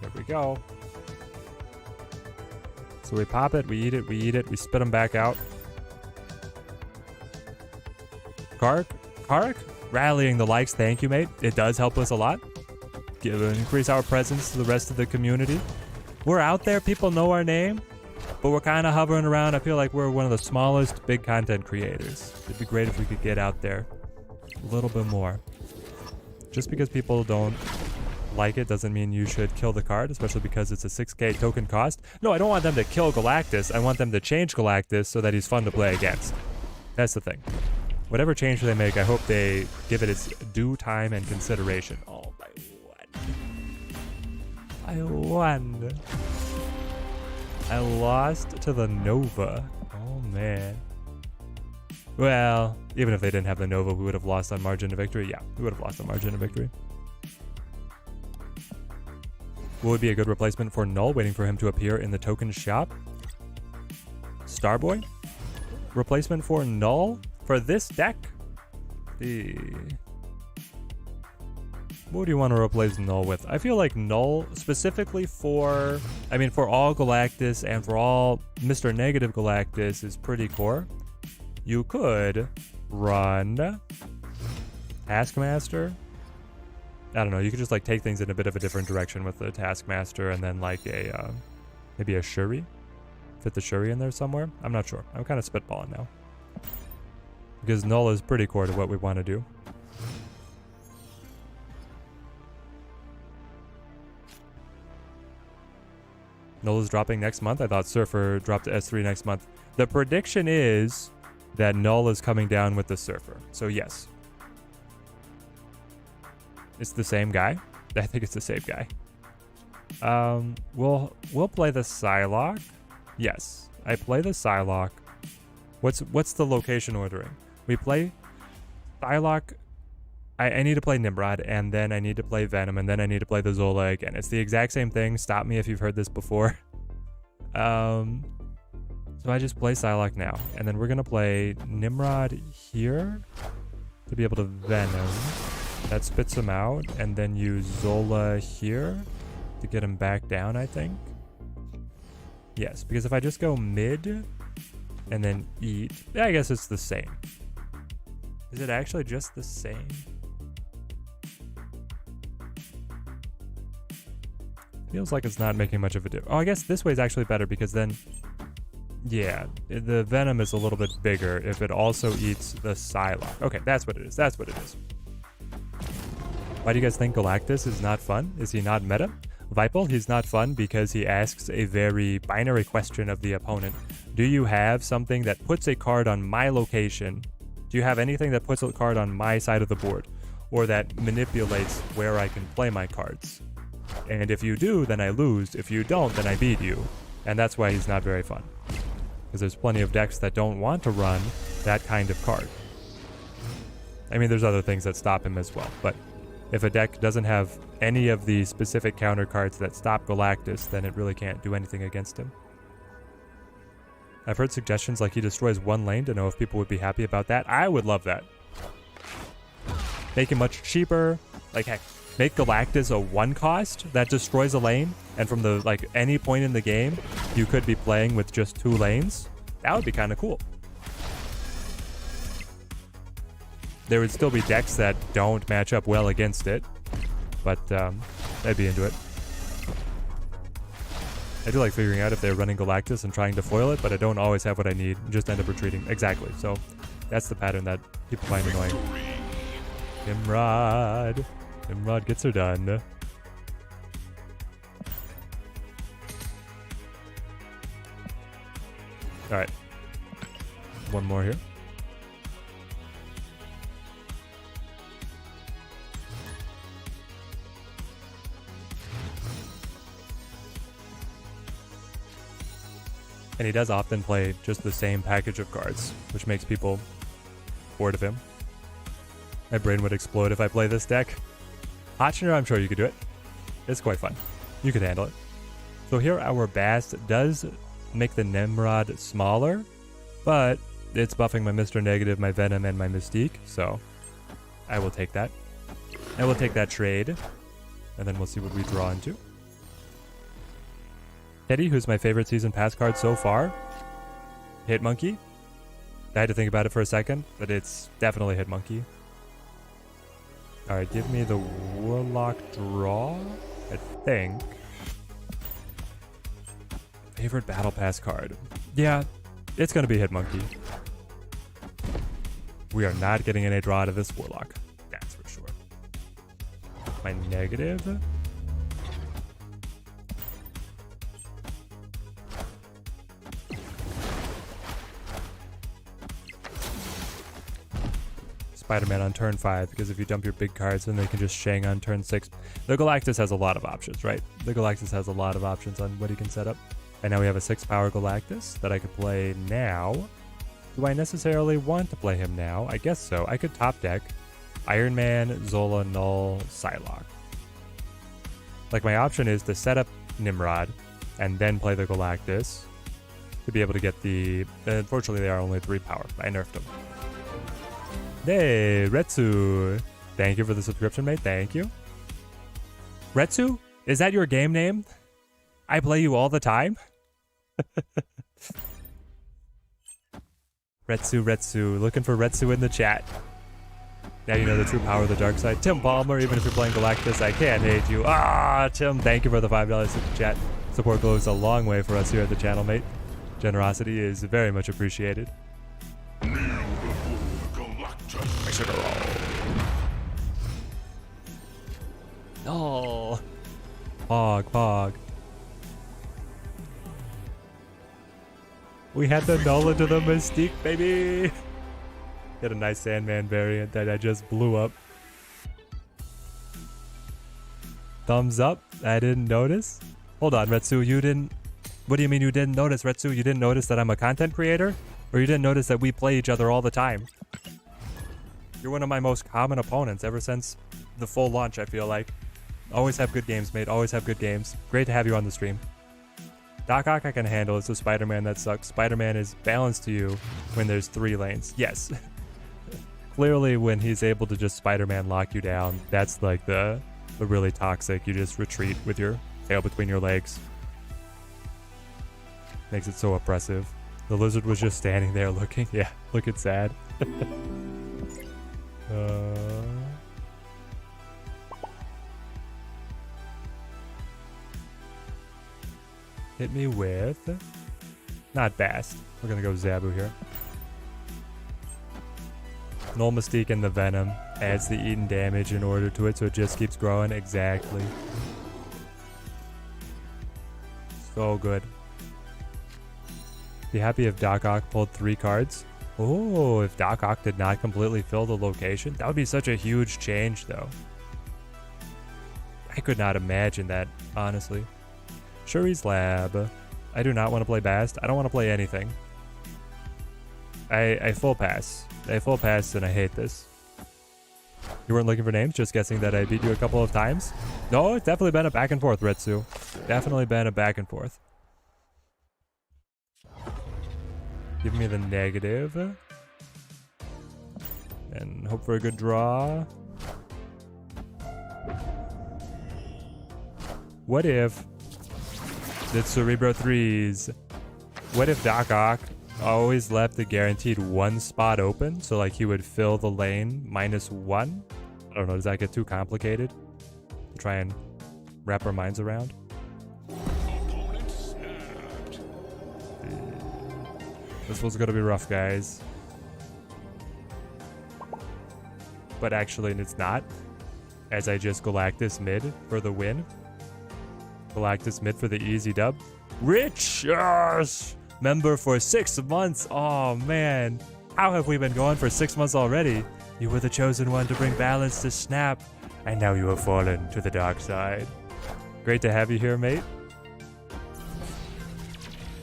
There we go. So we pop it, we eat it, we spit them back out. Kark? Rallying the likes, thank you, mate. It does help us a lot. Increase our presence to the rest of the community. We're out there, people know our name, but we're kind of hovering around. I feel like we're one of the smallest big content creators. It'd be great if we could get out there a little bit more. Just because people don't like it doesn't mean you should kill the card, especially because it's a 6k token cost. No, I don't want them to kill Galactus. I want them to change Galactus so that he's fun to play against. That's the thing. Whatever change they make, I hope they give it its due time and consideration. Oh, I won. I lost to the Nova. Oh, man. Well, even if they didn't have the Nova, we would have lost on margin of victory. Yeah, we would have lost on margin of victory. What would be a good replacement for Null, waiting for him to appear in the token shop? Starboy? Replacement for Null for this deck? What do you want to replace Null with? I feel like Null, specifically for... I mean, for all Galactus and for all Mr. Negative Galactus is pretty core. You could run Taskmaster. I don't know, you could just like take things in a bit of a different direction with the Taskmaster and then like a maybe a Shuri. fit the Shuri in there somewhere. I'm not sure. I'm kind of spitballing now. Because Null is pretty core to what we want to do. Null is dropping next month. I thought Surfer dropped to S3 next month. The prediction is that Null is coming down with the Surfer. So yes. It's the same guy. I think it's the same guy. We'll play the Psylocke. Yes, I play the Psylocke. What's the location ordering? We play Psylocke. I need to play Nimrod, and then I need to play Venom, and then I need to play the Zola again. It's the exact same thing. Stop me if you've heard this before. So I just play Psylocke now, and then we're gonna play Nimrod here to be able to Venom. That spits him out, and then use Zola here to get him back down, I think. Yes, because if I just go mid and then eat, yeah, I guess it's the same. Is it actually just the same? Feels like it's not making much of a difference. Oh, I guess this way is actually better because then, yeah, the Venom is a little bit bigger if it also eats the Psylocke. Okay, that's what it is. That's what it is. Why do you guys think Galactus is not fun? Is he not meta? Vipel, he's not fun because he asks a very binary question of the opponent. Do you have something that puts a card on my location? Do you have anything that puts a card on my side of the board? Or that manipulates where I can play my cards? And if you do, then I lose. If you don't, then I beat you. And that's why he's not very fun. Because there's plenty of decks that don't want to run that kind of card. I mean, there's other things that stop him as well, but if a deck doesn't have any of the specific counter cards that stop Galactus, then it really can't do anything against him. I've heard suggestions like he destroys one lane to know if people would be happy about that. I would love that. Make him much cheaper. Like, heck, make Galactus a 1 cost that destroys a lane, and from the any point in the game, you could be playing with just 2 lanes. That would be kind of cool. There would still be decks that don't match up well against it, but I'd be into it. I do like figuring out if they're running Galactus and trying to foil it, but I don't always have what I need and just end up retreating. Exactly, so that's the pattern that people find annoying. Nimrod. Nimrod gets her done. Alright. One more here. And he does often play just the same package of cards, which makes people bored of him. My brain would explode if I play this deck. Hotchner, I'm sure you could do it. It's quite fun. You could handle it. So here our Bast does make the Nimrod smaller, but it's buffing my Mr. Negative, my Venom, and my Mystique, so I will take that. I will take that trade, and then we'll see what we draw into. Teddy, who's my favorite season pass card so far. Hitmonkey. I had to think about it for a second, but it's definitely Hitmonkey. Alright, give me the Warlock draw, I think. Favorite battle pass card. Yeah, it's going to be Hitmonkey. We are not getting any draw out of this Warlock. That's for sure. My negative. Spider-Man on turn 5, because if you dump your big cards, then they can just Shang on turn 6. The Galactus has a lot of options, right? The Galactus has a lot of options on what he can set up. And now we have a 6-power Galactus that I could play now. Do I necessarily want to play him now? I guess so. I could top deck Iron Man, Zola, Null, Psylocke. Like, my option is to set up Nimrod and then play the Galactus to be able to get the... Unfortunately, they are only 3 power. I nerfed them. Hey, Retsu. Thank you for the subscription, mate. Thank you. Retsu? Is that your game name? I play you all the time? Retsu. Looking for Retsu in the chat. Now you know the true power of the dark side. Tim Palmer, even if you're playing Galactus, I can't hate you. Ah, Tim, thank you for the $5 super chat. Support goes a long way for us here at the channel, mate. Generosity is very much appreciated. Oh, Pog. We had the Nola to the Mystique, baby. Get a nice Sandman variant that I just blew up. Thumbs up. I didn't notice. Hold on, Retsu, you didn't... What do you mean you didn't notice, Retsu? You didn't notice that I'm a content creator? Or you didn't notice that we play each other all the time? You're one of my most common opponents ever since the full launch, I feel like. Always have good games, mate. Always have good games. Great to have you on the stream. Doc Ock I can handle. It's a Spider-Man that sucks. Spider-Man is balanced to you when there's 3 lanes. Yes. Clearly, when he's able to just Spider-Man lock you down, that's like the really toxic. You just retreat with your tail between your legs. Makes it so oppressive. The lizard was just standing there looking. Yeah, looking sad. Hit me with... Not Bast. We're gonna go Zabu here. Null Mystique and the Venom adds the eaten damage in order to it, so it just keeps growing. Exactly. So good. Be happy if Doc Ock pulled 3 cards. Oh, if Doc Ock did not completely fill the location. That would be such a huge change, though. I could not imagine that, honestly. Shuri's Lab. I do not want to play Bast. I don't want to play anything. I full pass. I full pass and I hate this. You weren't looking for names, just guessing that I beat you a couple of times? No, it's definitely been a back and forth, Retsu. Definitely been a back and forth. Give me the negative. And hope for a good draw. What if... It's Cerebro 3s. What if Doc Ock always left the guaranteed 1 spot open? So like he would fill the lane -1? I don't know, does that get too complicated to try and wrap our minds around? This was gonna be rough, guys. But actually it's not, as I just Galactus mid for the win. Galactus mid for the easy dub. Rich! Yes! Member for 6 months. Oh man. How have we been going for 6 months already? You were the chosen one to bring balance to Snap, and now you have fallen to the dark side. Great to have you here, mate.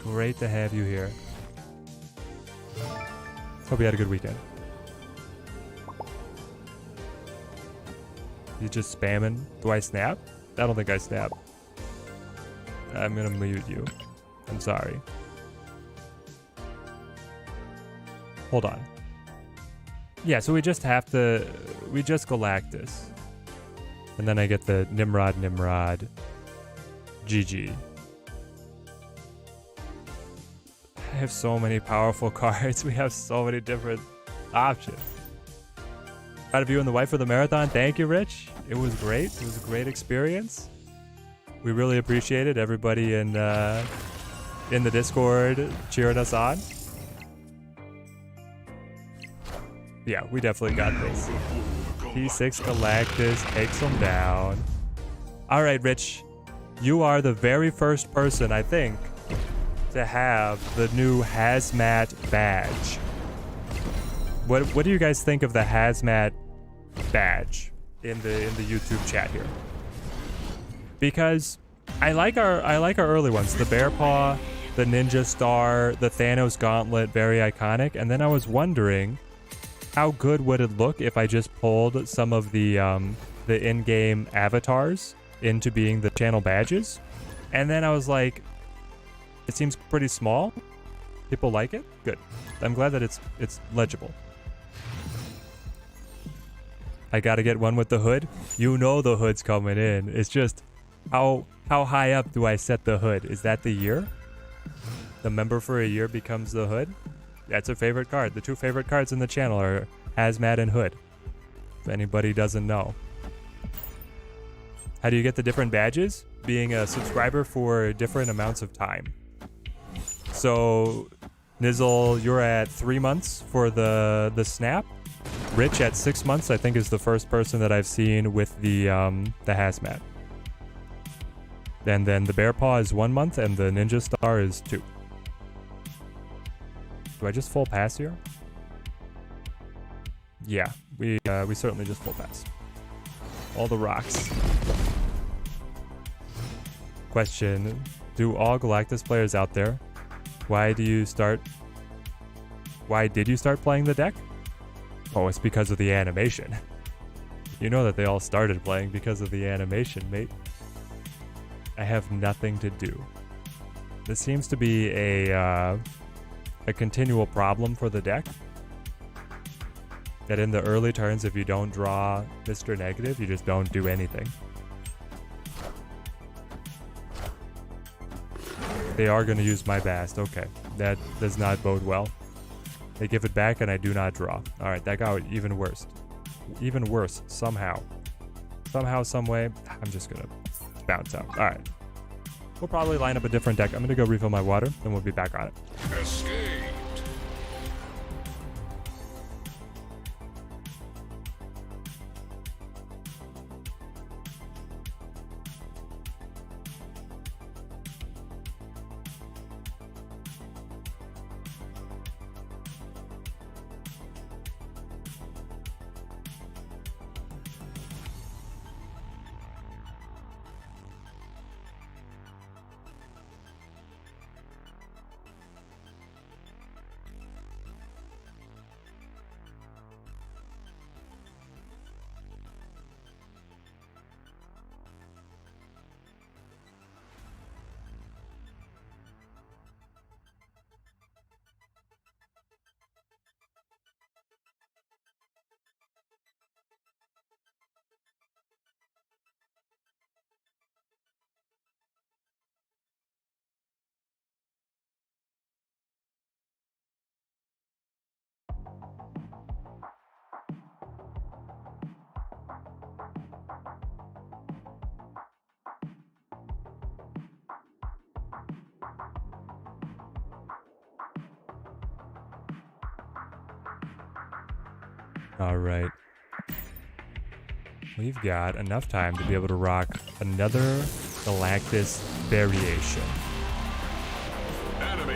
Great to have you here. Hope you had a good weekend. You just spamming? Do I snap? I don't think I snap. I'm gonna mute you. I'm sorry. Hold on. Yeah, so we just Galactus. And then I get the Nimrod. GG. I have so many powerful cards. We have so many different options. Proud of you and the wife for the marathon. Thank you, Rich. It was great. It was a great experience. We really appreciate it. Everybody in the Discord cheering us on. Yeah, we definitely got this. P6 Galactus takes him down. All right, Rich. You are the very first person, I think, to have the new Hazmat badge. What do you guys think of the Hazmat badge in the YouTube chat here? Because I like our early ones, the Bear Paw, the Ninja Star, the Thanos Gauntlet, very iconic. And then I was wondering, how good would it look if I just pulled some of the in-game avatars into being the channel badges? And then I was like, it seems pretty small. People like it? Good. I'm glad that it's legible. I gotta get one with the hood. You know the hood's coming in. It's just, how high up do I set the hood? Is that the year? The member for a year becomes the hood? That's a favorite card. The 2 favorite cards in the channel are Hazmat and Hood. If anybody doesn't know. How do you get the different badges? Being a subscriber for different amounts of time. So, Nizzle, you're at 3 months for the snap. Rich at 6 months, I think, is the first person that I've seen with the hazmat. And then the Bear Paw is 1 month, and the Ninja Star is 2. Do I just full pass here? Yeah, we certainly just full pass. All the rocks. Question: do all Galactus players out there? Why did you start playing the deck? Oh, it's because of the animation. You know that they all started playing because of the animation, mate. I have nothing to do. This seems to be a continual problem for the deck. That in the early turns, if you don't draw Mr. Negative, you just don't do anything. They are going to use my Bast. Okay, that does not bode well. They give it back and I do not draw. Alright, that got even worse. Even worse, somehow. Somehow, someway, I'm just going to bounce out. Alright. We'll probably line up a different deck. I'm going to go refill my water, then we'll be back on it. Escaped. Alright. We've got enough time to be able to rock another Galactus variation.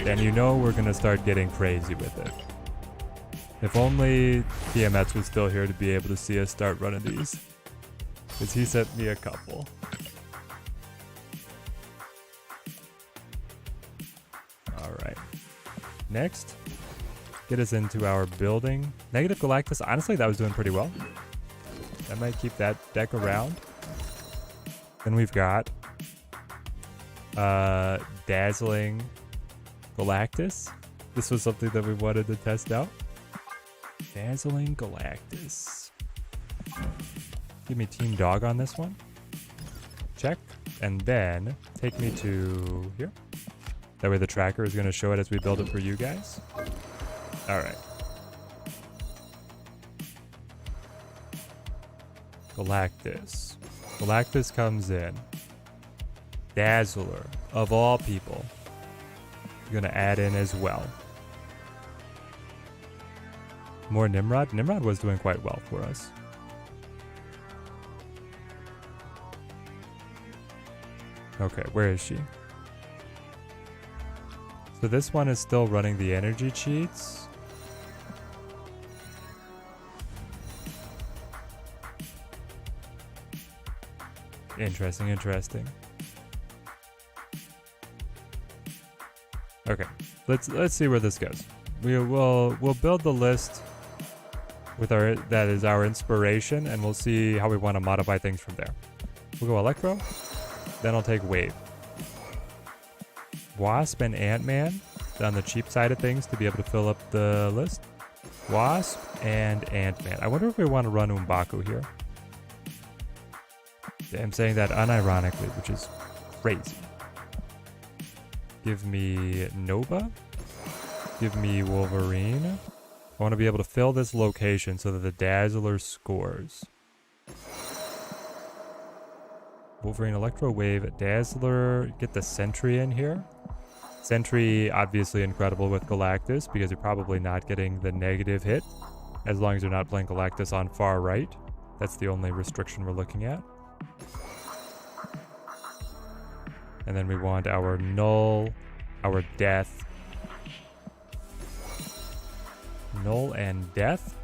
And you know we're going to start getting crazy with it. If only TMS was still here to be able to see us start running these. Because he sent me a couple. Alright. Next. Get us into our building. Negative Galactus, honestly, that was doing pretty well. I might keep that deck around. Then we've got Dazzling Galactus. This was something that we wanted to test out. Dazzling Galactus. Give me Team Dog on this one. Check. And then take me to here. That way the tracker is going to show it as we build it for you guys. Alright. Galactus. Galactus comes in. Dazzler, of all people, you're gonna add in as well. More Nimrod? Nimrod was doing quite well for us. Okay, where is she? So this one is still running the energy cheats. Interesting, interesting. Okay, let's see where this goes. We'll build the list with that is our inspiration, and we'll see how we want to modify things from there. We'll go Electro, then I'll take Wave. Wasp and Ant-Man on the cheap side of things to be able to fill up the list. Wasp and Ant-Man. I wonder if we want to run M'Baku here. I'm saying that unironically, which is crazy. Give me Nova. Give me Wolverine. I want to be able to fill this location so that the Dazzler scores. Wolverine, Electro Wave, Dazzler. Get the Sentry in here. Sentry, obviously incredible with Galactus because you're probably not getting the negative hit as long as you're not playing Galactus on far right. That's the only restriction we're looking at. And then we want our null, our death. Null and death.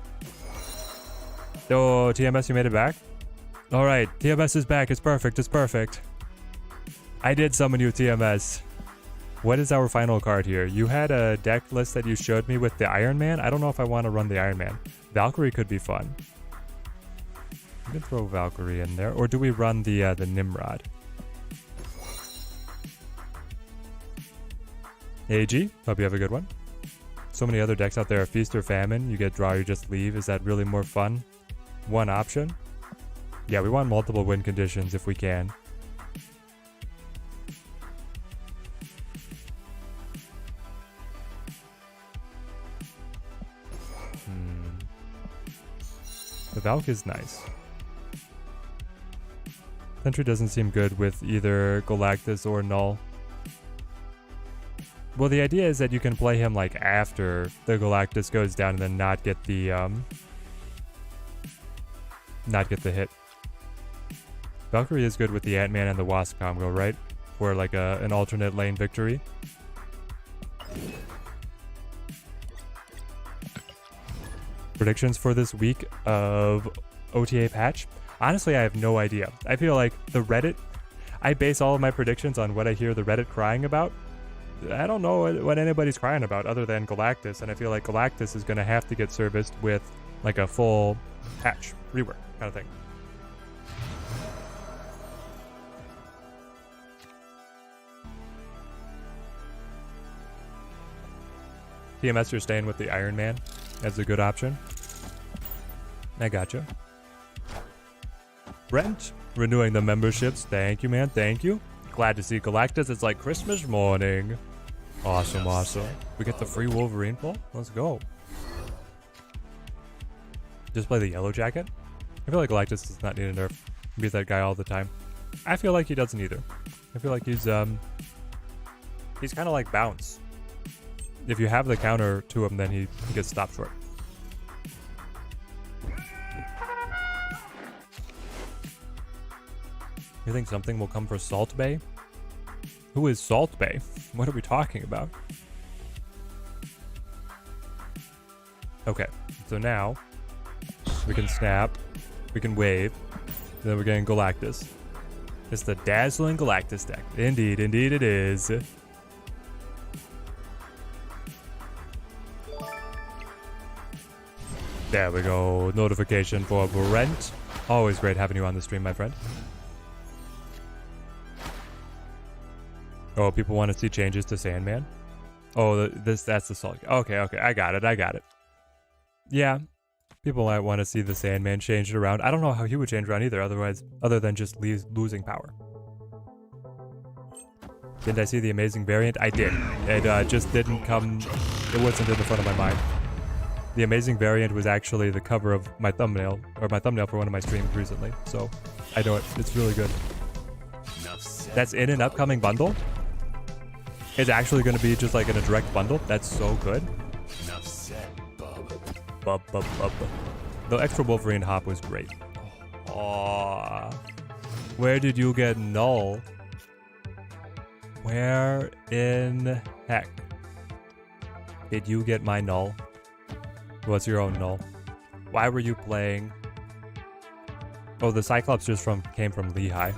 Oh, TMS, you made it back? All right, TMS is back. It's perfect. It's perfect. I did summon you, TMS. What is our final card here? You had a deck list that you showed me with the Iron Man. I don't know if I want to run the Iron Man. Valkyrie could be fun. We can throw Valkyrie in there. Or do we run the Nimrod? AG, hope you have a good one. So many other decks out there. Feast or Famine. You get draw, you just leave. Is that really more fun? One option? Yeah, we want multiple win conditions if we can. The Valk is nice. Sentry doesn't seem good with either Galactus or Null. Well, the idea is that you can play him like after the Galactus goes down and then not get the hit. Valkyrie is good with the Ant-Man and the Wasp combo, right? For like an alternate lane victory. Predictions for this week of OTA patch? Honestly, I have no idea. I feel like the Reddit, I base all of my predictions on what I hear the Reddit crying about. I don't know what anybody's crying about other than Galactus, and I feel like Galactus is going to have to get serviced with like a full patch, rework kind of thing. TMS, you're staying with the Iron Man as a good option. I gotcha. Brent, renewing the memberships. Thank you, man. Thank you. Glad to see Galactus. It's like Christmas morning. Awesome, awesome. We get the free Wolverine pull. Let's go. Just play the yellow jacket. I feel like Galactus does not need a nerf. Beat that guy all the time. I feel like he doesn't either. I feel like he's kind of like Bounce. If you have the counter to him, then he gets stopped short. You think something will come for Salt Bay? Who is Salt Bay? What are we talking about? Okay, so now we can snap, we can wave, then we're getting Galactus. It's the Dazzling Galactus deck. Indeed, indeed it is. There we go. Notification for Brent. Always great having you on the stream, my friend. Oh, people want to see changes to Sandman? Oh, that's the Salt. Okay, I got it. Yeah, people might want to see the Sandman changed around. I don't know how he would change around either, other than just losing power. Didn't I see the amazing variant? I did. It just didn't come. It wasn't in the front of my mind. The amazing variant was actually the cover of my thumbnail, or my thumbnail for one of my streams recently. So I know it. It's really good. That's in an upcoming bundle. It's actually going to be just like in a direct bundle. That's so good. Enough said, bub. Bub. The extra Wolverine hop was great. Aww. Where did you get Null? Where in heck did you get my Null? What's your own Null? Why were you playing? Oh, the Cyclops just came from Lehigh.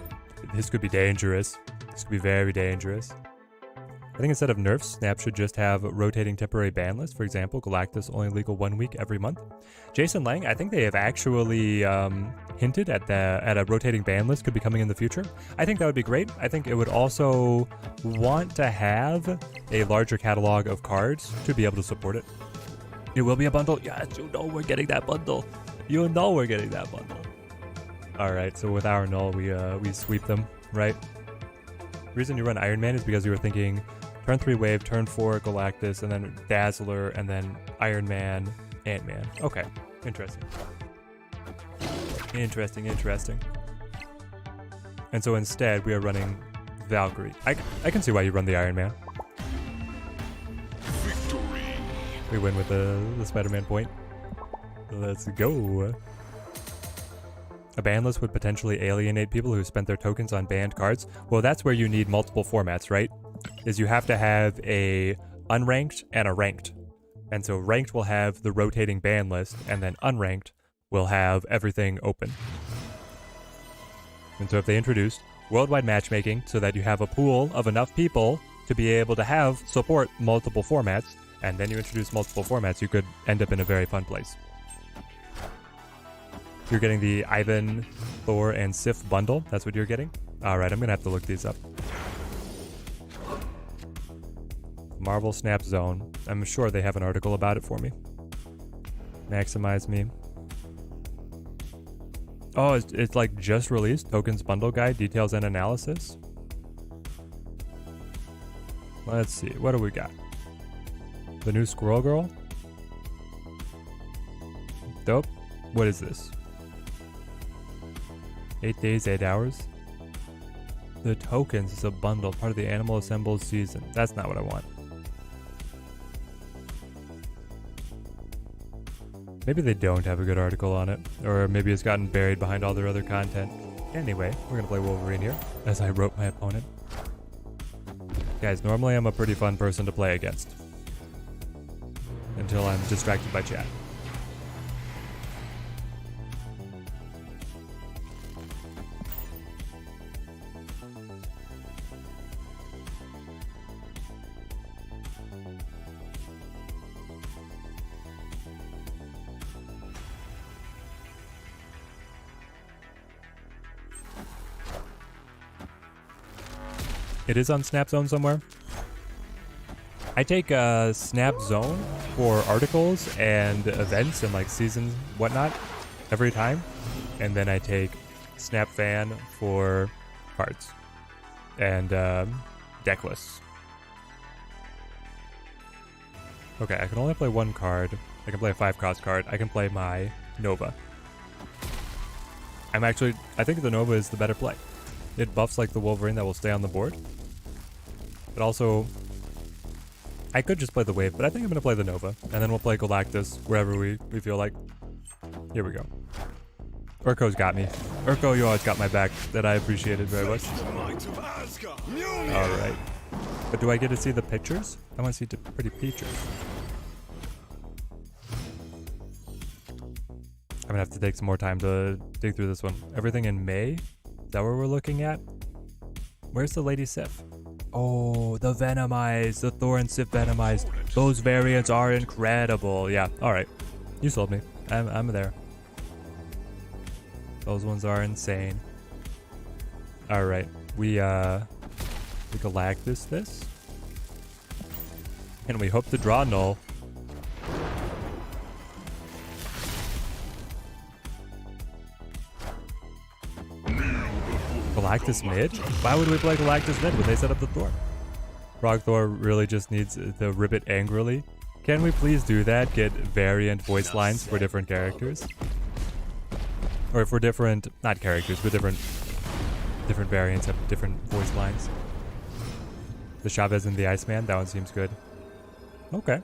This could be dangerous. This could be very dangerous. I think instead of nerfs, Snap should just have rotating temporary ban list. For example, Galactus only legal 1 week every month. Jason Lang, I think they have actually hinted at a rotating ban list could be coming in the future. I think that would be great. I think it would also want to have a larger catalog of cards to be able to support it. It will be a bundle. Yes, you know we're getting that bundle. You know we're getting that bundle. All right, so with our Null, we sweep them, right? The reason you run Iron Man is because you were thinking turn 3 wave, turn 4 Galactus, and then Dazzler, and then Iron Man, Ant-Man. Okay, interesting. Interesting. And so instead, we are running Valkyrie. I can see why you run the Iron Man. We win with the Spider-Man point. Let's go. A ban list would potentially alienate people who spent their tokens on banned cards. Well, that's where you need multiple formats, right? Is you have to have a unranked and a ranked. And so ranked will have the rotating ban list, and then unranked will have everything open. And so if they introduced worldwide matchmaking so that you have a pool of enough people to be able to have support multiple formats, and then you introduce multiple formats, you could end up in a very fun place. You're getting the Ivan, Thor, and Sif bundle. That's what you're getting? Alright, I'm going to have to look these up. Marvel Snap Zone. I'm sure they have an article about it for me. Maximize me. Oh, it's like just released. Tokens bundle guide, details and analysis. Let's see. What do we got? The new Squirrel Girl? Dope. What is this? 8 days, 8 hours. The tokens is a bundle, part of the Animal Assembles season. That's not what I want. Maybe they don't have a good article on it, or maybe it's gotten buried behind all their other content. Anyway, we're gonna play Wolverine here, as I wrote my opponent. Guys, normally I'm a pretty fun person to play against. Until I'm distracted by chat. It is on Snap Zone somewhere. I take Snap Zone for articles and events and like seasons, whatnot, every time. And then I take Snap Fan for cards and deck lists. Okay, I can only play one card. I can play a 5-cost card. I can play my Nova. I think the Nova is the better play. It buffs like the Wolverine that will stay on the board. But also, I could just play the Wave, but I think I'm going to play the Nova. And then we'll play Galactus wherever we feel like. Here we go. Urko's got me. Urko, you always got my back. That I appreciated very much. Alright. But do I get to see the pictures? I want to see pretty pictures. I'm going to have to take some more time to dig through this one. Everything in May? Is that what we're looking at? Where's the Lady Sif? Oh, the Venomized, the Thor and Sif Venomized. Those variants are incredible. Yeah, alright. You sold me. I'm there. Those ones are insane. Alright, we Galactus this. And we hope to draw null. Galactus mid? Why would we play Galactus mid when they set up the Thor? Frog Thor really just needs the ribbit angrily. Can we please do that? Get variant voice lines for different characters? Or for different, not characters, but different variants have different voice lines. The Chavez and the Iceman, that one seems good. Okay.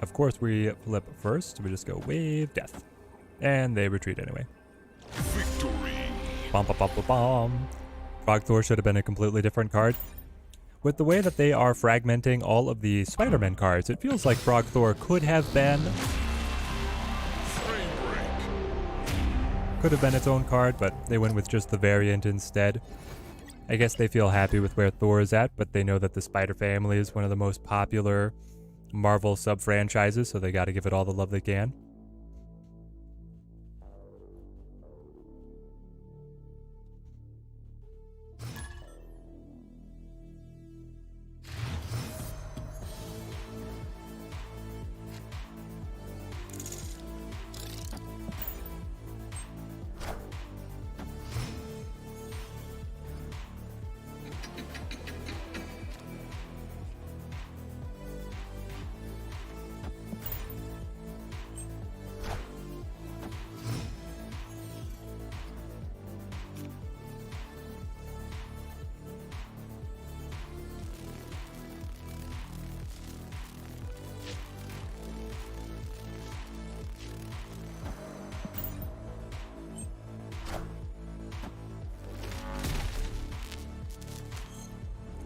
Of course we flip first. We just go wave death. And they retreat anyway. Victory. Bum, bum, bum, bum, bum. Frog Thor should have been a completely different card. With the way that they are fragmenting all of the Spider-Man cards, it feels like Frog Thor could have been its own card, but they went with just the variant instead. I guess they feel happy with where Thor is at, but they know that the Spider Family is one of the most popular Marvel sub-franchises, so they gotta give it all the love they can.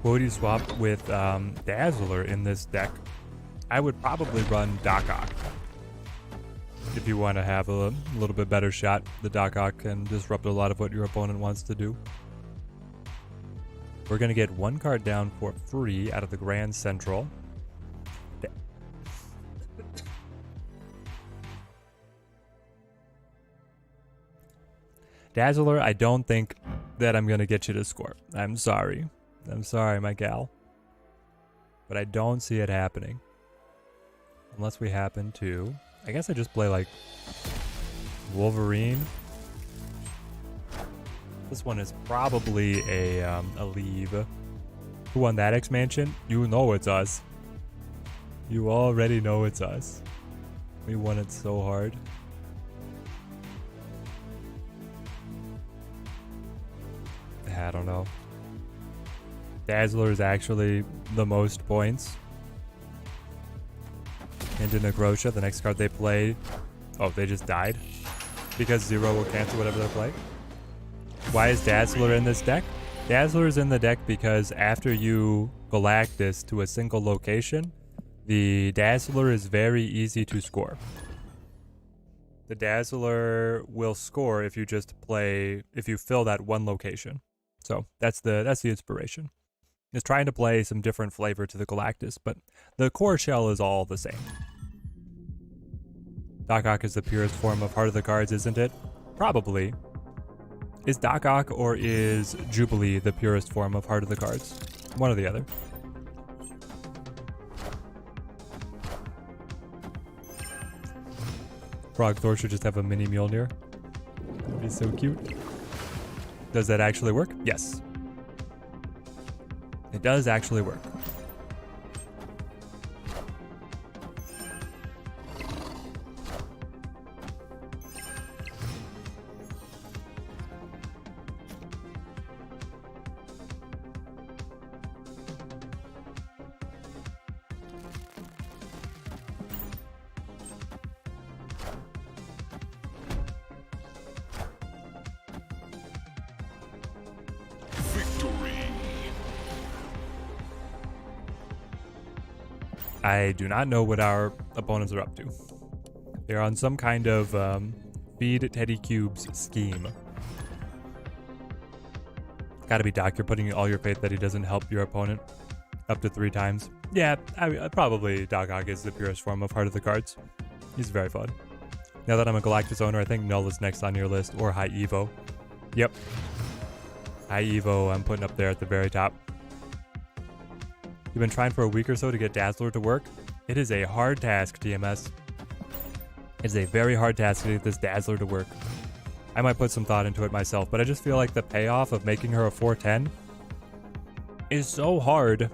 What would you swap with Dazzler in this deck? I would probably run Doc Ock. If you want to have a little bit better shot, the Doc Ock can disrupt a lot of what your opponent wants to do. We're going to get one card down for free out of the Grand Central. Dazzler, I don't think that I'm going to get you to score. I'm sorry. I'm sorry, my gal. But I don't see it happening. Unless we happen to... I guess I just play like Wolverine. This one is probably a leave. Who won that expansion? You know it's us. You already know it's us. We won it so hard. I don't know. Dazzler is actually the most points. Into Negrosha, the next card they play. Oh, they just died? Because Zero will cancel whatever they play? Why is Dazzler in this deck? Dazzler is in the deck because after you Galactus to a single location, the Dazzler is very easy to score. The Dazzler will score if you just play, if you fill that one location. So that's the inspiration. It's trying to play some different flavor to the Galactus, but the core shell is all the same. Doc Ock is the purest form of Heart of the Cards, isn't it? Probably. Is Doc Ock or is Jubilee the purest form of Heart of the Cards? One or the other. Frog Thor should just have a mini Mjolnir. That'd be so cute. Does that actually work? Yes. It does actually work. I do not know what our opponents are up to. They're on some kind of feed Teddy Cubes scheme. Gotta be Doc, you're putting all your faith that he doesn't help your opponent up to 3 times. Yeah, I probably Doc Ock is the purest form of Heart of the Cards. He's very fun. Now that I'm a Galactus owner, I think Null is next on your list, or High Evo. Yep. High Evo I'm putting up there at the very top. You've been trying for a week or so to get Dazzler to work. It is a hard task, TMS. It's a very hard task to get this Dazzler to work. I might put some thought into it myself, but I just feel like the payoff of making her a 410 is so hard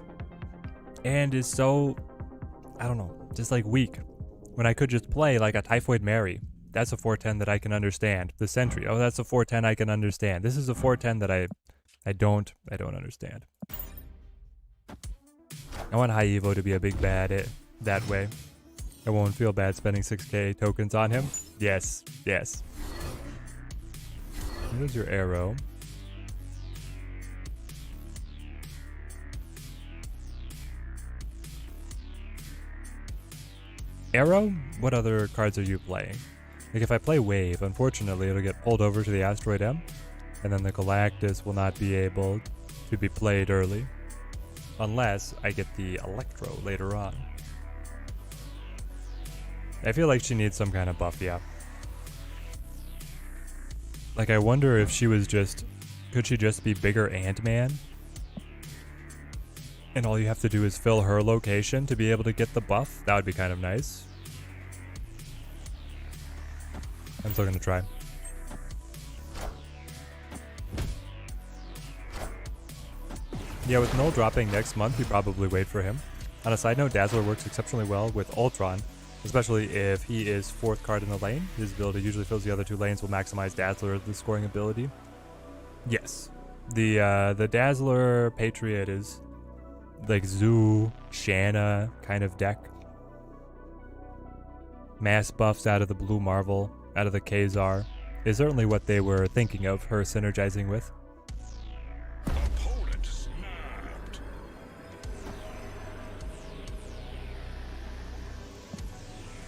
and is so, I don't know, just like weak. When I could just play like a Typhoid Mary. That's a 410 that I can understand. The Sentry, oh, that's a 410 I can understand. This is a 410 that I don't understand. I want High Evo to be a big bad that way. I won't feel bad spending 6k tokens on him. Yes, yes. Here's your arrow. Arrow? What other cards are you playing? Like if I play Wave, unfortunately it'll get pulled over to the Asteroid M, and then the Galactus will not be able to be played early. Unless I get the Electro later on. I feel like she needs some kind of buff, yeah. Like I wonder if she was just... Could she just be bigger Ant-Man? And all you have to do is fill her location to be able to get the buff? That would be kind of nice. I'm still gonna try. Yeah, with Null dropping next month, you probably wait for him. On a side note, Dazzler works exceptionally well with Ultron, especially if he is 4th card in the lane. His ability usually fills the other 2 lanes, will maximize Dazzler, the scoring ability. Yes. The Dazzler Patriot is like Zoo, Shanna kind of deck. Mass buffs out of the Blue Marvel, out of the Kazar, is certainly what they were thinking of her synergizing with.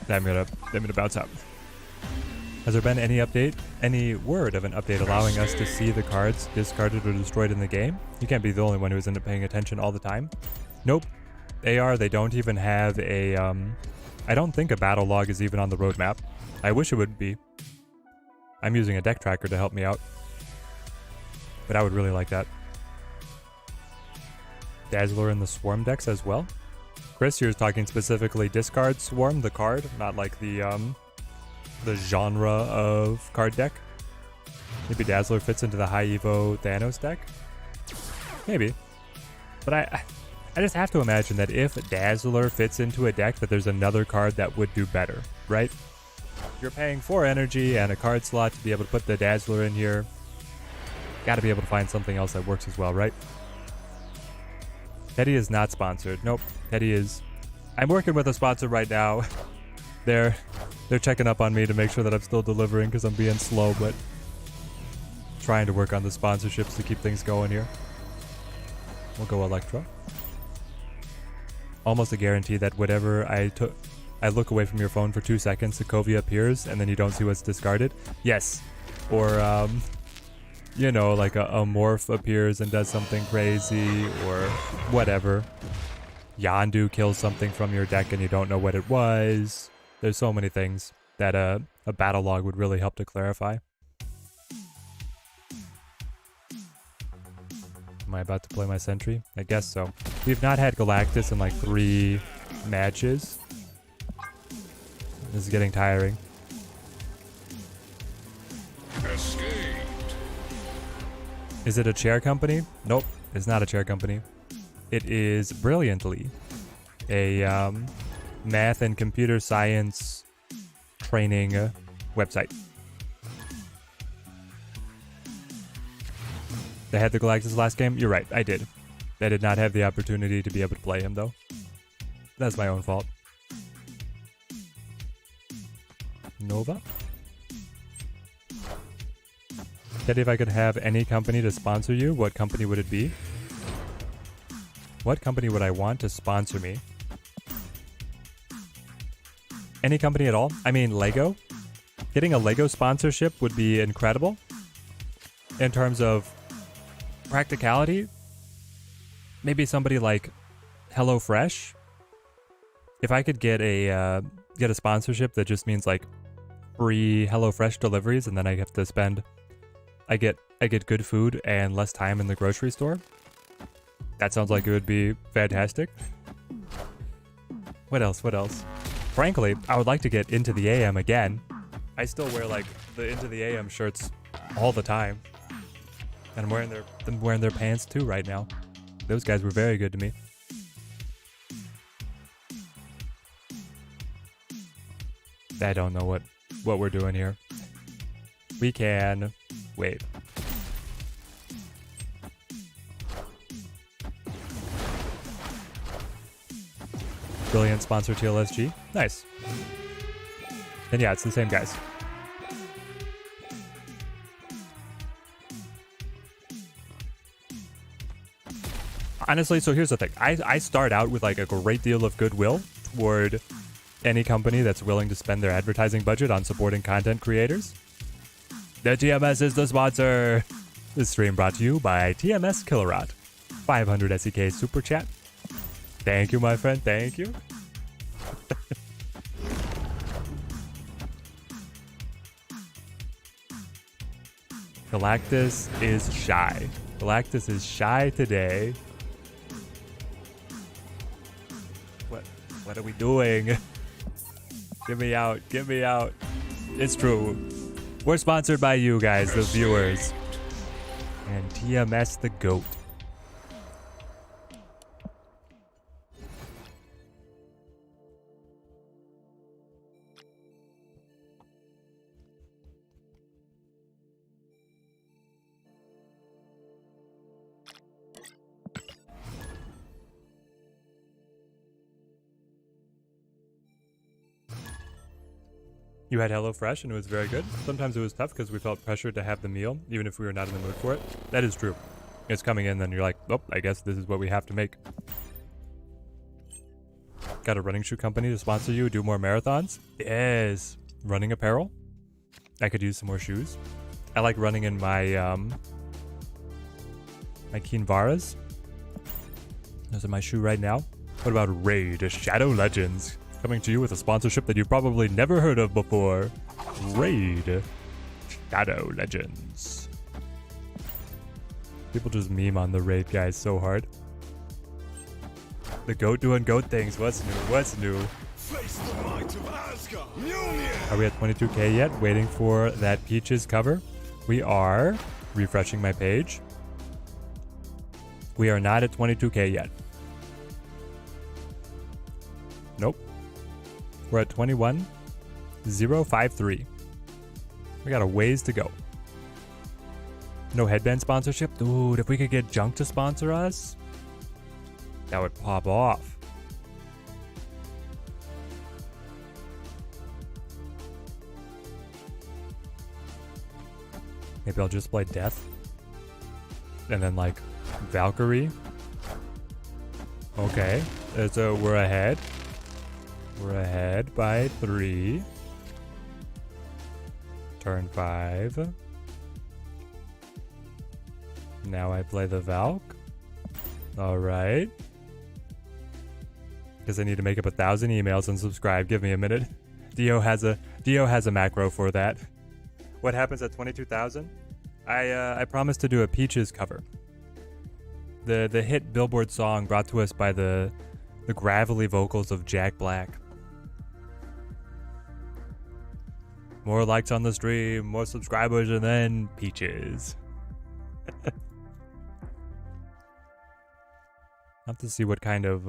I'm gonna bounce out. Has there been any word of an update allowing us to see the cards discarded or destroyed in the game? You can't be the only one who isn't paying attention all the time. Nope. They don't even have a, I don't think a battle log is even on the roadmap. I wish it would be. I'm using a deck tracker to help me out. But I would really like that. Dazzler in the Swarm decks as well. Chris, you're talking specifically discard Swarm, the card, not like the genre of card deck. Maybe Dazzler fits into the high Evo Thanos deck. Maybe. But I just have to imagine that if Dazzler fits into a deck, that there's another card that would do better, right? You're paying 4 energy and a card slot to be able to put the Dazzler in here. Gotta be able to find something else that works as well, right? Teddy is not sponsored. Nope. Teddy is... I'm working with a sponsor right now. They're checking up on me to make sure that I'm still delivering because I'm being slow, but trying to work on the sponsorships to keep things going here. We'll go Electro. Almost a guarantee that whatever I look away from your phone for 2 seconds, Sokovia appears, and then you don't see what's discarded. Yes. Or, you know, like a morph appears and does something crazy, or whatever. Yondu kills something from your deck and you don't know what it was. There's so many things that a battle log would really help to clarify. Am I about to play my sentry? I guess so. We've not had Galactus in like 3 matches. This is getting tiring. Escaped. Is it a chair company? Nope, it's not a chair company. It is Brilliantly, a math and computer science training website. They had the Galactus last game? You're right, I did. I did not have the opportunity to be able to play him though. That's my own fault. Nova? Teddy, if I could have any company to sponsor you, what company would it be? What company would I want to sponsor me? Any company at all? I mean, Lego? Getting a Lego sponsorship would be incredible. In terms of practicality, maybe somebody like HelloFresh. If I could get a sponsorship that just means like free HelloFresh deliveries, and then I have to spend, I get good food and less time in the grocery store. That sounds like it would be fantastic. What else? What else? Frankly, I would like to get Into the AM again. I still wear like the Into the AM shirts all the time. And I'm wearing their pants too right now. Those guys were very good to me. I don't know what we're doing here. We can wait. Brilliant sponsor TLSG. Nice. And yeah, it's the same guys. Honestly, so here's the thing. I start out with like a great deal of goodwill toward any company that's willing to spend their advertising budget on supporting content creators. The TMS is the sponsor. This stream brought to you by TMS Killerot. 500 SEK super chat. Thank you, my friend. Thank you. Galactus is shy. Galactus is shy today. What are we doing? Get me out. Get me out. It's true. We're sponsored by you guys, the viewers. And TMS the GOAT. You had HelloFresh and it was very good. Sometimes it was tough because we felt pressured to have the meal, even if we were not in the mood for it. That is true. It's coming in, then you're like, oh, I guess this is what we have to make. Got a running shoe company to sponsor you, do more marathons? Yes. Running apparel? I could use some more shoes. I like running in my, my Kinvaras. Those are my shoe right now. What about Raid Shadow Legends? Coming to you with a sponsorship that you've probably never heard of before. Raid Shadow Legends. People just meme on the Raid guys so hard. The goat doing goat things. What's new? What's new? Face the might of Asgard. Are we at 22k yet? Waiting for that Peaches cover. We are. Refreshing my page. We are not at 22k yet. Nope. We're at 21,053. We got a ways to go. No headband sponsorship? Dude, if we could get Junk to sponsor us, that would pop off. Maybe I'll just play Death. And then like Valkyrie. Okay. So we're ahead. We're ahead by 3. Turn 5. Now I play the Valk. Alright. Because I need to make up 1,000 emails and subscribe. Give me a minute. Dio has a macro for that. What happens at 22,000? I promised to do a Peaches cover. The hit Billboard song brought to us by the gravelly vocals of Jack Black. More likes on the stream, more subscribers, and then Peaches. I'll have to see what kind of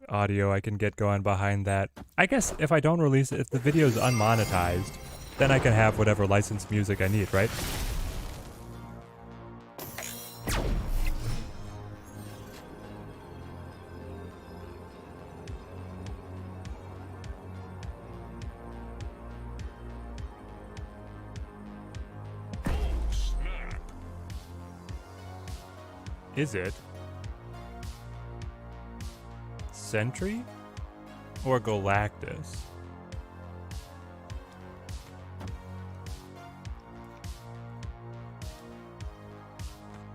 audio I can get going behind that. I guess if I don't release it, if the video is unmonetized, then I can have whatever licensed music I need, right? Is it Sentry or Galactus?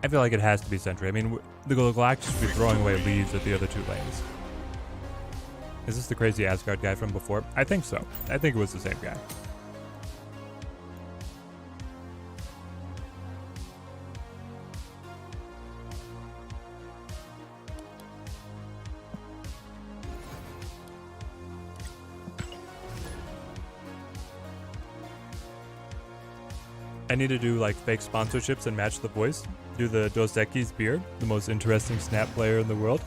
I feel like it has to be Sentry. I mean, the Galactus should be throwing away leads at the other 2 lanes. Is this the crazy Asgard guy from before? I think so. I think it was the same guy. I need to do like fake sponsorships and match the voice. Do the Dos Equis beard, the most interesting snap player in the world.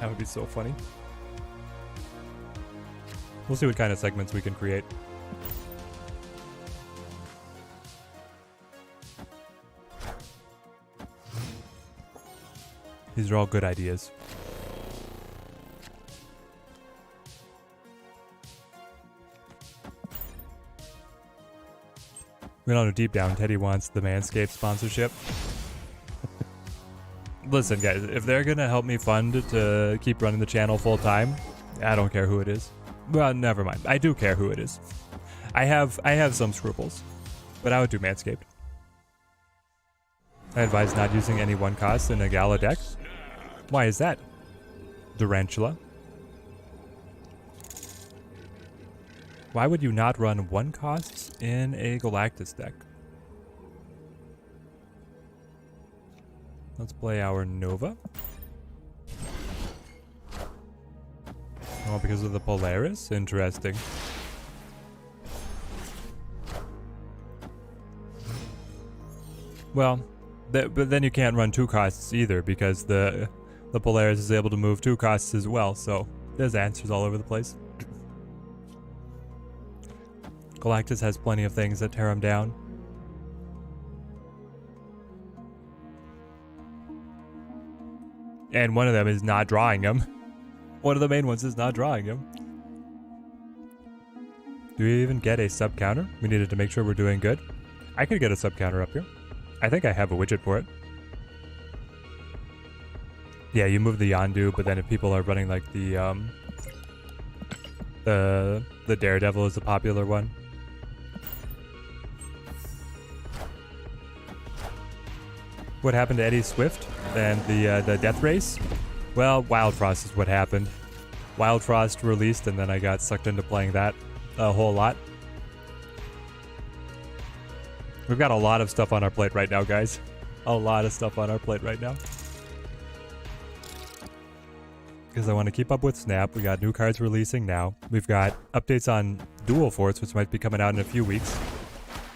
That would be so funny. We'll see what kind of segments we can create. These are all good ideas. We don't know deep down Teddy wants the Manscaped sponsorship. Listen, guys, if they're gonna help me fund to keep running the channel full time, I don't care who it is. Well, never mind. I do care who it is. I have some scruples, but I would do Manscaped. I advise not using any 1 cost in a Gala deck. Why is that? Durantula. Why would you not run 1 costs in a Galactus deck? Let's play our Nova. Oh, because of the Polaris? Interesting. Well, but then you can't run 2 costs either because the Polaris is able to move 2 costs as well, so there's answers all over the place. Galactus has plenty of things that tear him down. And one of them is not drawing him. One of the main ones is not drawing him. Do we even get a sub counter? We needed to make sure we're doing good. I could get a sub counter up here. I think I have a widget for it. Yeah, you move the Yondu, but then if people are running like the Daredevil is the popular one. What happened to Eddie Swift and the Death Race? Well, Wild Frost is what happened. Wild Frost released, and then I got sucked into playing that a whole lot. We've got a lot of stuff on our plate right now, guys. A lot of stuff on our plate right now. Because I want to keep up with Snap. We got new cards releasing now. We've got updates on Dual Force, which might be coming out in a few weeks.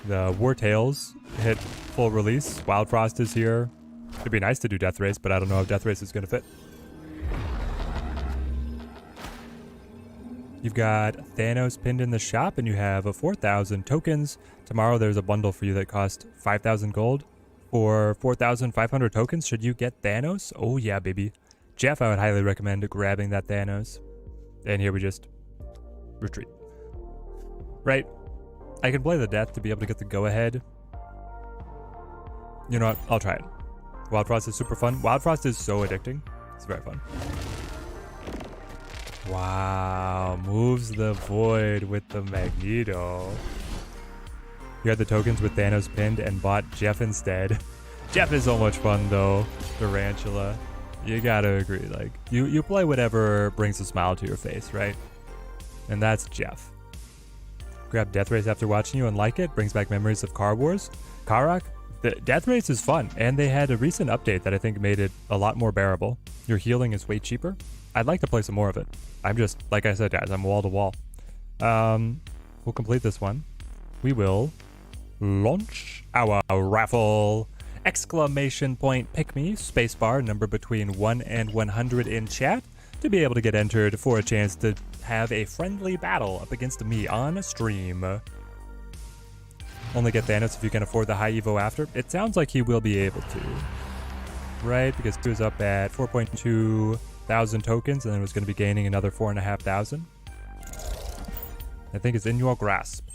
The War Tales hit full release. Wild Frost is here. It'd be nice to do Death Race, but I don't know if Death Race is going to fit. You've got Thanos pinned in the shop, and you have 4,000 tokens. Tomorrow there's a bundle for you that costs 5,000 gold. For 4,500 tokens, should you get Thanos? Oh yeah, baby. Jeff, I would highly recommend grabbing that Thanos. And here we just retreat. Right. I can play the death to be able to get the go-ahead. You know what? I'll try it. Wild Frost is super fun. Wild Frost is so addicting. It's very fun. Wow. Moves the void with the Magneto. You had the tokens with Thanos pinned and bought Jeff instead. Jeff is so much fun though. Tarantula. You gotta agree. Like, you play whatever brings a smile to your face, right? And that's Jeff. Grab Death Race after watching you and like it. Brings back memories of Car Wars. Karak. The Death Race is fun, and they had a recent update that I think made it a lot more bearable. Your healing is way cheaper. I'd like to play some more of it. I'm just, like I said, guys, I'm wall to wall. We'll complete this one. We will launch our raffle. Exclamation point pick me, spacebar, number between 1 and 100 in chat to be able to get entered for a chance to have a friendly battle up against me on stream. Only get Thanos if you can afford the high Evo after. It sounds like he will be able to. Right, because he was up at 4.2 thousand tokens and then was going to be gaining another 4,500. I think it's in your grasp.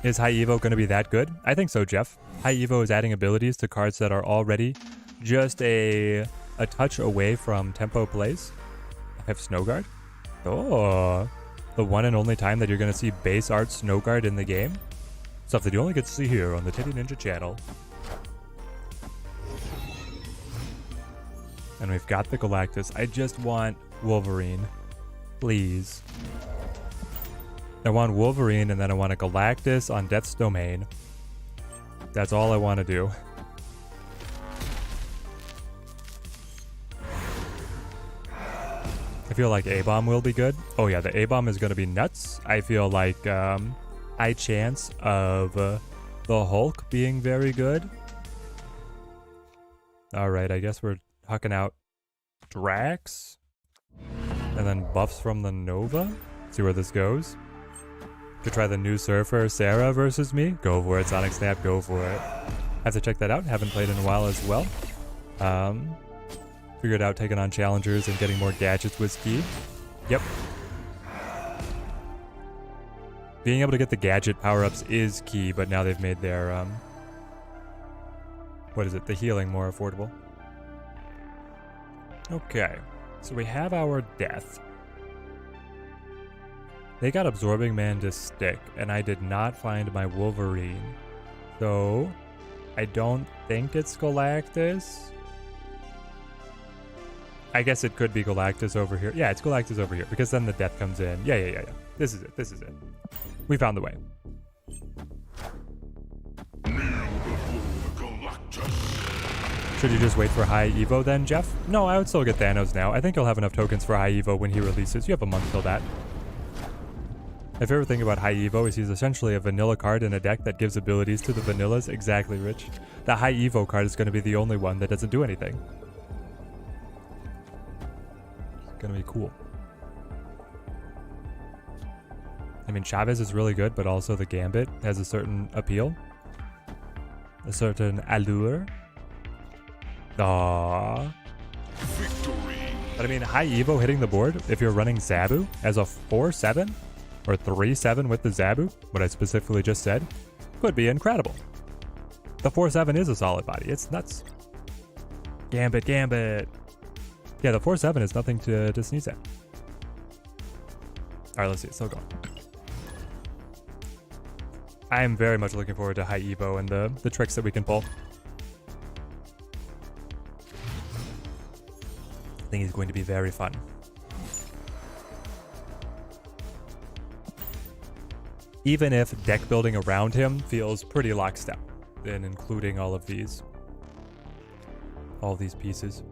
Is High Evo going to be that good? I think so, Jeff. High Evo is adding abilities to cards that are already just a touch away from tempo plays. I have Snowguard. Oh, the one and only time that you're going to see base art Snowguard in the game. Stuff that you only get to see here on the Titty Ninja channel. And we've got the Galactus. I just want Wolverine. Please. I want Wolverine, and then I want a Galactus on Death's Domain. That's all I want to do. I feel like A-Bomb will be good. Oh yeah, the A-Bomb is going to be nuts. I feel like high chance of the Hulk being very good. Alright, I guess we're hucking out Drax. And then buffs from the Nova. See where this goes. Could try the new Surfer Sarah versus me. Go for it, Sonic Snap, go for it. Have to check that out. Haven't played in a while as well. Figured out taking on challengers and getting more gadgets was key. Yep. Being able to get the gadget power-ups is key, but now they've made their, what is it? The healing more affordable. Okay. So we have our death. They got Absorbing Man to stick, and I did not find my Wolverine. So, I don't think it's Galactus. I guess it could be Galactus over here. Yeah, it's Galactus over here, because then the death comes in. Yeah. This is it. We found the way. Should you just wait for High Evo then, Jeff? No, I would still get Thanos now. I think he'll have enough tokens for High Evo when he releases. You have a month till that. My favorite thing about High Evo is he's essentially a vanilla card in a deck that gives abilities to the vanillas. Exactly, Rich. The High Evo card is going to be the only one that doesn't do anything. It's going to be cool. I mean, Chavez is really good, but also the Gambit has a certain appeal. A certain allure. Aww. Victory. But I mean, High Evo hitting the board, if you're running Zabu as a 4-7 or 3-7 with the Zabu, what I specifically just said, could be incredible. The 4-7 is a solid body. It's nuts. Gambit, Gambit. Yeah, the 4-7 is nothing to sneeze at. Alright, let's see. It's still going. I am very much looking forward to High Evo and the tricks that we can pull. I think it's going to be very fun. Even if deck building around him feels pretty lockstep, then including all these pieces.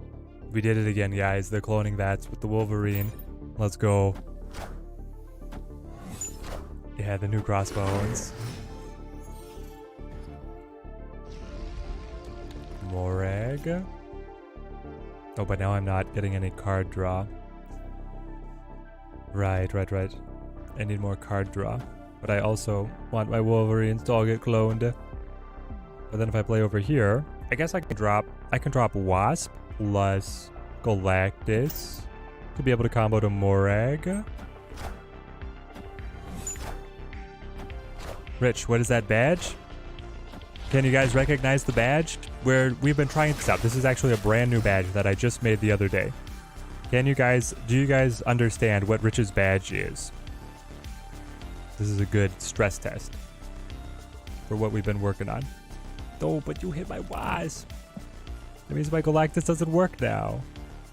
We did it again, guys. The cloning vats with the Wolverine. Let's go. Yeah, the new crossbones. Morag. Oh, but now I'm not getting any card draw. Right. I need more card draw. But I also want my Wolverines to all get cloned. But then if I play over here, I guess I can drop Wasp plus Galactus to be able to combo to Morag. Rich, what is that badge? Can you guys recognize the badge? We've been trying this out. This is actually a brand new badge that I just made the other day. Do you guys understand what Rich's badge is? This is a good stress test for what we've been working on. Oh, but you hit my Wasp. That means my Galactus doesn't work now.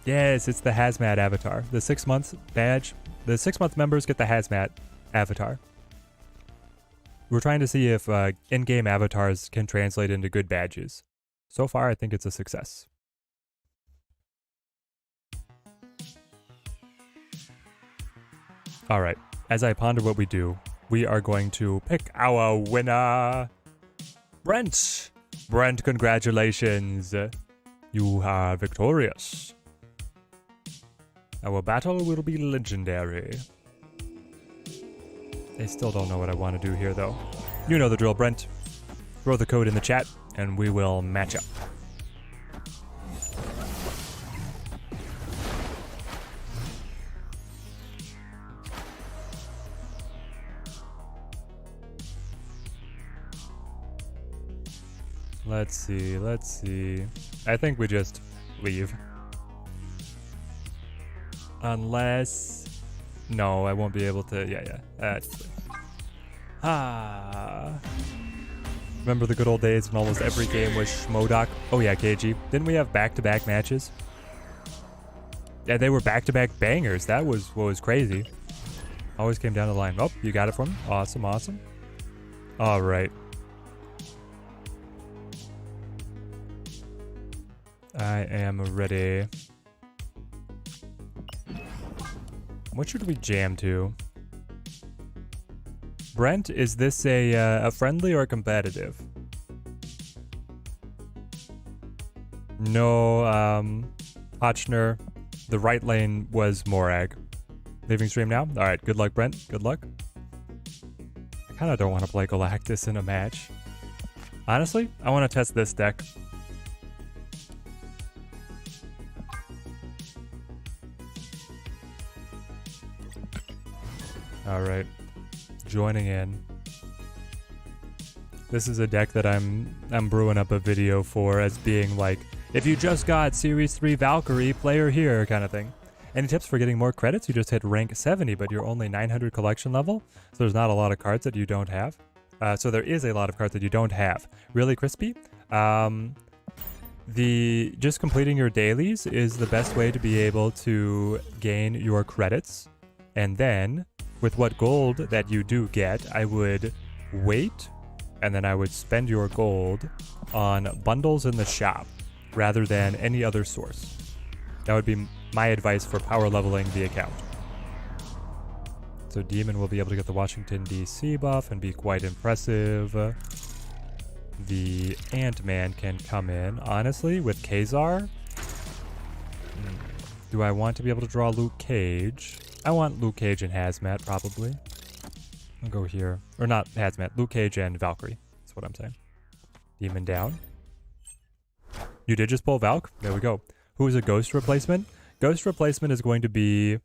Yes, it's the Hazmat avatar. The 6 month badge. The 6 month members get the Hazmat avatar. We're trying to see if in-game avatars can translate into good badges. So far, I think it's a success. All right, as I ponder what we do, we are going to pick our winner. Brent! Brent, congratulations. You are victorious. Our battle will be legendary. They still don't know what I want to do here, though. You know the drill, Brent. Throw the code in the chat, and we will match up. Let's see. I think we just leave. Unless... No, I won't be able to... Yeah. Remember the good old days when almost every game was Schmodoc? Oh yeah, KG. Didn't we have back-to-back matches? Yeah, they were back-to-back bangers. That was what was crazy. Always came down the line. Oh, you got it from me? Awesome. All right. I am ready. What should we jam to? Brent, is this a friendly or competitive? No, Ochner. The right lane was Morag. Leaving stream now? Alright, good luck, Brent. Good luck. I kind of don't want to play Galactus in a match. Honestly, I want to test this deck. Alright. Joining in. This is a deck that I'm brewing up a video for as being like, if you just got Series 3 Valkyrie, player here kind of thing. Any tips for getting more credits? You just hit rank 70, but you're only 900 collection level, so there's not a lot of cards that you don't have. So there is a lot of cards that you don't have. Really crispy. Just completing your dailies is the best way to be able to gain your credits. And then, with what gold that you do get, I would wait, and then I would spend your gold on bundles in the shop, rather than any other source. That would be my advice for power leveling the account. So Demon will be able to get the Washington DC buff and be quite impressive. The Ant-Man can come in. Honestly, with Kazar, do I want to be able to draw Luke Cage? I want Luke Cage and Hazmat, probably. I'll go here. Or not Hazmat, Luke Cage and Valkyrie. That's what I'm saying. Demon down. You did just pull Valk? There we go. Who is a ghost replacement? Ghost replacement is going to be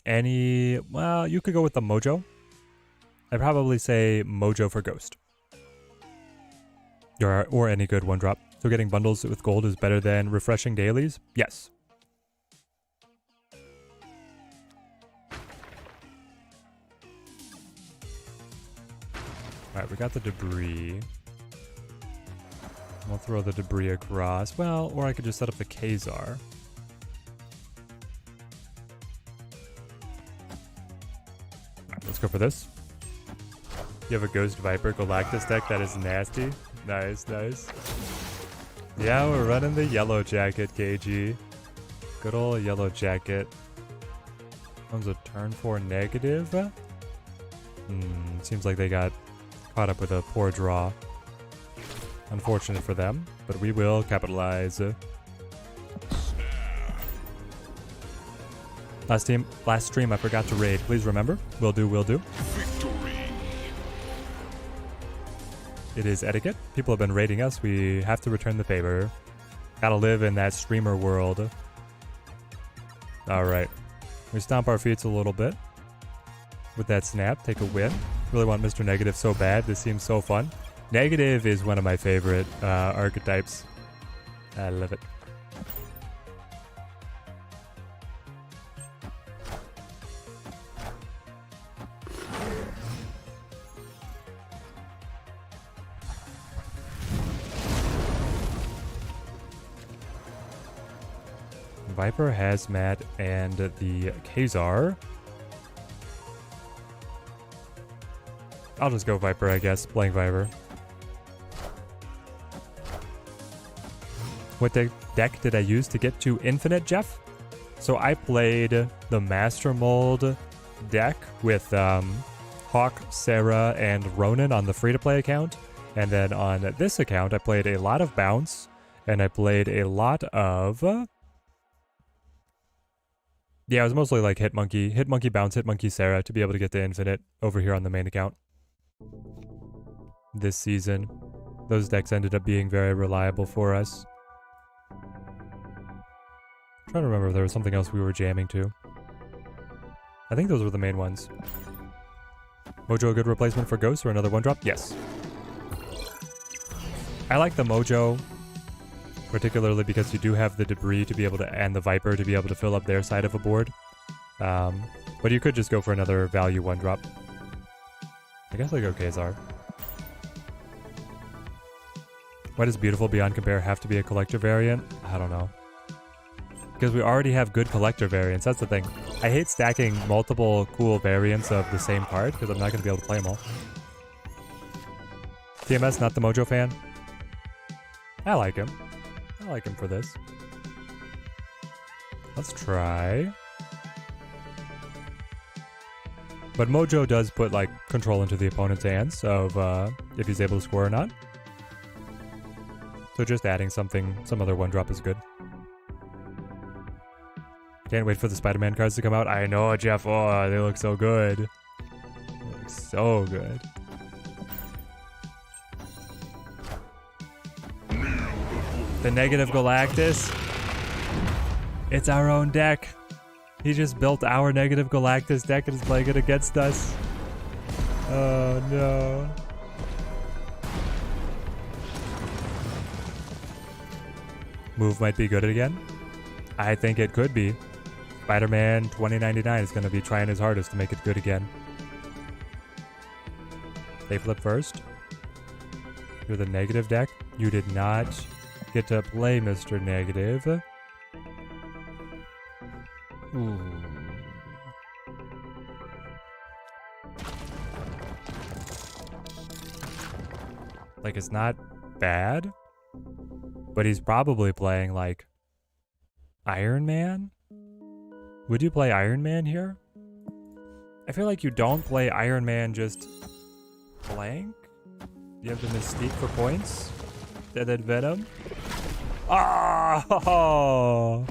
any... Well, you could go with the Mojo. I'd probably say Mojo for Ghost. Or any good one drop. So getting bundles with gold is better than refreshing dailies? Yes. Alright, we got the debris. We'll throw the debris across. Well, or I could just set up the Khazar. Alright, let's go for this. You have a Ghost Viper Galactus deck? That is nasty. Nice, nice. Yeah, we're running the yellow jacket, KG. Good old yellow jacket. Comes a turn 4 negative. Seems like they got caught up with a poor draw. Unfortunate for them, but we will capitalize. Last stream I forgot to raid. Please remember. Will do, will do. Victory. It is etiquette. People have been raiding us. We have to return the favor. Gotta live in that streamer world. Alright. We stomp our feet a little bit. With that snap, take a win. Really want Mr. Negative so bad. This seems so fun. Negative is one of my favorite archetypes. I love it. Viper, Hazmat, and the Khazar. I'll just go Viper, I guess. Playing Viper. What deck did I use to get to Infinite, Jeff? So I played the Master Mold deck with Hawk, Sarah, and Ronan on the free-to-play account. And then on this account, I played a lot of Bounce. And I played a lot of... yeah, it was mostly like Hitmonkey, Bounce, Hitmonkey, Sarah to be able to get to Infinite over here on the main account. This season, those decks ended up being very reliable for us. I'm trying to remember if there was something else we were jamming to. I think those were the main ones. Mojo a good replacement for Ghost or another 1-drop? Yes. I like the Mojo, particularly because you do have the Debris to be able to, and the Viper to be able to fill up their side of a board. But you could just go for another value 1-drop. I guess I go Khazar. Why does Beautiful Beyond Compare have to be a collector variant? I don't know. Because we already have good collector variants, that's the thing. I hate stacking multiple cool variants of the same card, because I'm not going to be able to play them all. TMS, not the Mojo fan? I like him. I like him for this. Let's try. But Mojo does put, like, control into the opponent's hands of if he's able to score or not. So just adding something, some other 1-drop is good. Can't wait for the Spider-Man cards to come out. I know, Jeff. Oh, they look so good. They look so good. The Negative Galactus. It's our own deck. He just built our Negative Galactus deck and is playing it against us. Oh no. Move might be good again. I think it could be. Spider-Man 2099 is going to be trying his hardest to make it good again. They flip first. You're the Negative deck. You did not get to play Mr. Negative. Ooh. Like, it's not bad, but he's probably playing, like, Iron Man? Would you play Iron Man here? I feel like you don't play Iron Man just blank. You have the Mystique for points. And then Venom. Oh!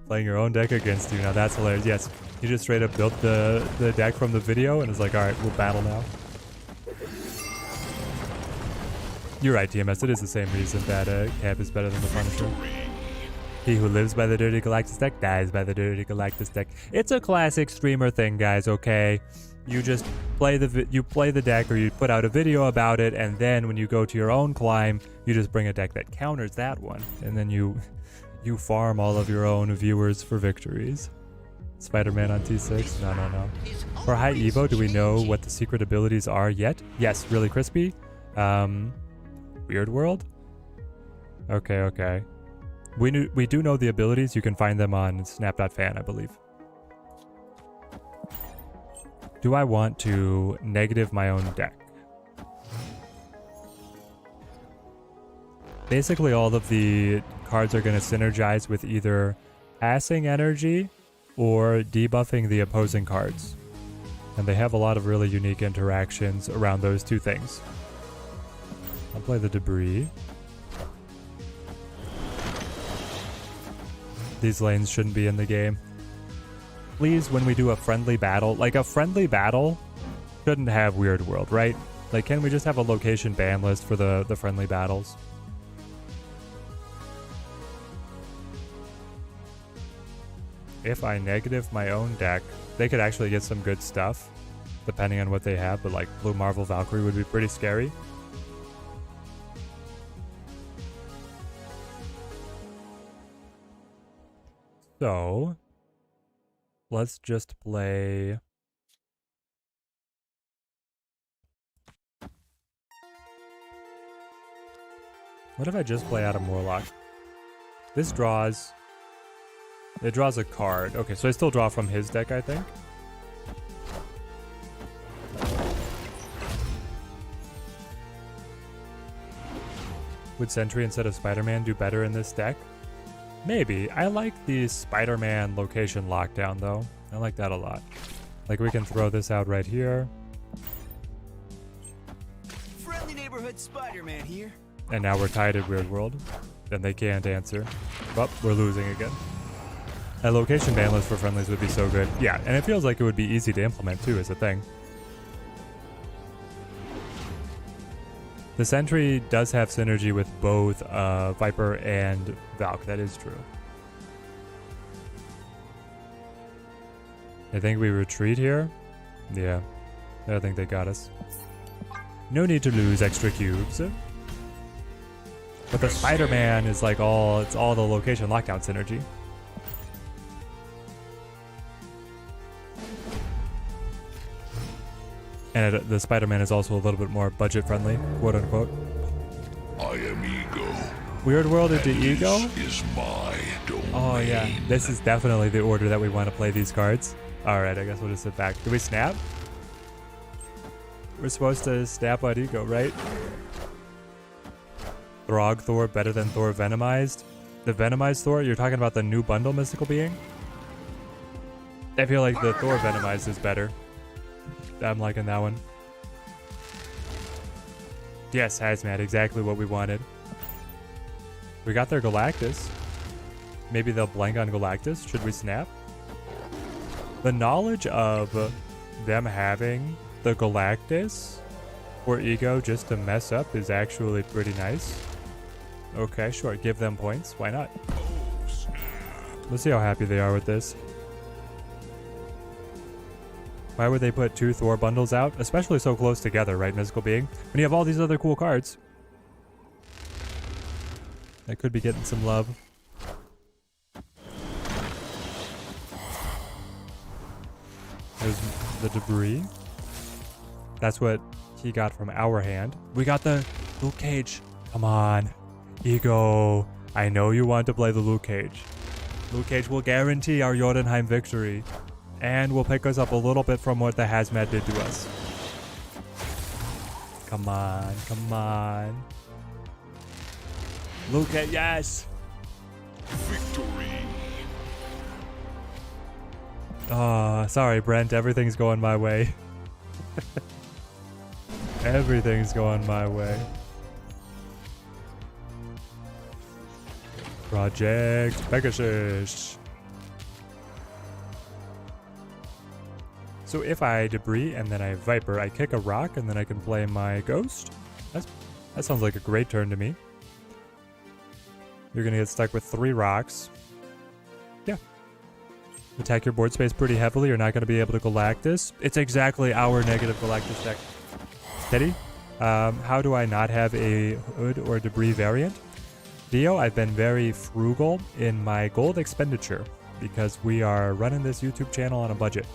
Playing your own deck against you. Now that's hilarious. Yes, you just straight up built the deck from the video and it's like, alright, we'll battle now. You're right, TMS. It is the same reason that Cap is better than the Punisher. He who lives by the Dirty Galactus deck dies by the Dirty Galactus deck. It's a classic streamer thing, guys, okay? You just play the deck, or you put out a video about it, and then when you go to your own climb, you just bring a deck that counters that one, and then you farm all of your own viewers for victories. Spider-Man on T6? No. For high Evo, do we know what the secret abilities are yet? Yes, really crispy. Weird World? Okay. We do know the abilities. You can find them on snap.fan, I believe. Do I want to negative my own deck? Basically, all of the cards are going to synergize with either passing energy or debuffing the opposing cards. And they have a lot of really unique interactions around those two things. I'll play the debris. These lanes shouldn't be in the game. Please, when we do a friendly battle, like a friendly battle shouldn't have Weird World, right? Like, can we just have a location ban list for the friendly battles? If I negative my own deck, they could actually get some good stuff, depending on what they have, but like Blue Marvel Valkyrie would be pretty scary. So, let's just play... What if I just play out of Morlock? This draws... It draws a card. Okay, so I still draw from his deck, I think. Would Sentry instead of Spider-Man do better in this deck? Maybe. I like the Spider-Man location lockdown, though. I like that a lot. Like, we can throw this out right here. Friendly neighborhood Spider-Man here. And now we're tied at Weird World. Then they can't answer. But we're losing again. A location ban list for friendlies would be so good. Yeah, and it feels like it would be easy to implement, too, as a thing. The Sentry does have synergy with both Viper and Valk. That is true. I think we retreat here. Yeah, I think they got us. No need to lose extra cubes. But the Spider-Man is like it's all the location lockdown synergy. And the Spider-Man is also a little bit more budget-friendly, quote-unquote. I am Ego. Weird World into Ego? This is my domain. Oh, yeah. This is definitely the order that we want to play these cards. Alright, I guess we'll just sit back. Do we snap? We're supposed to snap on Ego, right? Throg Thor better than Thor Venomized? The Venomized Thor? You're talking about the new bundle mystical being? I feel like the Thor Venomized is better. I'm liking that one. Yes, Hazmat, exactly what we wanted. We got their Galactus. Maybe they'll blank on Galactus. Should we snap? The knowledge of them having the Galactus for Ego just to mess up is actually pretty nice. Okay, sure. Give them points. Why not? Let's see how happy they are with this. Why would they put 2 Thor bundles out? Especially so close together, right, Mystical Being? When you have all these other cool cards. I could be getting some love. There's the debris. That's what he got from our hand. We got the Luke Cage. Come on. Ego. I know you want to play the Luke Cage. Luke Cage will guarantee our Jotunheim victory. And will pick us up a little bit from what the Hazmat did to us. Come on, come on. Luke Cage, yes! Victory. Oh, sorry, Brent. Everything's going my way. Everything's going my way. Project Pegasus. So if I debris and then I Viper, I kick a rock and then I can play my Ghost. That sounds like a great turn to me. You're gonna get stuck with 3 rocks. Yeah. attack your board space pretty heavily, you're not going to be able to Galactus. It's exactly our negative Galactus deck. Teddy, how do I not have a hood or debris variant? Theo, I've been very frugal in my gold expenditure because we are running this YouTube channel on a budget.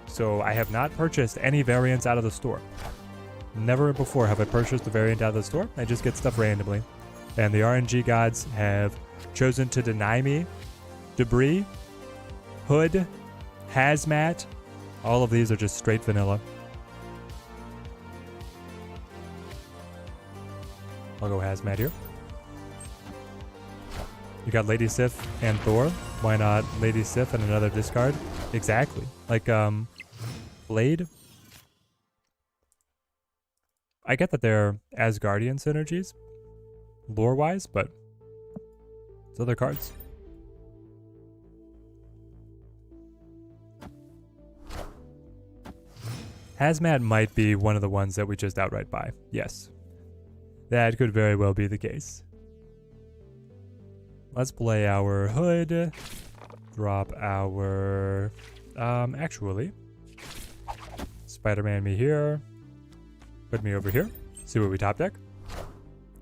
So I have not purchased any variants out of the store. Never before have I purchased a variant out of the store. I just get stuff randomly. And the RNG gods have chosen to deny me debris, hood, hazmat. All of these are just straight vanilla. I'll go hazmat here. You got Lady Sif and Thor. Why not Lady Sif and another discard? Exactly. Like, Blade. I get that they're Asgardian synergies, lore-wise, but it's other cards. Hazmat might be one of the ones that we just outright buy. Yes. That could very well be the case. Let's play our hood. Drop our... actually. Spider-Man me here. Put me over here. See what we top deck.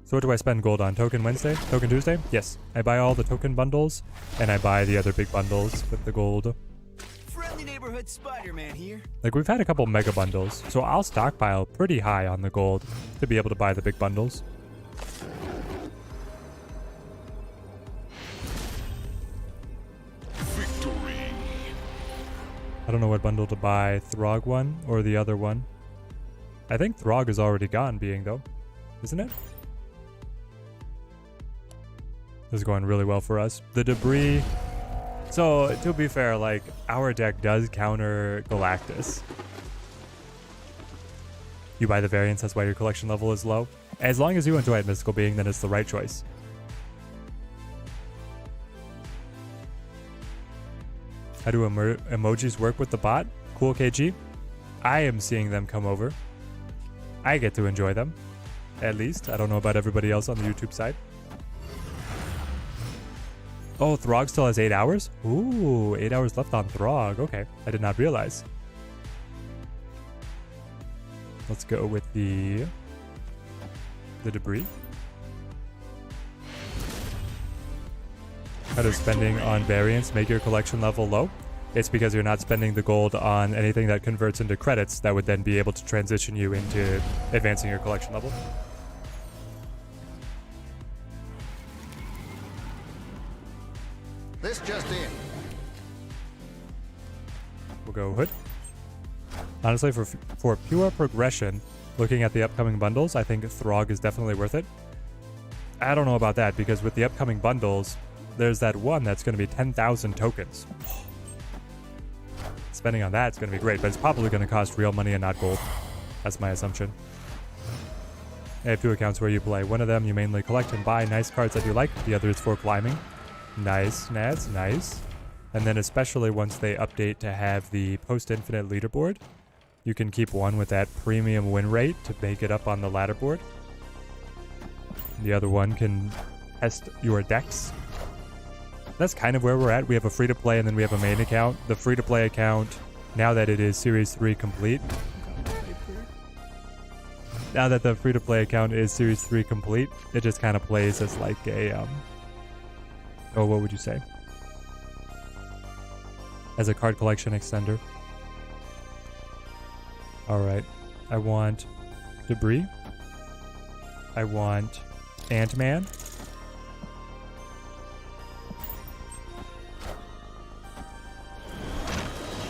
So what do I spend gold on? Token Wednesday? Token Tuesday? Yes. I buy all the token bundles, and I buy the other big bundles with the gold. Friendly neighborhood Spider-Man here. Like, we've had a couple mega bundles, so I'll stockpile pretty high on the gold to be able to buy the big bundles. Victory. I don't know what bundle to buy, Throg one or the other one. I think Throg is already gone being, though. Isn't it? This is going really well for us. The debris... So, to be fair, like, our deck does counter Galactus. You buy the variants, that's why your collection level is low. As long as you enjoy it, Mystical Being, then it's the right choice. How do emojis work with the bot? Cool KG. I am seeing them come over. I get to enjoy them. At least. I don't know about everybody else on the YouTube side. Oh, Throg still has 8 hours? Ooh, 8 hours left on Throg. Okay, I did not realize. Let's go with the debris. How does spending on variants make your collection level low? It's because you're not spending the gold on anything that converts into credits that would then be able to transition you into advancing your collection level. This just in. We'll go Hood. Honestly, for pure progression, looking at the upcoming bundles, I think Throg is definitely worth it. I don't know about that, because with the upcoming bundles, there's that one that's going to be 10,000 tokens. Spending on that is going to be great, but it's probably going to cost real money and not gold. That's my assumption. I have 2 accounts where you play. One of them you mainly collect and buy nice cards that you like. The other is for climbing. Nice, Naz, nice. And then especially once they update to have the post-infinite leaderboard, you can keep one with that premium win rate to make it up on the ladder board. The other one can test your decks. That's kind of where we're at. We have a free-to-play and then we have a main account. The free-to-play account, now that it is Series 3 complete, now that the free-to-play account is Series 3 complete, it just kind of plays as like a, oh, what would you say? As a card collection extender. Alright. I want Debris. I want Ant-Man.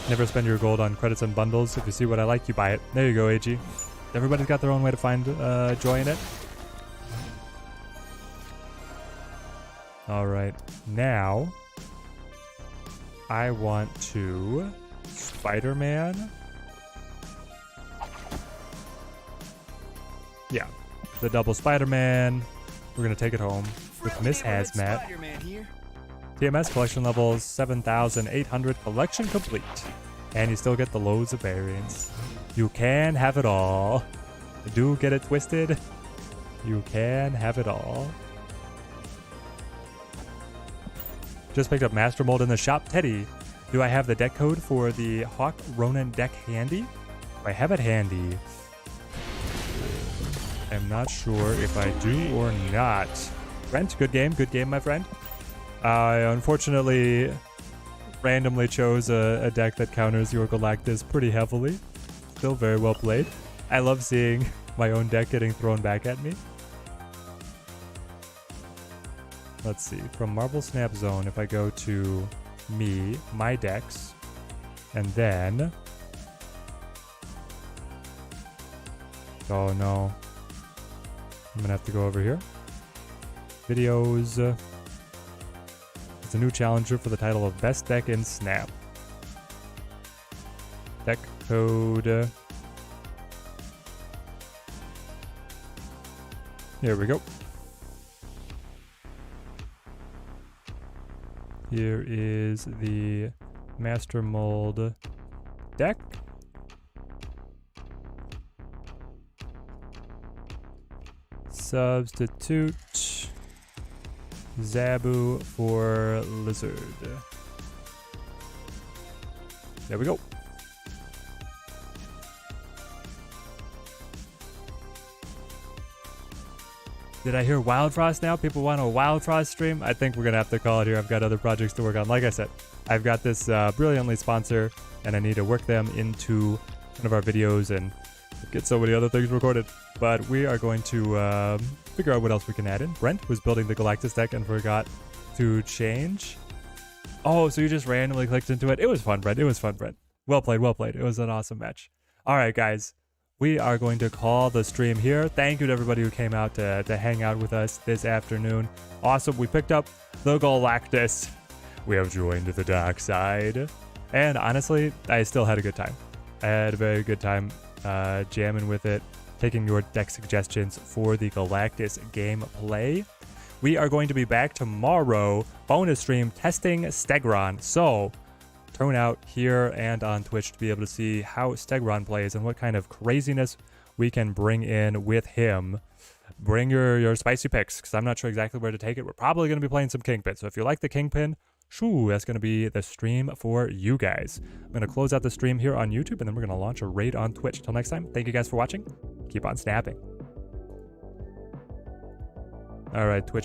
Never spend your gold on credits and bundles. If you see what I like, you buy it. There you go, AG. Everybody's got their own way to find joy in it. Alright, now I want to Spider-Man. Yeah, the double Spider-Man. We're going to take it home with Miss Hazmat. TMS collection levels 7,800, collection complete. And you still get the loads of variants. You can have it all. Do get it twisted. You can have it all. Just picked up Master Mold in the shop. Teddy, Do I have the deck code for the Hawk Ronin deck handy? If I have it handy, I'm not sure if I do or not. Brent, good game, my friend. I unfortunately randomly chose a deck that counters your Galactus pretty heavily. Still very well played. I love seeing my own deck getting thrown back at me. Let's see, from Marble Snap Zone, if I go to me, my decks, and then... Oh no. I'm gonna have to go over here. Videos. It's a new challenger for the title of Best Deck in Snap. Deck code. Here we go. Here is the Master Mold deck. Substitute Zabu for Lizard. There we go. Did I hear Wild Frost now? People want a Wild Frost stream? I think we're going to have to call it here. I've got other projects to work on. Like I said, I've got this brilliantly sponsor, and I need to work them into one of our videos and get so many other things recorded. But we are going to figure out what else we can add in. Brent was building the Galactus deck and forgot to change. Oh, so you just randomly clicked into it. It was fun, Brent. It was fun, Brent. Well played, well played. It was an awesome match. All right, guys. We are going to call the stream here. Thank you to everybody who came out to hang out with us this afternoon. Awesome. We picked up the Galactus. We have joined the dark side. And honestly, I still had a good time. I had a very good time jamming with it, taking your deck suggestions for the Galactus gameplay. We are going to be back tomorrow, bonus stream, testing Stegron. So turn out here and on Twitch to be able to see how Stegron plays and what kind of craziness we can bring in with him. Bring your spicy picks, because I'm not sure exactly where to take it. We're probably going to be playing some Kingpin. So if you like the Kingpin, shoo, that's going to be the stream for you guys. I'm going to close out the stream here on YouTube, and then we're going to launch a raid on Twitch. Till next time, thank you guys for watching. Keep on snapping. All right, Twitch.